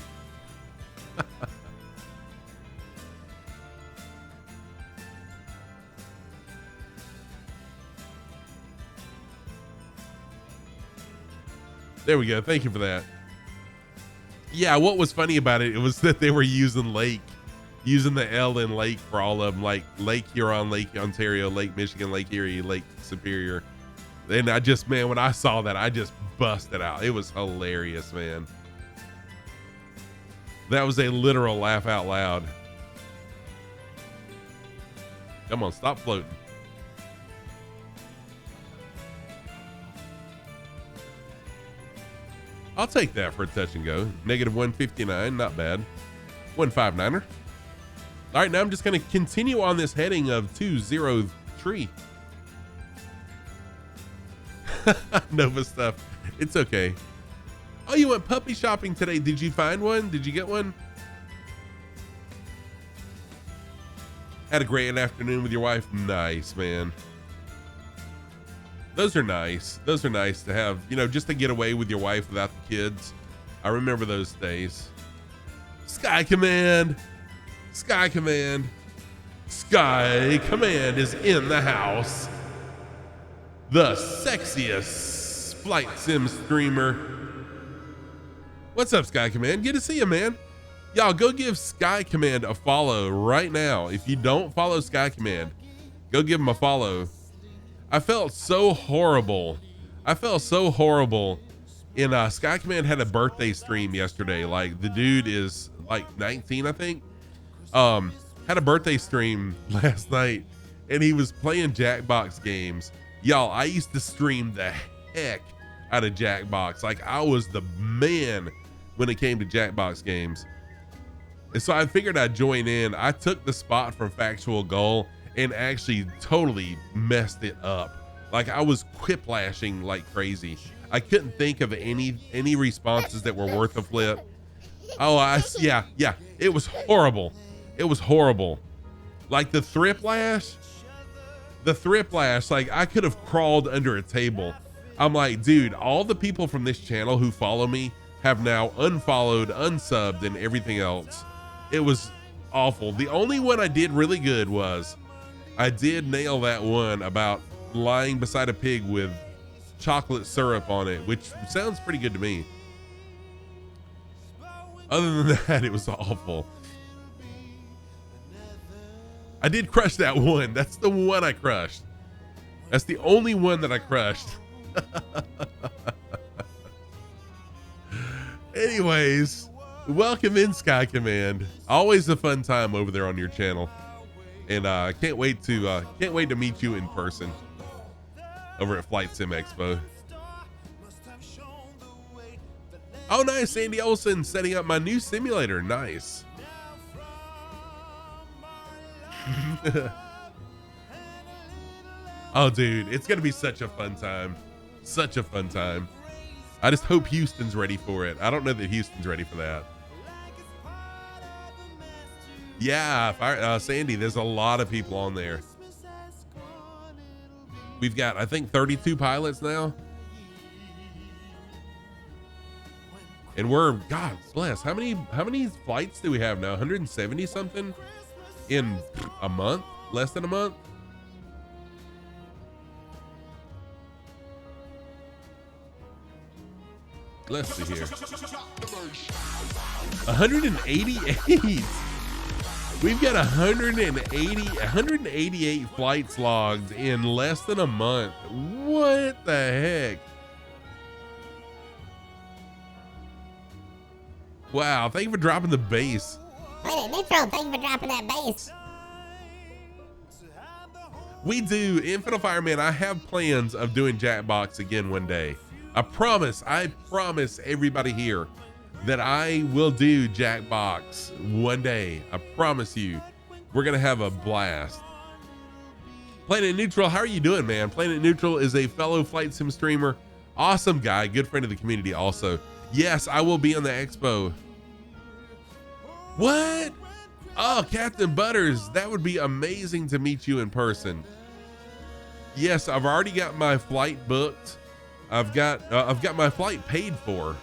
There we go, thank you for that. Yeah, what was funny about it was that they were using the L in lake for all of them, like Lake Huron, Lake Ontario, Lake Michigan, Lake Erie, Lake Superior. And I just, man, when I saw that, I just busted out. It was hilarious, man. That was a literal laugh out loud. Come on, stop floating. I'll take that for a touch and go. Negative 159, not bad. 159er. All right, now I'm just going to continue on this heading of 203. Nova stuff. It's okay. Oh, you went puppy shopping today. Did you find one? Did you get one? Had a great afternoon with your wife. Nice, man. Those are nice. Those are nice to have, you know, just to get away with your wife without the kids. I remember those days. Sky Command. Sky Command. Sky Command is in the house. The sexiest flight sim streamer. What's up, Sky Command? Good to see you, man. Y'all go give Sky Command a follow right now. If you don't follow Sky Command, go give him a follow. I felt so horrible. I felt so horrible. And Sky Command had a birthday stream yesterday. Like, the dude is like 19, I think. Had a birthday stream last night, and he was playing Jackbox games. Y'all, I used to stream the heck out of Jackbox. Like, I was the man when it came to Jackbox games. And so I figured I'd join in. I took the spot from Factual Goal and actually totally messed it up. Like, I was quiplashing like crazy. I couldn't think of any responses that were worth a flip. Oh, yeah, it was horrible. It was horrible. Like the thriplash, like I could have crawled under a table. I'm like, dude, all the people from this channel who follow me have now unfollowed, unsubbed, and everything else. It was awful. The only one I did really good was I did nail that one about lying beside a pig with chocolate syrup on it, which sounds pretty good to me. Other than that, it was awful. I did crush that one. That's the one I crushed. That's the only one that I crushed. Anyways, welcome in, Sky Command. Always a fun time over there on your channel, and can't wait to meet you in person over at Flight Sim Expo. Oh, nice, Sandy Olson setting up my new simulator. Nice. Oh, dude, it's gonna be such a fun time. Such a fun time. I just hope Houston's ready for it. I don't know that Houston's ready for that. Yeah, Sandy, there's a lot of people on there. We've got, I think, 32 pilots now. And we're, God bless, how many flights do we have now? 170 something in a month? Less than a month? Let's see here. 188. We've got 188 flights logged in less than a month. What the heck? Wow, thank you for dropping the bass. Planet Neutral, thank you for dropping that bass. We do, Infinite Fireman, I have plans of doing Jackbox again one day. I promise everybody here that I will do Jackbox one day. I promise you, we're gonna have a blast. Planet Neutral, how are you doing, man? Planet Neutral is a fellow flight sim streamer. Awesome guy, good friend of the community also. Yes, I will be on the expo. What? Oh, Captain Butters, that would be amazing to meet you in person. Yes, I've already got my flight booked. I've got my flight paid for.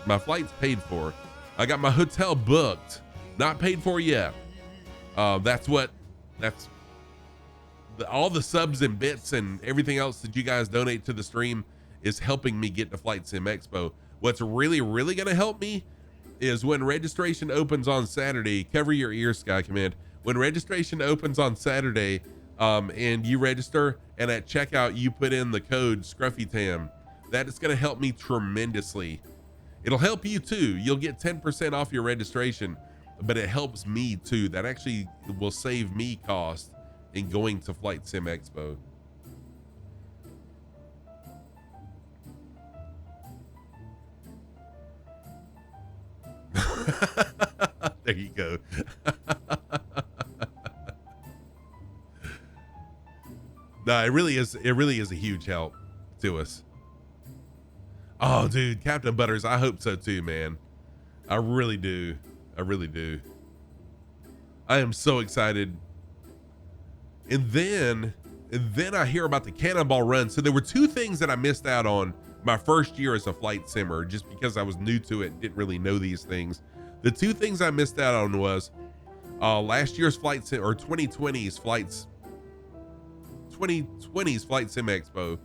My flight's paid for. I got my hotel booked, not paid for yet. All the subs and bits and everything else that you guys donate to the stream is helping me get to Flight Sim Expo. What's really going to help me is when registration opens on Saturday. Cover your ears, Sky Command. When registration opens on Saturday, and you register, and at checkout you put in the code ScruffyTam, that is going to help me tremendously. It'll help you too. You'll get 10% off your registration, but it helps me too. That actually will save me cost in going to Flight Sim Expo. There you go. No, it really is a huge help to us. Oh, dude, Captain Butters, I hope so too, man. I really do. I really do. I am so excited. And then I hear about the Cannonball Run. So there were two things that I missed out on my first year as a flight simmer, just because I was new to it, didn't really know these things. The two things I missed out on was last year's Flight Sim, or 2020's Flight Sim Expo.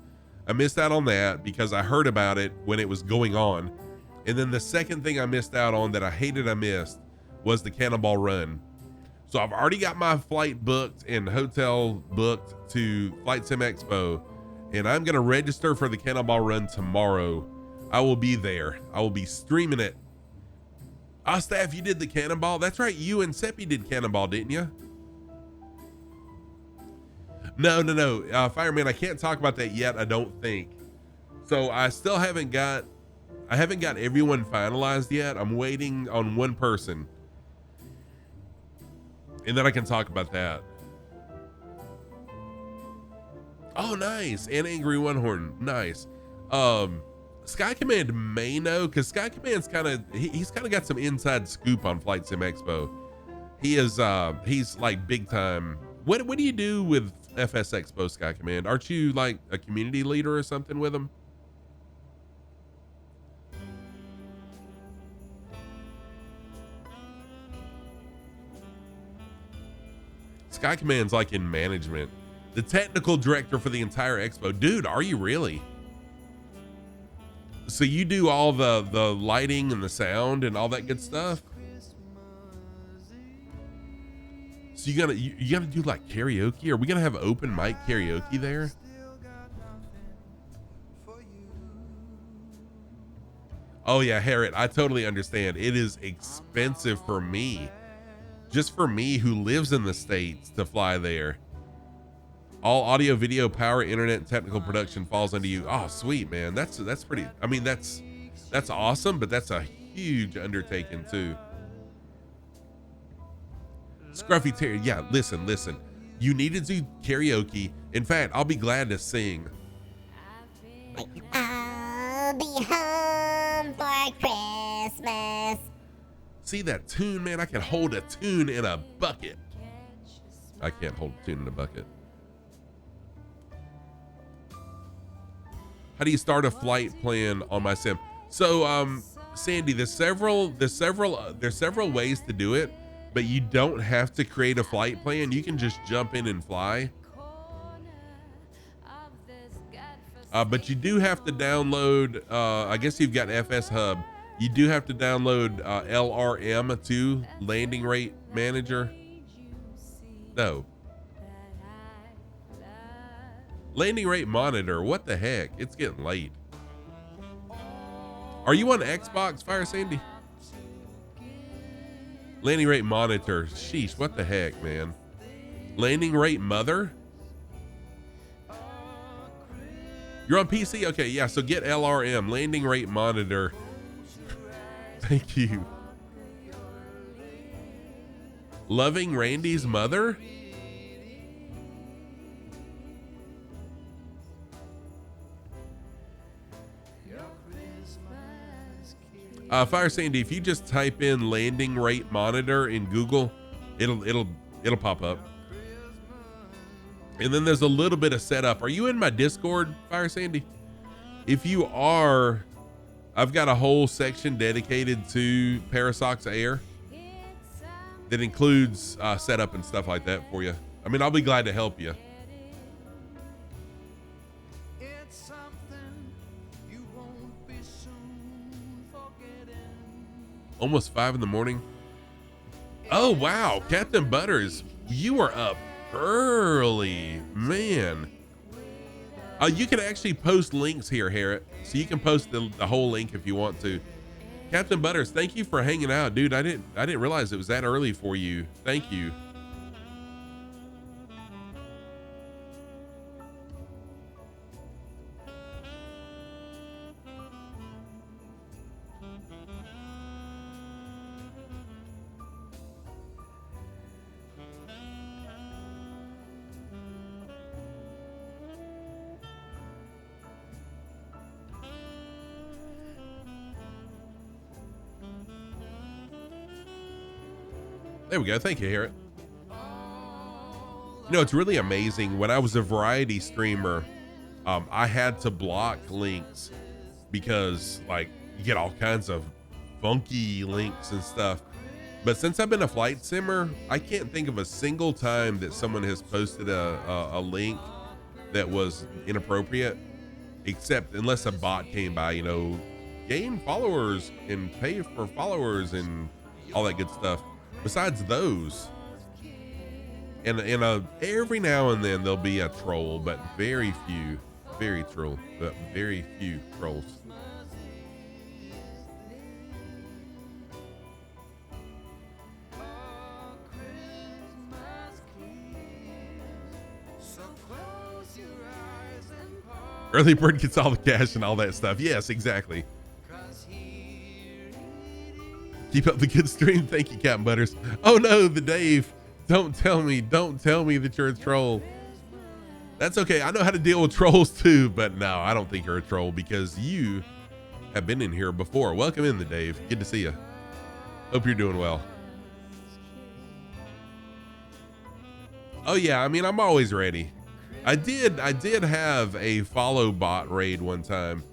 I missed out on that because I heard about it when it was going on. And then the second thing I missed out on that I hated I missed was the Cannonball Run. So I've already got my flight booked and hotel booked to Flight Sim Expo, and I'm going to register for the Cannonball Run tomorrow. I will be there. I will be streaming it. Staff, you did the Cannonball? That's right. You and Seppi did Cannonball, didn't you? No. Fireman, I can't talk about that yet, I don't think. So I still haven't got everyone finalized yet. I'm waiting on one person. And then I can talk about that. Oh, nice. And Angry One Horn. Nice. Sky Command may know, because Sky Command's he's kind of got some inside scoop on Flight Sim Expo. He's like big time. What do you do with FS Expo, Sky Command? Aren't you like a community leader or something with them? Sky Command's like in management. The technical director for the entire expo. Dude, are you really? So you do all the lighting and the sound and all that good stuff? So you gotta do like karaoke? Are we gonna have open mic karaoke there? Oh yeah, Harriet, I totally understand. It is expensive for me, just for me who lives in the States, to fly there. All audio, video, power, internet, and technical production falls under you. Oh, sweet, man. That's pretty, I mean, that's awesome, but that's a huge undertaking too. Scruffy Terry, yeah, listen. You need to do karaoke. In fact, I'll be glad to sing. I'll be home for Christmas. See that tune, man? I can hold a tune in a bucket. I can't hold a tune in a bucket. How do you start a flight plan on my sim? So, Sandy, there's several ways to do it, but you don't have to create a flight plan. You can just jump in and fly. But you do have to download, I guess you've got FS Hub. You do have to download LRM2, Landing Rate Manager. No. Landing Rate Monitor, what the heck? It's getting late. Are you on Xbox, Fire Sandy? Landing Rate Monitor, sheesh, what the heck, man? Landing Rate Mother? You're on PC? Okay, yeah, so get LRM, Landing Rate Monitor. Thank you. Loving Randy's Mother? Fire Sandy, if you just type in Landing Rate Monitor in Google, it'll pop up. And then there's a little bit of setup. Are you in my Discord, Fire Sandy? If you are, I've got a whole section dedicated to Parasox Air that includes setup and stuff like that for you. I mean, I'll be glad to help you. Almost 5 in the morning. Oh, wow. Captain Butters, you are up early, man. You can actually post links here, Harriet. So you can post the whole link if you want to. Captain Butters, thank you for hanging out, dude. I didn't realize it was that early for you. Thank you. There we go. Thank you, Harriet. You know, it's really amazing. When I was a variety streamer, I had to block links because, like, you get all kinds of funky links and stuff. But since I've been a flight simmer, I can't think of a single time that someone has posted a link that was inappropriate, except unless a bot came by, you know, gain followers and pay for followers and all that good stuff. Besides those, and every now and then there'll be a troll, but very few trolls. Early bird gets all the cash and all that stuff. Yes, exactly. Keep up the good stream. Thank you, Captain Butters. Oh no, the Dave. Don't tell me that you're a troll. That's okay. I know how to deal with trolls too, but no, I don't think you're a troll because you have been in here before. Welcome in, the Dave. Good to see you. Hope you're doing well. Oh yeah, I mean, I'm always ready. I did have a follow bot raid one time,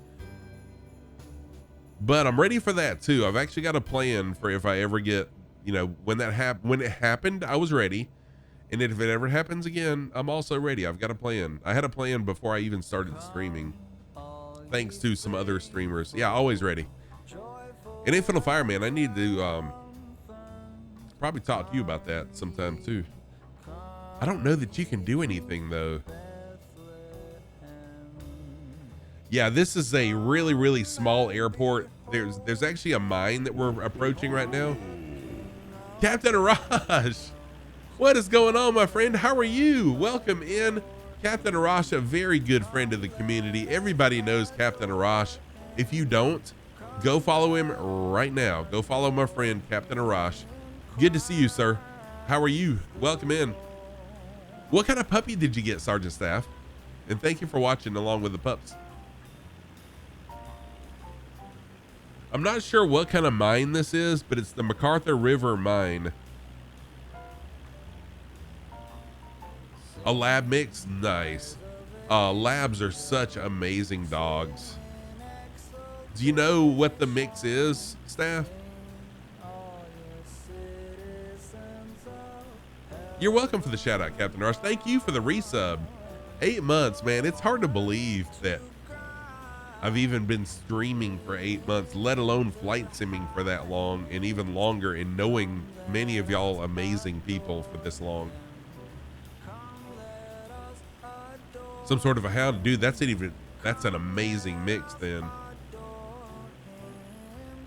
but I'm ready for that too. I've actually got a plan for if I ever get, you know, when it happened, I was ready. And if it ever happens again, I'm also ready. I've got a plan. I had a plan before I even started streaming, thanks to some other streamers. Yeah, always ready. And Infinite Fireman, I need to probably talk to you about that sometime too. I don't know that you can do anything though. Yeah, this is a really, really small airport. There's actually a mine that we're approaching right now. Captain Arash, what is going on, my friend? How are you? Welcome in. Captain Arash, a very good friend of the community. Everybody knows Captain Arash. If you don't, go follow him right now. Go follow my friend, Captain Arash. Good to see you, sir. How are you? Welcome in. What kind of puppy did you get, Sergeant Staff? And thank you for watching along with the pups. I'm not sure what kind of mine this is, but it's the MacArthur River mine. A lab mix? Nice. Labs are such amazing dogs. Do you know what the mix is, Staff? You're welcome for the shout out, Captain Rush. Thank you for the resub. 8 months, man. It's hard to believe that I've even been streaming for 8 months, let alone flight simming for that long, and even longer, and knowing many of y'all amazing people for this long. Some sort of a hound, dude. That's an amazing mix then.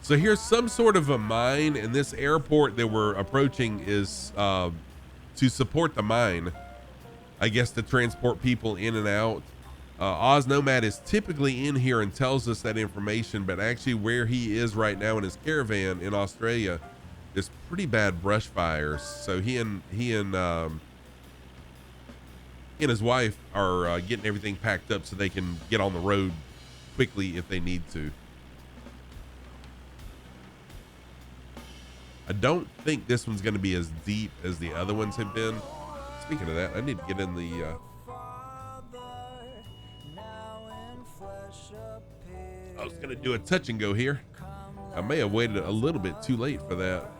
So here's some sort of a mine, and this airport that we're approaching is to support the mine, I guess, to transport people in and out. Oz Nomad is typically in here and tells us that information, but actually where he is right now in his caravan in Australia, there's pretty bad brush fires. So he and his wife are getting everything packed up so they can get on the road quickly if they need to. I don't think this one's going to be as deep as the other ones have been. Speaking of that, I need to get in the I was gonna do a touch and go here. I may have waited a little bit too late for that.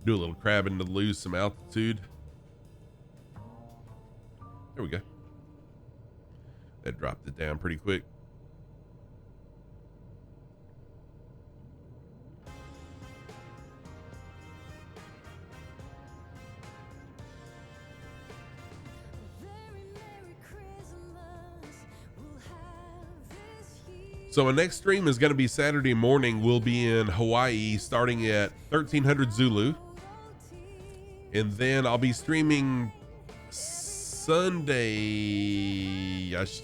Do a little crabbing to lose some altitude. There we go. That dropped it down pretty quick. So our next stream is going to be Saturday morning. We'll be in Hawaii starting at 1300 Zulu. And then I'll be streaming Sunday.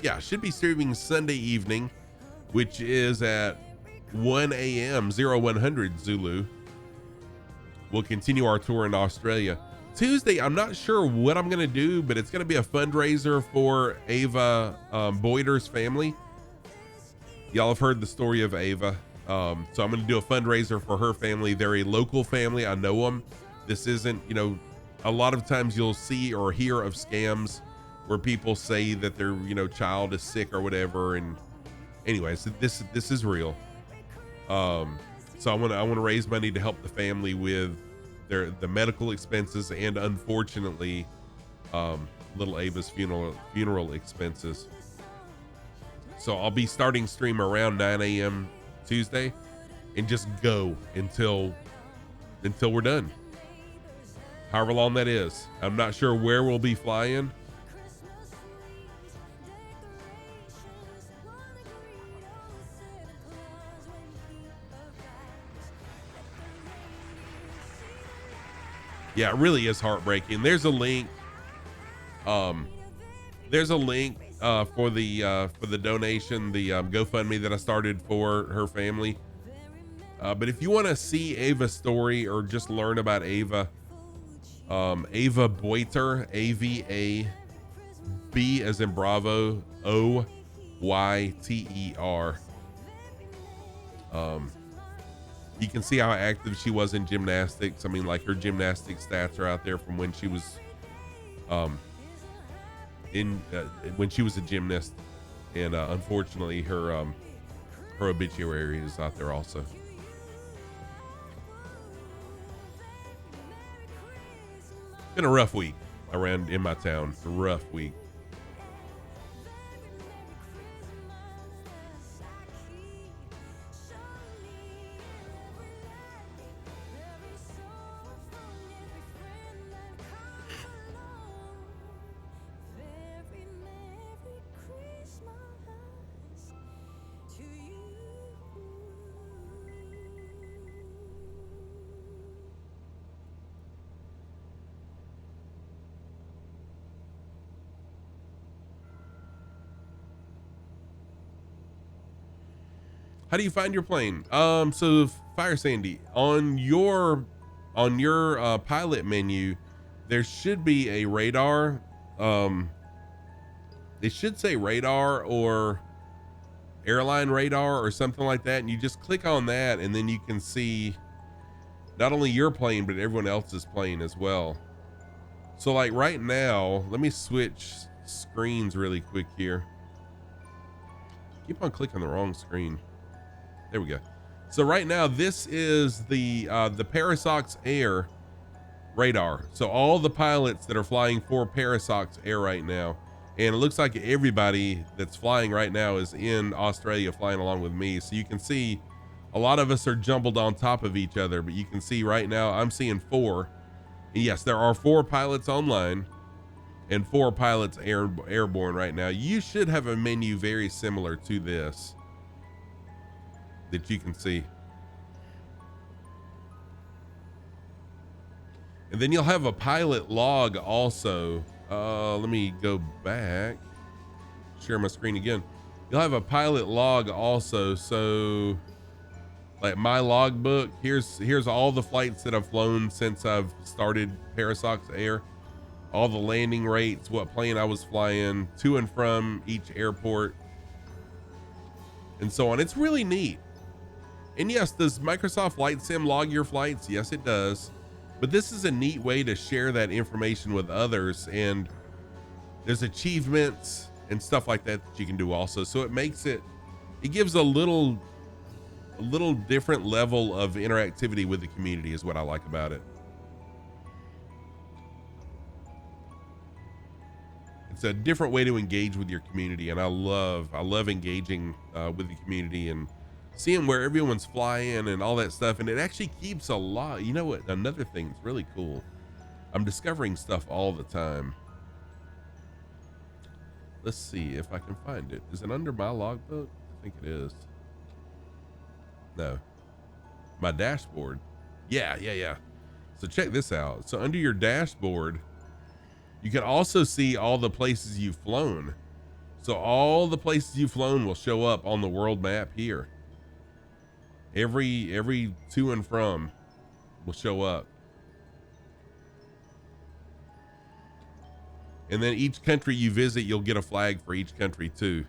Yeah, should be streaming Sunday evening, which is at 1 a.m. 0100 Zulu. We'll continue our tour in Australia. Tuesday, I'm not sure what I'm going to do, but it's going to be a fundraiser for Ava Boyder's family. Y'all have heard the story of Ava. So I'm going to do a fundraiser for her family. They're a local family. I know them. This isn't, you know, a lot of times you'll see or hear of scams where people say that their, you know, child is sick or whatever. And anyways, this is real. So I want to raise money to help the family with the medical expenses and, unfortunately, little Ava's funeral expenses. So I'll be starting stream around 9 a.m. Tuesday and just go until we're done. However long that is. I'm not sure where we'll be flying. Yeah, it really is heartbreaking. There's a link. There's a link for the donation, the GoFundMe that I started for her family. But if you want to see Ava's story or just learn about Ava, Ava Boyter, AVA, B as in Bravo, OYTER. You can see how active she was in gymnastics. I mean, like her gymnastic stats are out there from when she was when she was a gymnast, and unfortunately her obituary is out there also. Been a rough week around in my town. A rough week. How do you find your plane? So Fire Sandy, on your pilot menu, there should be a radar. It should say radar or airline radar or something like that, and you just click on that, and then you can see not only your plane but everyone else's plane as well. So like right now, let me switch screens really quick here. Keep on clicking the wrong screen. There we go. So right now, this is the Parasox Air radar. So all the pilots that are flying for Parasox Air right now, and it looks like everybody that's flying right now is in Australia flying along with me. So you can see a lot of us are jumbled on top of each other, but you can see right now I'm seeing 4. And yes, there are 4 pilots online and 4 pilots airborne right now. You should have a menu very similar to this that you can see. And then you'll have a pilot log also. Let me go back, share my screen again. You'll have a pilot log also. So like my logbook, here's all the flights that I've flown since I've started Parasox Air, all the landing rates, what plane I was flying to and from each airport, and so on. It's really neat. And yes, does Microsoft Flight Sim log your flights? Yes, it does. But this is a neat way to share that information with others, and there's achievements and stuff like that that you can do also. So it makes it gives a little different level of interactivity with the community is what I like about it. It's a different way to engage with your community, and I love engaging with the community and seeing where everyone's flying and all that stuff. And it actually keeps a lot. You know what? Another thing that's really cool. I'm discovering stuff all the time. Let's see if I can find it. Is it under my logbook? I think it is. No. My dashboard. Yeah. So check this out. So under your dashboard, you can also see all the places you've flown. So all the places you've flown will show up on the world map here. Every to and from will show up. And then each country you visit, you'll get a flag for each country too.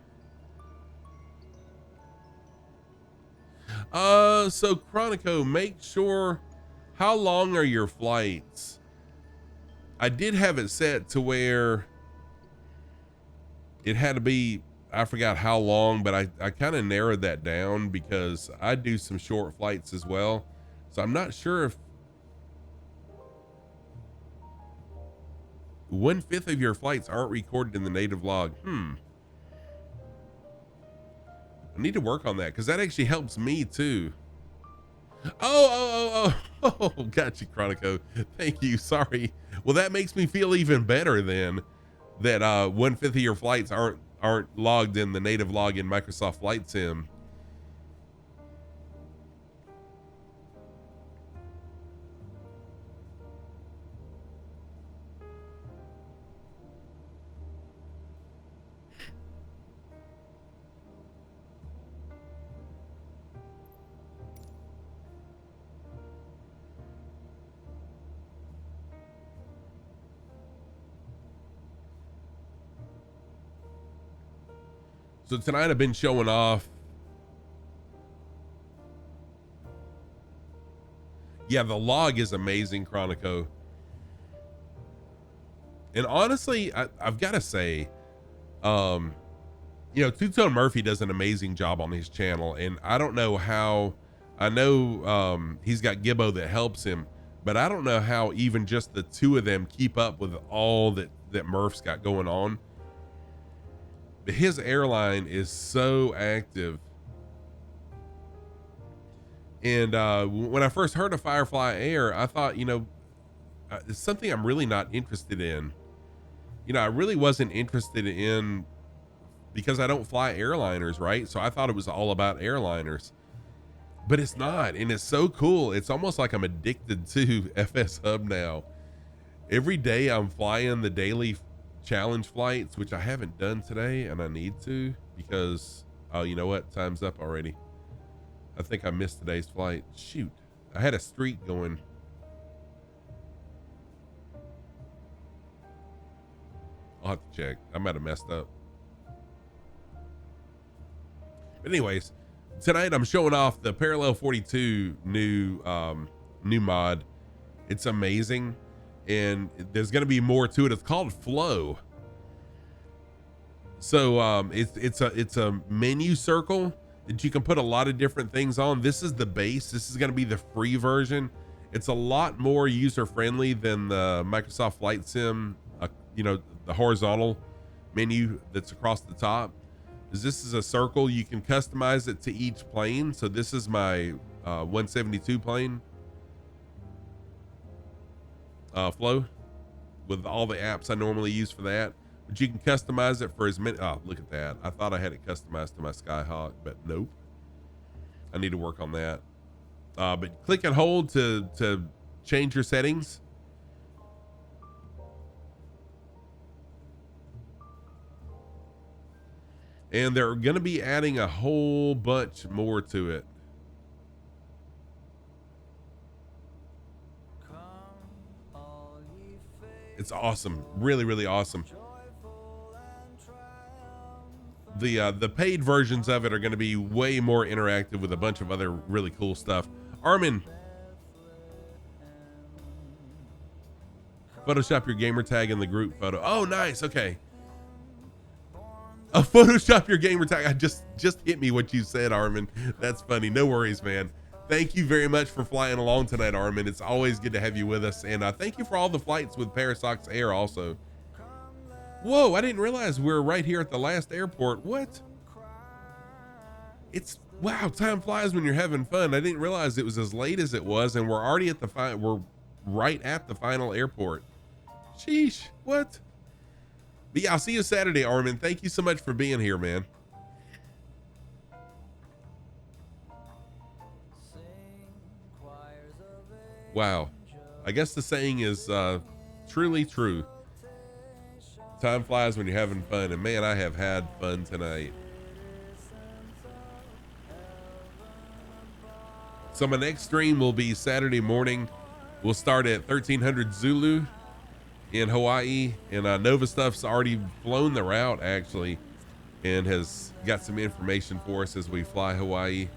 So Chronico, make sure, how long are your flights? I did have it set to where it had to be, I forgot how long, but I kind of narrowed that down because I do some short flights as well. So I'm not sure if 1/5 of your flights aren't recorded in the native log. I need to work on that because that actually helps me too. Oh, got you, Chronico. Thank you. Sorry. Well, that makes me feel even better then that 1/5 of your flights aren't logged in the native log in Microsoft Flight Sim. So tonight I've been showing off Yeah, the log is amazing, Chronico. And honestly, I've got to say, you know, Two Tone Murphy does an amazing job on his channel, and I don't know how. I know he's got Gibbo that helps him, but I don't know how even just the two of them keep up with all that Murph's got going on. But his airline is so active. And when I first heard of Firefly Air, I thought, you know, it's something I'm really not interested in. You know, I really wasn't interested in, because I don't fly airliners, right? So I thought it was all about airliners, but it's not. And it's so cool. It's almost like I'm addicted to FS Hub now. Every day I'm flying the daily challenge flights, which I haven't done today, and I need to, because, oh, you know what? Time's up already. I think I missed today's flight. Shoot. I had a streak going. I'll have to check. I might have messed up. But anyways, tonight I'm showing off the Parallel 42 new mod. It's amazing, and there's going to be more to it. It's called Flow. So it's a menu circle that you can put a lot of different things on. This is the base. This is going to be the free version. It's a lot more user friendly than the Microsoft Flight Sim, you know, the horizontal menu that's across the top. This is a circle. You can customize it to each plane. So this is my 172 plane flow with all the apps I normally use for that. But you can customize it for as many. Oh, look at that. I thought I had it customized to my Skyhawk, but nope. I need to work on that. But click and hold to change your settings. And they're going to be adding a whole bunch more to it. It's awesome. Really, really awesome. The paid versions of it are going to be way more interactive with a bunch of other really cool stuff. Armin, Photoshop your gamer tag in the group photo. Oh, nice. Okay. Photoshop your gamer tag. Just hit me what you said, Armin. That's funny. No worries, man. Thank you very much for flying along tonight, Armin. It's always good to have you with us. And thank you for all the flights with Parasox Air also. Whoa, I didn't realize we were right here at the last airport. What? It's, wow, time flies when you're having fun. I didn't realize it was as late as it was, and we're already at the we're right at the final airport. Sheesh, what? But yeah, I'll see you Saturday, Armin. Thank you so much for being here, man. Wow. I guess the saying is truly true. Time flies when you're having fun, and man, I have had fun tonight. So my next stream will be Saturday morning. We'll start at 1300 Zulu in Hawaii, and Nova Stuff's already flown the route actually, and has got some information for us as we fly Hawaii.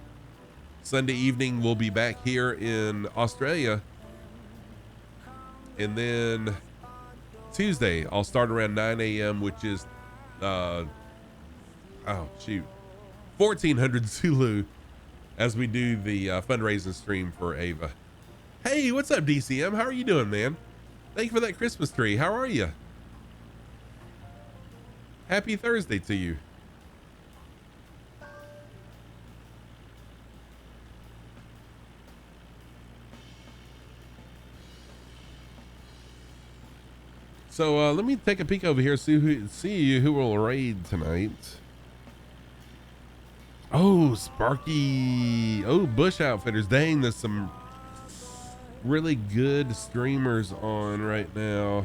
Sunday evening we'll be back here in Australia, and then Tuesday I'll start around 9 a.m. which is 1400 Zulu, as we do the fundraising stream for Ava. Hey, what's up, DCM? How are you doing, man? Thank you for that Christmas tree. How are you? Happy Thursday to you. So let me take a peek over here, see who will raid tonight. Oh, Sparky. Oh, Bush Outfitters. Dang, there's some really good streamers on right now.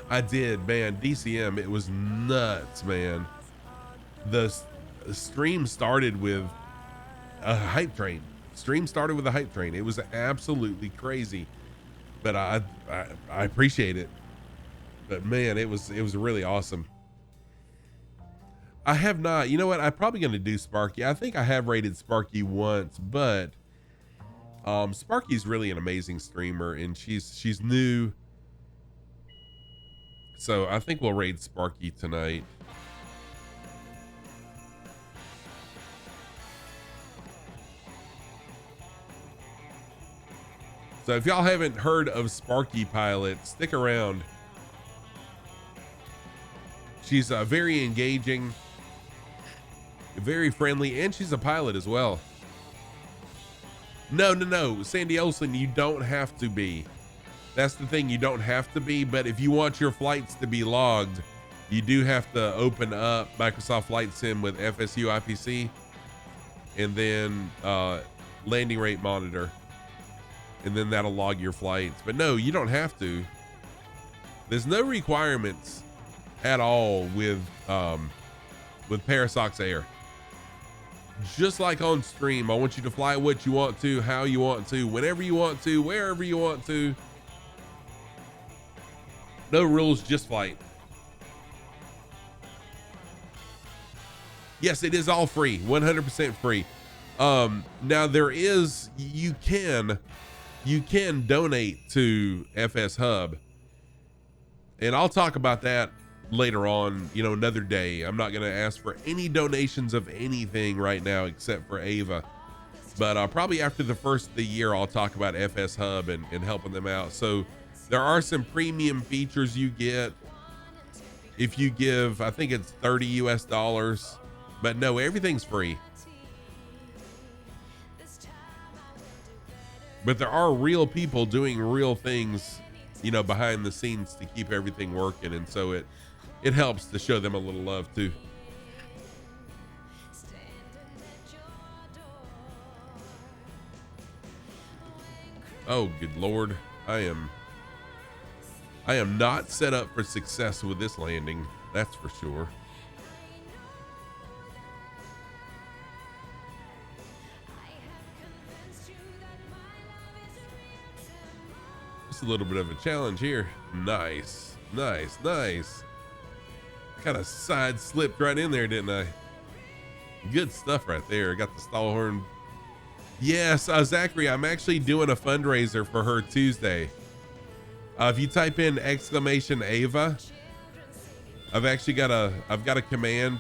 I did, man. DCM, it was nuts, man. The stream started with a hype train. It was absolutely crazy, but I appreciate it. But man, it was really awesome. I have not. You know what? I'm probably going to do Sparky. I think I have rated Sparky once, but Sparky's really an amazing streamer, and she's new. So I think we'll raid Sparky tonight. So if y'all haven't heard of Sparky Pilot, stick around. She's very engaging, very friendly, and she's a pilot as well. No, Sandy Olsen, you don't have to be. That's the thing, you don't have to be, but if you want your flights to be logged, you do have to open up Microsoft Flight Sim with FSU IPC and then landing rate monitor, and then that'll log your flights. But no, you don't have to. There's no requirements at all with Parasox Air. Just like on stream, I want you to fly what you want to, how you want to, whenever you want to, wherever you want to. No rules, just flight. Yes, it is all free, 100% free. Now there is, you can donate to FS Hub, and I'll talk about that later on, you know, another day. I'm not going to ask for any donations of anything right now except for Ava, but probably after the first of the year I'll talk about FS Hub and helping them out. So there are some premium features you get if you give, I think it's $30 US, but no, everything's free. But there are real people doing real things, you know, behind the scenes to keep everything working, and so it helps to show them a little love too. Oh, good Lord. I am not set up for success with this landing. That's for sure. Just a little bit of a challenge here. Nice, nice, nice. Kind of side slipped right in there, didn't I? Good stuff right there. Got the stall horn. Yes, Zachary, I'm actually doing a fundraiser for her Tuesday. If you type in !Ava, I've got a command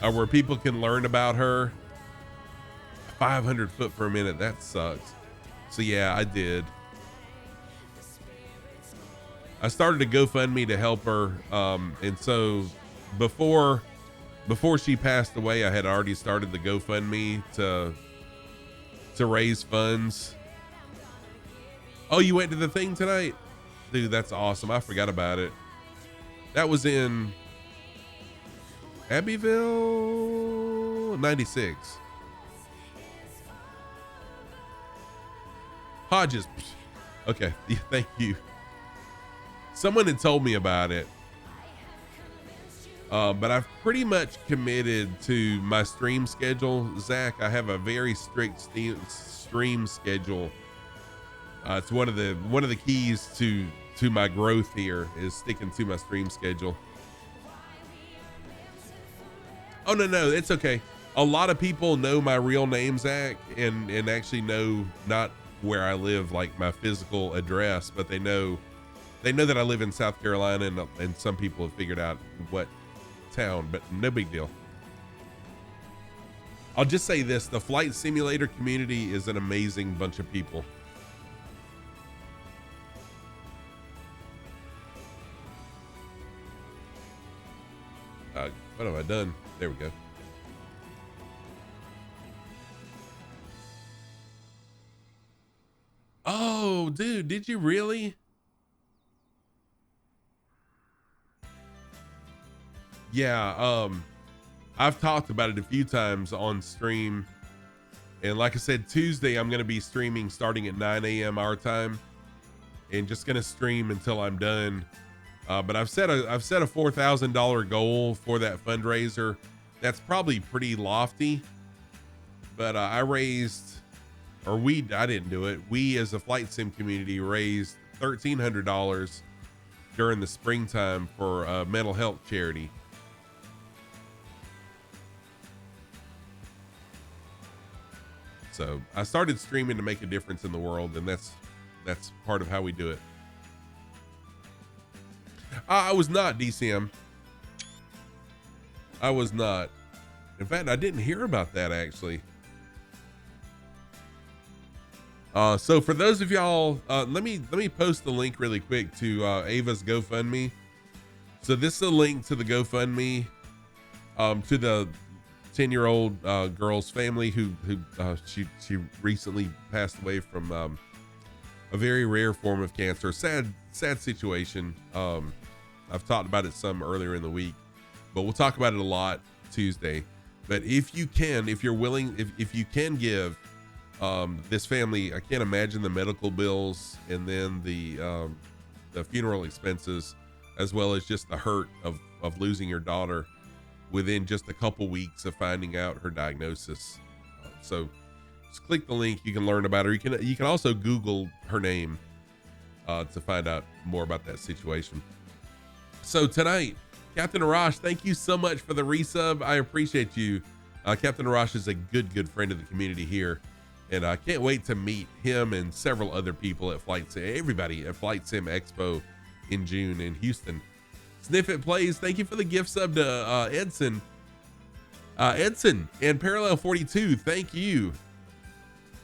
where people can learn about her. 500 foot per minute. That sucks. So yeah, I did. I started a GoFundMe to help her. And so before she passed away, I had already started the GoFundMe to raise funds. Oh, you went to the thing tonight? Dude, that's awesome. I forgot about it. That was in Abbeville, 96. Hodges. Okay, yeah, thank you. Someone had told me about it. But I've pretty much committed to my stream schedule, Zach. I have a very strict stream schedule. It's one of the keys to my growth here is sticking to my stream schedule. Oh no, it's okay. A lot of people know my real name, Zach, and actually know not where I live, like my physical address, but they know that I live in South Carolina, and some people have figured out what town, but no big deal. I'll just say this: the flight simulator community is an amazing bunch of people. What have I done? There we go. Oh, dude, did you really? Yeah, I've talked about it a few times on stream, and like I said, Tuesday I'm going to be streaming starting at 9 a.m. our time, and just going to stream until I'm done. But I've set a $4,000 goal for that fundraiser. That's probably pretty lofty, but I didn't do it. We as a flight sim community raised $1,300 during the springtime for a mental health charity. So I started streaming to make a difference in the world, and that's part of how we do it. I was not, DCM. I was not. In fact, I didn't hear about that actually. So for those of y'all, let me post the link really quick to Ava's GoFundMe. So this is a link to the GoFundMe to the 10-year-old girl's family who she recently passed away from a very rare form of cancer. Sad situation. I've talked about it some earlier in the week, but we'll talk about it a lot Tuesday. But if you can, if you're willing, if you can give this family, I can't imagine the medical bills and then the funeral expenses, as well as just the hurt of losing your daughter within just a couple weeks of finding out her diagnosis. So just click the link. You can learn about her. You can also Google her name to find out more about that situation. So tonight, Captain Arash, thank you so much for the resub. I appreciate you. Captain Arash is a good friend of the community here, and I can't wait to meet him and several other people at Flight Sim, everybody at Flight Sim Expo in June in Houston. Sniffit Plays, thank you for the gift sub to Edson. Edson and Parallel 42, thank you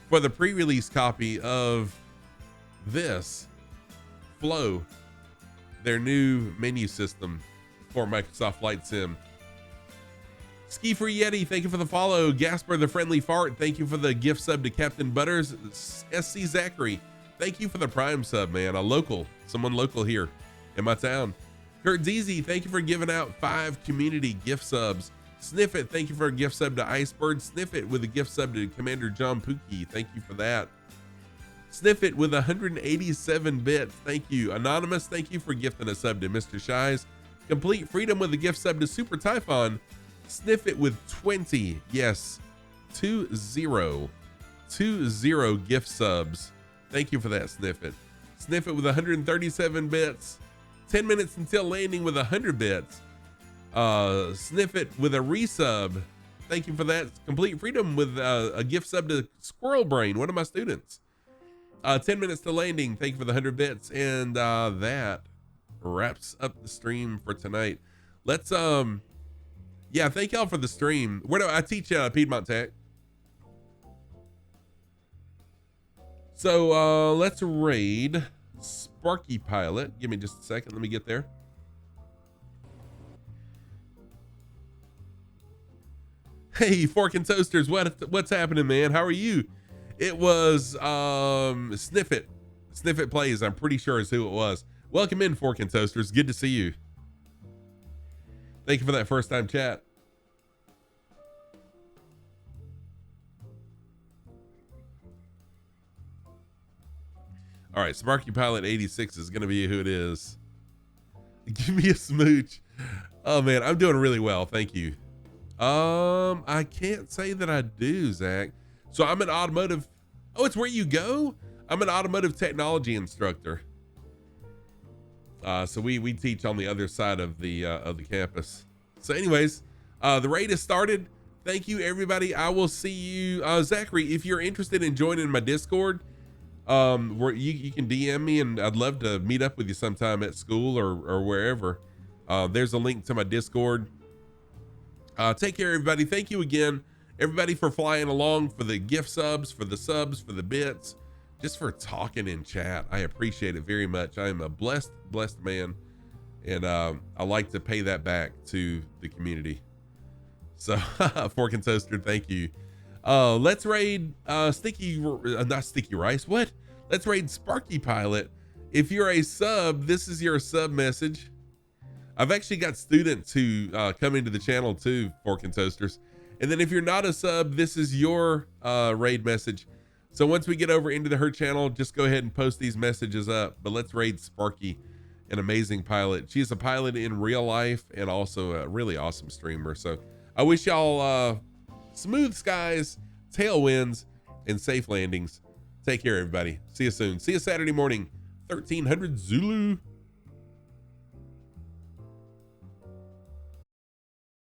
for the pre-release copy of this Flow, their new menu system for Microsoft Flight Sim. Ski for Yeti, thank you for the follow. Gasper the Friendly Fart, thank you for the gift sub to Captain Butters. SC Zachary, thank you for the Prime sub, man. Someone local here in my town. Kurt Deasy, thank you for giving out 5 community gift subs. Sniffit, thank you for a gift sub to Iceberg. Sniffit with a gift sub to Commander John Pookie, thank you for that. Sniffit with 187 bits, thank you. Anonymous, thank you for gifting a sub to Mr. Shies. Complete Freedom with a gift sub to Super Typhon. Sniffit with 20, yes, 20 gift subs. Thank you for that, Sniffit. Sniffit with 137 bits. 10 minutes until landing with 100 bits. Sniffit with a resub. Thank you for that. Complete Freedom with a gift sub to Squirrel Brain, one of my students. 10 minutes to landing. Thank you for the 100 bits. And that wraps up the stream for tonight. Let's yeah, thank y'all for the stream. Where do I teach Piedmont Tech? So let's raid Sparky Pilot. Give me just a second. Let me get there. Hey, Fork and Toasters, what's happening, man? How are you? It was Sniffit Plays, I'm pretty sure is who it was. Welcome in, Fork and Toasters. Good to see you. Thank you for that first time chat. All right, Sparky Pilot 86 is gonna be who it is. Give me a smooch. Oh man, I'm doing really well, thank you. I can't say that I do, Zach. So I'm an automotive. Oh, it's where you go? I'm an automotive technology instructor. So we teach on the other side of the campus. So anyways, the raid has started. Thank you, everybody. I will see you, Zachary. If you're interested in joining my Discord, where you can DM me, and I'd love to meet up with you sometime at school or wherever. There's a link to my Discord. Take care, everybody. Thank you again, everybody, for flying along, for the gift subs, for the bits, just for talking in chat. I appreciate it very much. I am a blessed man, and I like to pay that back to the community. So Fork and Toaster, thank you. Let's raid not Sticky Rice. What? Let's raid Sparky Pilot. If you're a sub, this is your sub message. I've actually got students who come into the channel too, Fork and Toasters. And then if you're not a sub, this is your raid message. So once we get over into her channel, just go ahead and post these messages up. But let's raid Sparky, an amazing pilot. She's a pilot in real life and also a really awesome streamer. So I wish y'all smooth skies, tailwinds, and safe landings. Take care, everybody. See you soon. See you Saturday morning, 1300 Zulu.